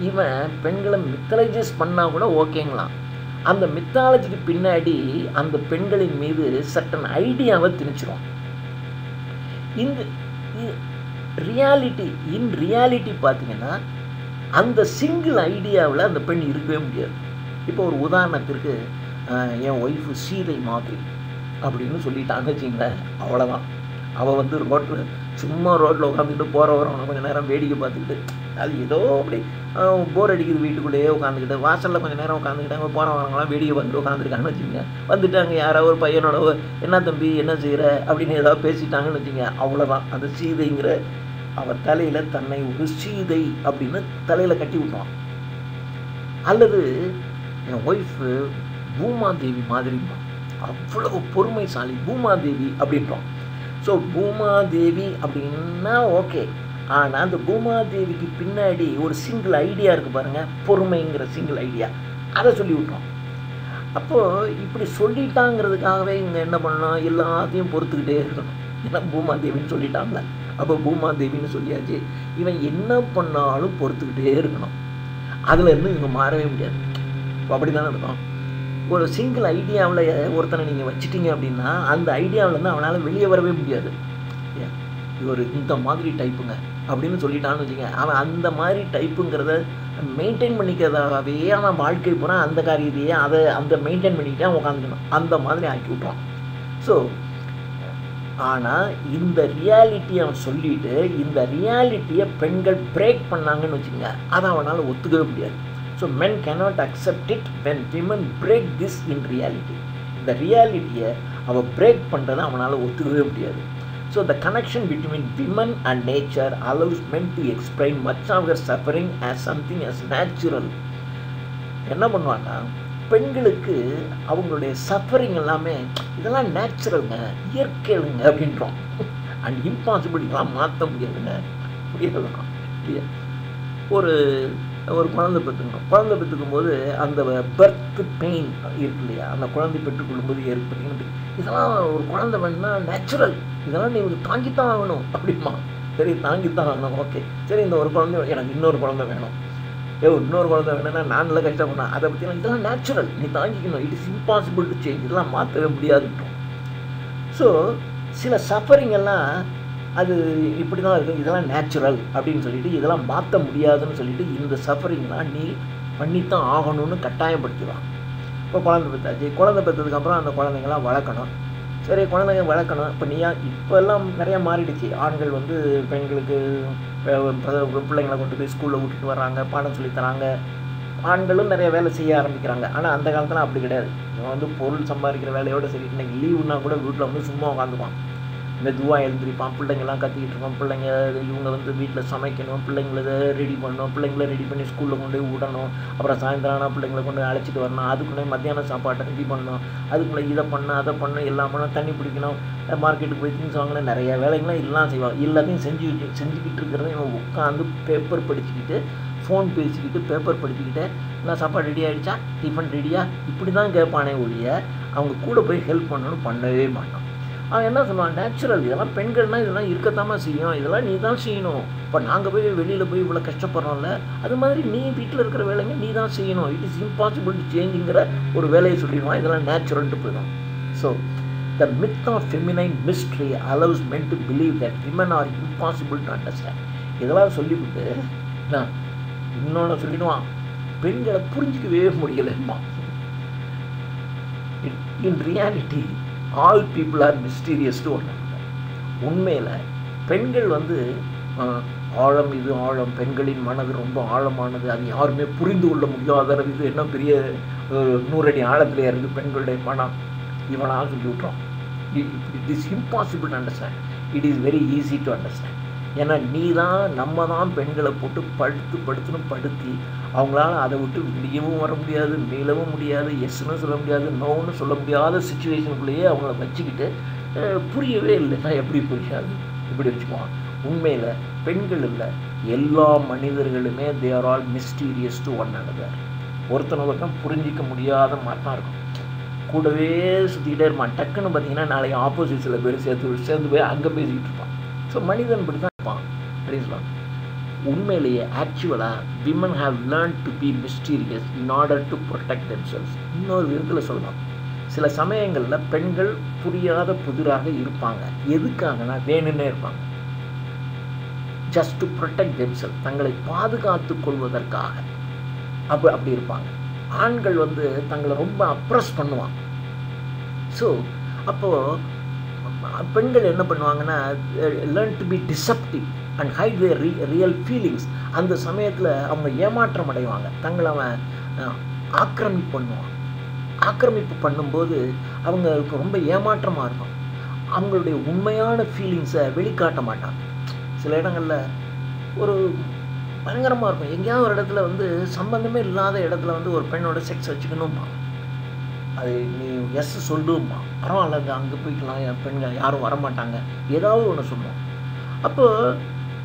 இவன் பெண்களை மித்தாலஜைஸ் பண்ணால் கூட ஓகேங்களாம். அந்த மித்தாலஜிக்கு பின்னாடி அந்த பெண்களின் மீது சட்டன் ஐடியாவை திணிச்சிடும். இந்த ரியாலிட்டி பார்த்தீங்கன்னா அந்த சிங்கிள் ஐடியாவில் அந்த பெண் இருக்கவே முடியாது. இப்போ ஒரு உதாரணத்திற்கு என் ஒய்ஃபு சீதை மாதிரி அப்படின்னு சொல்லிட்டான்னு வச்சுங்களேன், அவ்வளோதான். அவள் வந்து சும்மா ரோட்டில் உட்காந்துக்கிட்டு போகிற வரவனை கொஞ்சம் நேரம் வேடிக்கை பார்த்துக்கிட்டு, அது ஏதோ அப்படி போர் அடிக்குது, வீட்டுக்குள்ளேயே உட்காந்துக்கிட்டு வாசலில் கொஞ்சம் நேரம் உட்காந்துக்கிட்டாங்க, போகிற வரவங்களாம் வேடிக்கை பார்த்துட்டு உட்காந்துருக்காங்கன்னு வச்சுங்க. வந்துட்டு அங்கே யாராவது ஒரு பையனோட என்ன தம்பி என்ன செய்கிற அப்படின்னு ஏதாவது பேசிட்டாங்கன்னு வச்சுங்க, அவ்வளோதான். அந்த சீதைங்கிற அவள் தலையில் தன்னை ஒரு சீதை அப்படின்னு தலையில் கட்டி விட்டான். அல்லது என் ஒய்ஃபு பூமாதேவி மாதிரிமா, அவ்வளவு பொறுமைசாலி பூமாதேவி அப்படின்றோம். ஸோ பூமாதேவி அப்படின்னா ஓகே, ஆனால் அந்த பூமாதேவிக்கு பின்னாடி ஒரு சிங்கிள் ஐடியா இருக்குது பாருங்கள், பொறுமைங்கிற சிங்கிள் ஐடியா, அதை சொல்லி விட்டோம். அப்போது இப்படி சொல்லிட்டாங்கிறதுக்காகவே இங்கே என்ன பண்ணணும், எல்லாத்தையும் பொறுத்துக்கிட்டே இருக்கணும். ஏன்னா பூமாதேவின்னு சொல்லிட்டாங்களே, அப்போ பூமாதேவின்னு சொல்லியாச்சு, இவன் என்ன பண்ணாலும் பொறுத்துக்கிட்டே இருக்கணும். அதுலேருந்து இவங்க மாறவே முடியாது. இப்போ அப்படி தானே இருக்கும். ஒரு சிங்கிள் ஐடியாவில் ஒருத்தனை நீங்கள் வச்சுட்டீங்க அப்படின்னா அந்த ஐடியாவிலேருந்து அவனால் வெளியே வரவே முடியாது. இவர் இந்த மாதிரி டைப்புங்க அப்படின்னு சொல்லிட்டான்னு வச்சுங்க, அவன் அந்த மாதிரி டைப்புங்கிறத மெயின்டைன் பண்ணிக்கிறதாகவே அவன் வாழ்க்கை பூரா அந்த காரியத்தையே அந்த மெயின்டைன் பண்ணிக்கிட்டே அவன் உட்காந்துக்கணும், அந்த மாதிரி ஆக்கி விட்றான். ஸோ ஆனால் இந்த ரியாலிட்டியை அவன் சொல்லிவிட்டு இந்த ரியாலிட்டியை பெண்கள் பிரேக் பண்ணாங்கன்னு வச்சுங்க, அதை அவனால் ஒத்துக்கவே முடியாது. So men cannot accept it when women break this in reality. இந்த ரியாலிட்டியை அவள் பிரேக் பண்ணுறதை அவனால் ஒத்துக்கவே முடியாது. So the connection between women and nature allows men to explain much of their suffering as something as natural. என்ன பண்ணுவாங்கன்னா, பெண்களுக்கு அவங்களுடைய சஃபரிங் எல்லாமே இதெல்லாம் நேச்சுரலுங்க, இயற்கைங்க அப்படின்றோம். அண்ட் இம்பாசிபிள், இதெல்லாம் மாற்ற முடியாதுங்க, முடியாதுதான் இல்லையா. ஒரு குழந்தை பெற்றுக்கும் போது அந்த பர்த் பெயின் இருக்கு இல்லையா, அந்த குழந்தை பெற்றுக்கொள்ளும்போது ஏற்படுகிறது, இதெல்லாம் ஒரு குழந்தை வேணும்னா நேச்சுரல், இதெல்லாம் நீ தாங்கித்தான் ஆகணும் அப்படிமா. சரி தாங்கித்தான் ஆகணும், ஓகே சரி, இந்த ஒரு குழந்தை எனக்கு இன்னொரு குழந்தை வேணும், இன்னொரு குழந்தை வேணும்னா நான் நல்லா கஷ்டப்படணும், அதை பற்றிலாம் இதெல்லாம் நேச்சுரல், நீ தாங்கிக்கணும், it is impossible to change, இதெல்லாம் மாற்றவே முடியாதுன்றோம். ஸோ சில சஃபரிங் எல்லாம் அது இப்படி தான் இருக்குது, இதெல்லாம் நேச்சுரல் அப்படின்னு சொல்லிட்டு இதெல்லாம் மாற்ற முடியாதுன்னு சொல்லிட்டு இந்த சஃபரிங்லாம் நீ பண்ணித்தான் ஆகணும்னு கட்டாயப்படுத்திடுவான். இப்போ குழந்தை பெற்றாச்சு, குழந்தை பெற்றதுக்கப்புறம் அந்த குழந்தைங்களாம் வளர்க்கணும். சரி குழந்தைங்க வளர்க்கணும், இப்போ இப்போல்லாம் நிறையா மாறிடுச்சு. ஆண்கள் வந்து பெண்களுக்கு பிள்ளைங்களை கொண்டு போய் ஸ்கூலில் விட்டுட்டு வர்றாங்க, பாடம் சொல்லித்தராங்க, ஆண்களும் நிறைய வேலை செய்ய ஆரம்பிக்கிறாங்க. ஆனால் அந்த காலத்தில் அப்படி கிடையாது. இவன் வந்து பொருள் சம்பாதிக்கிற வேலையோடு சரி, இன்றைக்கி லீவுன்னா கூட வீட்டில் வந்து சும்மா உட்காந்துப்பான், மெதுவாக எழுந்திரிப்பான், பிள்ளைங்கள்லாம் கத்திக்கிட்டு இருப்பான், பிள்ளைங்க இவங்க வந்து வீட்டில் சமைக்கணும், பிள்ளைங்கள ரெடி பண்ணணும், பிள்ளைங்கள ரெடி பண்ணி ஸ்கூலில் கொண்டு போய் விடணும், அப்புறம் சாயந்தரம் ஆனால் பிள்ளைங்களை கொண்டு போய் அழைச்சிட்டு வரணும், அதுக்குள்ளே மத்தியானம் சாப்பாட்டை ரெடி பண்ணணும், அதுக்குள்ளே இதை பண்ணணும் அதை பண்ணணும், எல்லாம் பண்ணணும், தண்ணி பிடிக்கணும், மார்க்கெட்டுக்கு போய் திங்ஸ் வாங்கணும், நிறைய வேலைங்களாம் எல்லாம் செய்வாங்க. எல்லாத்தையும் செஞ்சுக்கிட்டு இருக்கிறத இவன் உட்காந்து பேப்பர் படிச்சுக்கிட்டு, ஃபோன் பேசிக்கிட்டு, பேப்பர் படிச்சுக்கிட்டு, எல்லாம் சாப்பாடு ரெடி ஆகிடுச்சா, டிஃபன் ரெடியா, இப்படி தான் கேட்பானே ஒழிய அவங்க கூட போய் ஹெல்ப் பண்ணணும்னு பண்ணவே மாட்டான். அவன் என்ன சொல்லுவான், நேச்சுரல், இதெல்லாம் பெண்கள்னால் இதெல்லாம் இருக்கத்தாமல் செய்யும், இதெல்லாம் நீ தான் செய்யணும். இப்போ நாங்கள் போய் வெளியில் போய் இவ்வளோ கஷ்டப்படுறோம்ல, அது மாதிரி நீ வீட்டில் இருக்கிற வேலைங்க நீ தான் செய்யணும், இட் இஸ் இம்பாசிபிள் டு சேஞ்சுங்கிற ஒரு வேலையை சொல்லிடுவான், இதெல்லாம் நேச்சுரல்ட்டு போயிடும். So The myth of feminine mystery allows men to believe that women are impossible to understand. இதெல்லாம் சொல்லிவிட்டு நான் இன்னொன்று சொல்லிடுவான், பெண்களை புரிஞ்சிக்கவே முடியலம்மா. In reality, all people are mysterious to one another. உண்மையில் பெண்கள் வந்து ஆழம், இது ஆழம், பெண்களின் மனது ரொம்ப ஆழமானது, அது யாருமே புரிந்து கொள்ள முடியாத இது என்ன பெரிய 100 அடி ஆழத்தில் இருக்குது பெண்களுடைய மனம், இவனாக சொல்லி விட்றோம். It is impossible to understand. It is very easy to understand. ஏன்னா நம்ம தான் பெண்களை போட்டு படுத்தி அவங்களால அதை விட்டு வெளியவும் வர முடியாது, மீளவும் முடியாது, எஸ்ன்னு சொல்ல முடியாது, நோன்னு சொல்ல முடியாத சுச்சுவேஷனுக்குள்ளேயே அவங்கள வச்சுக்கிட்டு புரியவே இல்லைன்னா எப்படி புரியாது, இப்படி வச்சுக்குவான். உண்மையில் பெண்கள் இல்லை, எல்லா மனிதர்களுமே they are all mysterious to one another. ஒருத்தன் புரிஞ்சிக்க முடியாத மாதிரி தான் இருக்கும், கூடவே சுற்றிக்கிட்டே இருப்பான். டக்குன்னு பார்த்தீங்கன்னா நாளைக்கு ஆப்போசிட் சில பேர் சேர்ந்து போய் அங்கே பேசிக்கிட்டு இருப்பான். ஸோ மனிதன் இப்படி தான் இருப்பான் அப்படின்னு சொல்லலாம். உண்மையிலேயே ஆக்சுவலாக women have learn to be mysterious in order to protect themselves. இன்னொரு விதத்தில் சொல்லலாம், சில சமயங்களில் பெண்கள் புரியாத புதிராக இருப்பாங்க. எதுக்காகனா வேணுன்னே இருப்பாங்க. ஜஸ்ட் டு ப்ரொடெக்ட் தெம்செல்ஸ், தங்களை பாதுகாத்து கொள்வதற்காக அப்படி இருப்பாங்க. ஆண்கள் வந்து தங்களை ரொம்ப அப்ரெஸ் பண்ணுவாங்க. ஸோ அப்போது பெண்கள் என்ன பண்ணுவாங்கன்னா, learn to be deceptive and hide their real feelings. அந்த சமயத்தில் அவங்க ஏமாற்றம் அடைவாங்க, தங்களை அவன் ஆக்கிரமிப்பு பண்ணும்போது அவங்களுக்கு ரொம்ப ஏமாற்றமாக இருக்கும். அவங்களுடைய உண்மையான ஃபீலிங்ஸை வெளிக்காட்ட மாட்டாங்க. சில இடங்களில் ஒரு பயங்கரமாக இருக்கும், எங்கேயாவது ஒரு இடத்துல வந்து சம்பந்தமே இல்லாத இடத்துல வந்து ஒரு பெண்ணோட செக்ஸ் வச்சுக்கணும்மா, அது நீ எஸ் சொல்லுமா, பரவாயில்ல அங்கே போய்க்கலாம், என் பெண்கள் யாரும் வரமாட்டாங்க, ஏதாவது ஒன்று சொல்லுவோம். அப்போ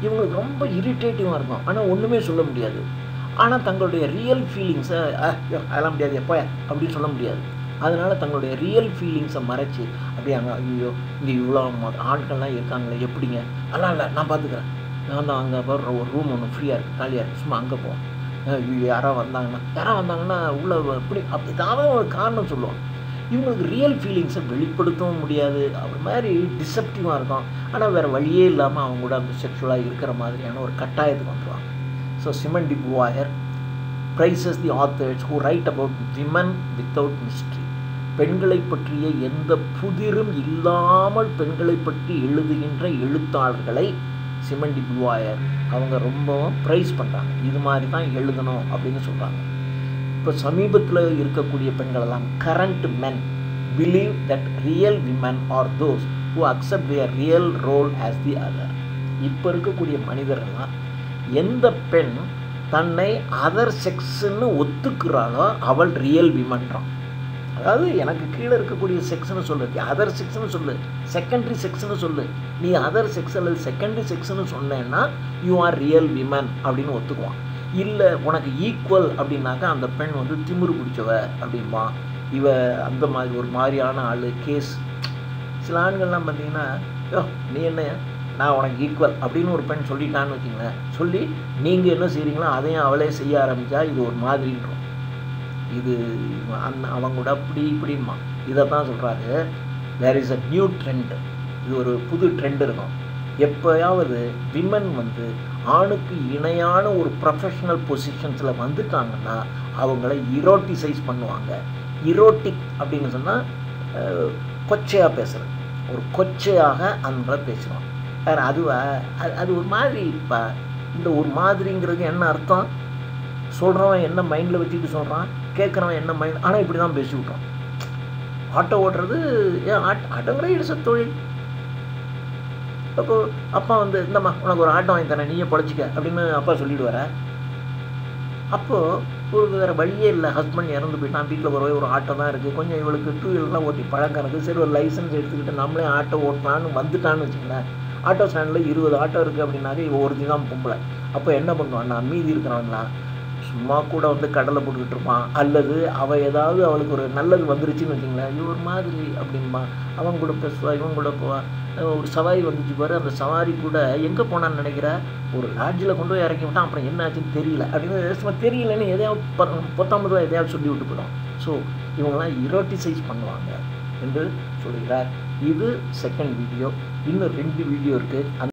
இவங்களுக்கு ரொம்ப இரிட்டேட்டிவாக இருக்கும், ஆனால் ஒன்றுமே சொல்ல முடியாது. ஆனால் தங்களுடைய ரியல் ஃபீலிங்ஸை அதெல்லாம் முடியாது எப்போ அப்படின்னு சொல்ல முடியாது. அதனால் தங்களுடைய ரியல் ஃபீலிங்ஸை மறைச்சி அப்படியே அங்கே ஐயோ இங்கே இவ்வளோ ஆட்கள்லாம் இருக்காங்களே எப்படிங்க, அதெல்லாம் இல்லை நான் பார்த்துக்கிறேன், நான் தான் அங்கே ஒரு ரூம் ஒன்று ஃப்ரீயாக இருக்குது காலியாக இருக்குது, சும்மா அங்கே போவோம், யாராவது வந்தாங்கன்னா உள்ள எப்படி அப்படி ஏதாவது ஒரு காரணம் சொல்லுவாங்க. இவங்களுக்கு ரியல் ஃபீலிங்ஸை வெளிப்படுத்தவும் முடியாது, அவர் மாதிரி டிசப்டிவாக இருக்கும். ஆனால் வேறு வழியே இல்லாமல் அவங்க கூட அந்த செக்ஷுவலாக இருக்கிற மாதிரியான ஒரு கட்டாயத்துக்கு வந்துடுவாங்க. So Simone de Beauvoir praises the authors who write about women without mystery. பெண்களை பற்றிய எந்த புதிரும் இல்லாமல் பெண்களை பற்றி எழுதுகின்ற எழுத்தாளர்களை சிமன் டி புவாயர் அவங்க ரொம்பவும் ப்ரைஸ் பண்ணுறாங்க. இது மாதிரி தான் எழுதணும் அப்படின்னு சொல்கிறாங்க. இப்போ சமீபத்தில் இருக்கக்கூடிய பெண்களெல்லாம் current men believe that real women are those who accept their real role as the other. இப்போ இருக்கக்கூடிய மனிதர்கள்லாம் எந்த பெண் தன்னை அதர் செக்ஸ்ன்னு ஒத்துக்கிறாளோ அவள் ரியல் விமன்றான். அதாவது எனக்கு கீழே இருக்கக்கூடிய செக்ஸ்ன்னு சொல்லு, அதர் செக்ஸ்ன்னு சொல்லு, செகண்டரி செக்ஸ்ன்னு சொல்லு, நீ அதர் செக்ஸ் அல்லது செகண்டரி செக்ஸ்ன்னு சொன்னேன்னா யூ ஆர் ரியல் விமன் அப்படின்னு ஒத்துக்குவான். இல்லை உனக்கு ஈக்குவல் அப்படின்னாக்கா அந்த பெண் வந்து திமிரு பிடிச்சவ அப்படின்பா, இவ அந்த மாதிரி ஒரு மாதிரியான ஆள் கேஸ். சில ஆண்கள்லாம் பார்த்தீங்கன்னா நீ என்ன நான் உனக்கு ஈக்குவல் அப்படின்னு ஒரு பெண் சொல்லிட்டான்னு வச்சுங்களேன், சொல்லி நீங்கள் என்ன செய்கிறீங்களோ அதையும் அவளே செய்ய ஆரம்பித்தா இது ஒரு மாதிரின்றோம். இது அவங்க கூட அப்படி இப்படின்மா. இதை தான் சொல்கிறாரு there is a new trend. இது ஒரு புது ட்ரெண்ட் இருக்கும். எப்போயாவது விமன் வந்து ஆணுக்கு இணையான ஒரு ப்ரொஃபஷ்னல் பொசிஷன்ஸில் வந்துட்டாங்கன்னா அவங்கள இரோட்டிசைஸ் பண்ணுவாங்க. இரோட்டிக் அப்படின்னு சொன்னால் கொச்சையாக பேசுகிறது, ஒரு கொச்சையாக அந்த பேசுவாங்க. வேறு அது ஒரு மாதிரி. இப்போ இந்த ஒரு மாதிரிங்கிறது என்ன அர்த்தம், சொல்கிறவன் என்ன மைண்டில் வச்சுக்கிட்டு சொல்கிறான், கேட்குறவன் என்ன மைண்ட், ஆனால் இப்படி தான் பேசி விட்றான். ஆட்டோ ஓட்டுறது ஏன் ஆட்டோங்கிற இட்ஸ் அ தொழில். அப்போது அப்பா வந்து இந்தம்மா உனக்கு ஒரு ஆட்டோ வாங்கி தரேன் நீயே படைச்சிக்க அப்படின்னு அப்பா சொல்லிவிடுவார. அப்போது ஒரு வேறு வழியே இல்லை, ஹஸ்பண்ட் இறந்து போயிட்டான், வீட்டில் ஒரு ஆட்டோ தான் இருக்குது, கொஞ்சம் இவளுக்கு 2 வீலர்லாம் ஓட்டி பழக்கம் இருக்குது, சரி ஒரு லைசன்ஸ் எடுத்துக்கிட்டு நம்மளே ஆட்டோ ஓட்டலான்னு வந்துட்டான்னு வச்சுங்களேன். ஆட்டோ ஸ்டாண்டில் 20 ஆட்டோ இருக்குது அப்படின்னாக்க இவ ஒருத்தி தான் பொம்பளை. அப்போ என்ன பண்ணுவான்னா மீதி இருக்கிறவங்களா சும்மா கூட வந்து கடலை போட்டுக்கிட்டு இருப்பான், அல்லது அவள் ஏதாவது அவளுக்கு ஒரு நல்லது வந்துருச்சுன்னு வச்சுங்களேன், இது ஒரு மாதிரி அப்படின்பா, அவன் கூட பேசுவா, இவன் கூட போவா. ஒரு சவாரி வந்துச்சு பாரு, அந்த சவாரி கூட எங்கே போனான்னு நினைக்கிற, ஒரு லாட்ஜில் கொண்டு போய் இறக்கி விட்டான், அப்புறம் என்ன ஆச்சுன்னு தெரியல அப்படின்னு சும்மா தெரியலன்னு எதையாவது 19 எதையாவது சொல்லி விட்டு போயிடும். ஸோ இவங்கெல்லாம் இரோட்டிசைஸ் பண்ணுவாங்க என்று சொல்கிறார். இது செகண்ட் வீடியோ. இன்னும் 2 வீடியோ இருக்குது.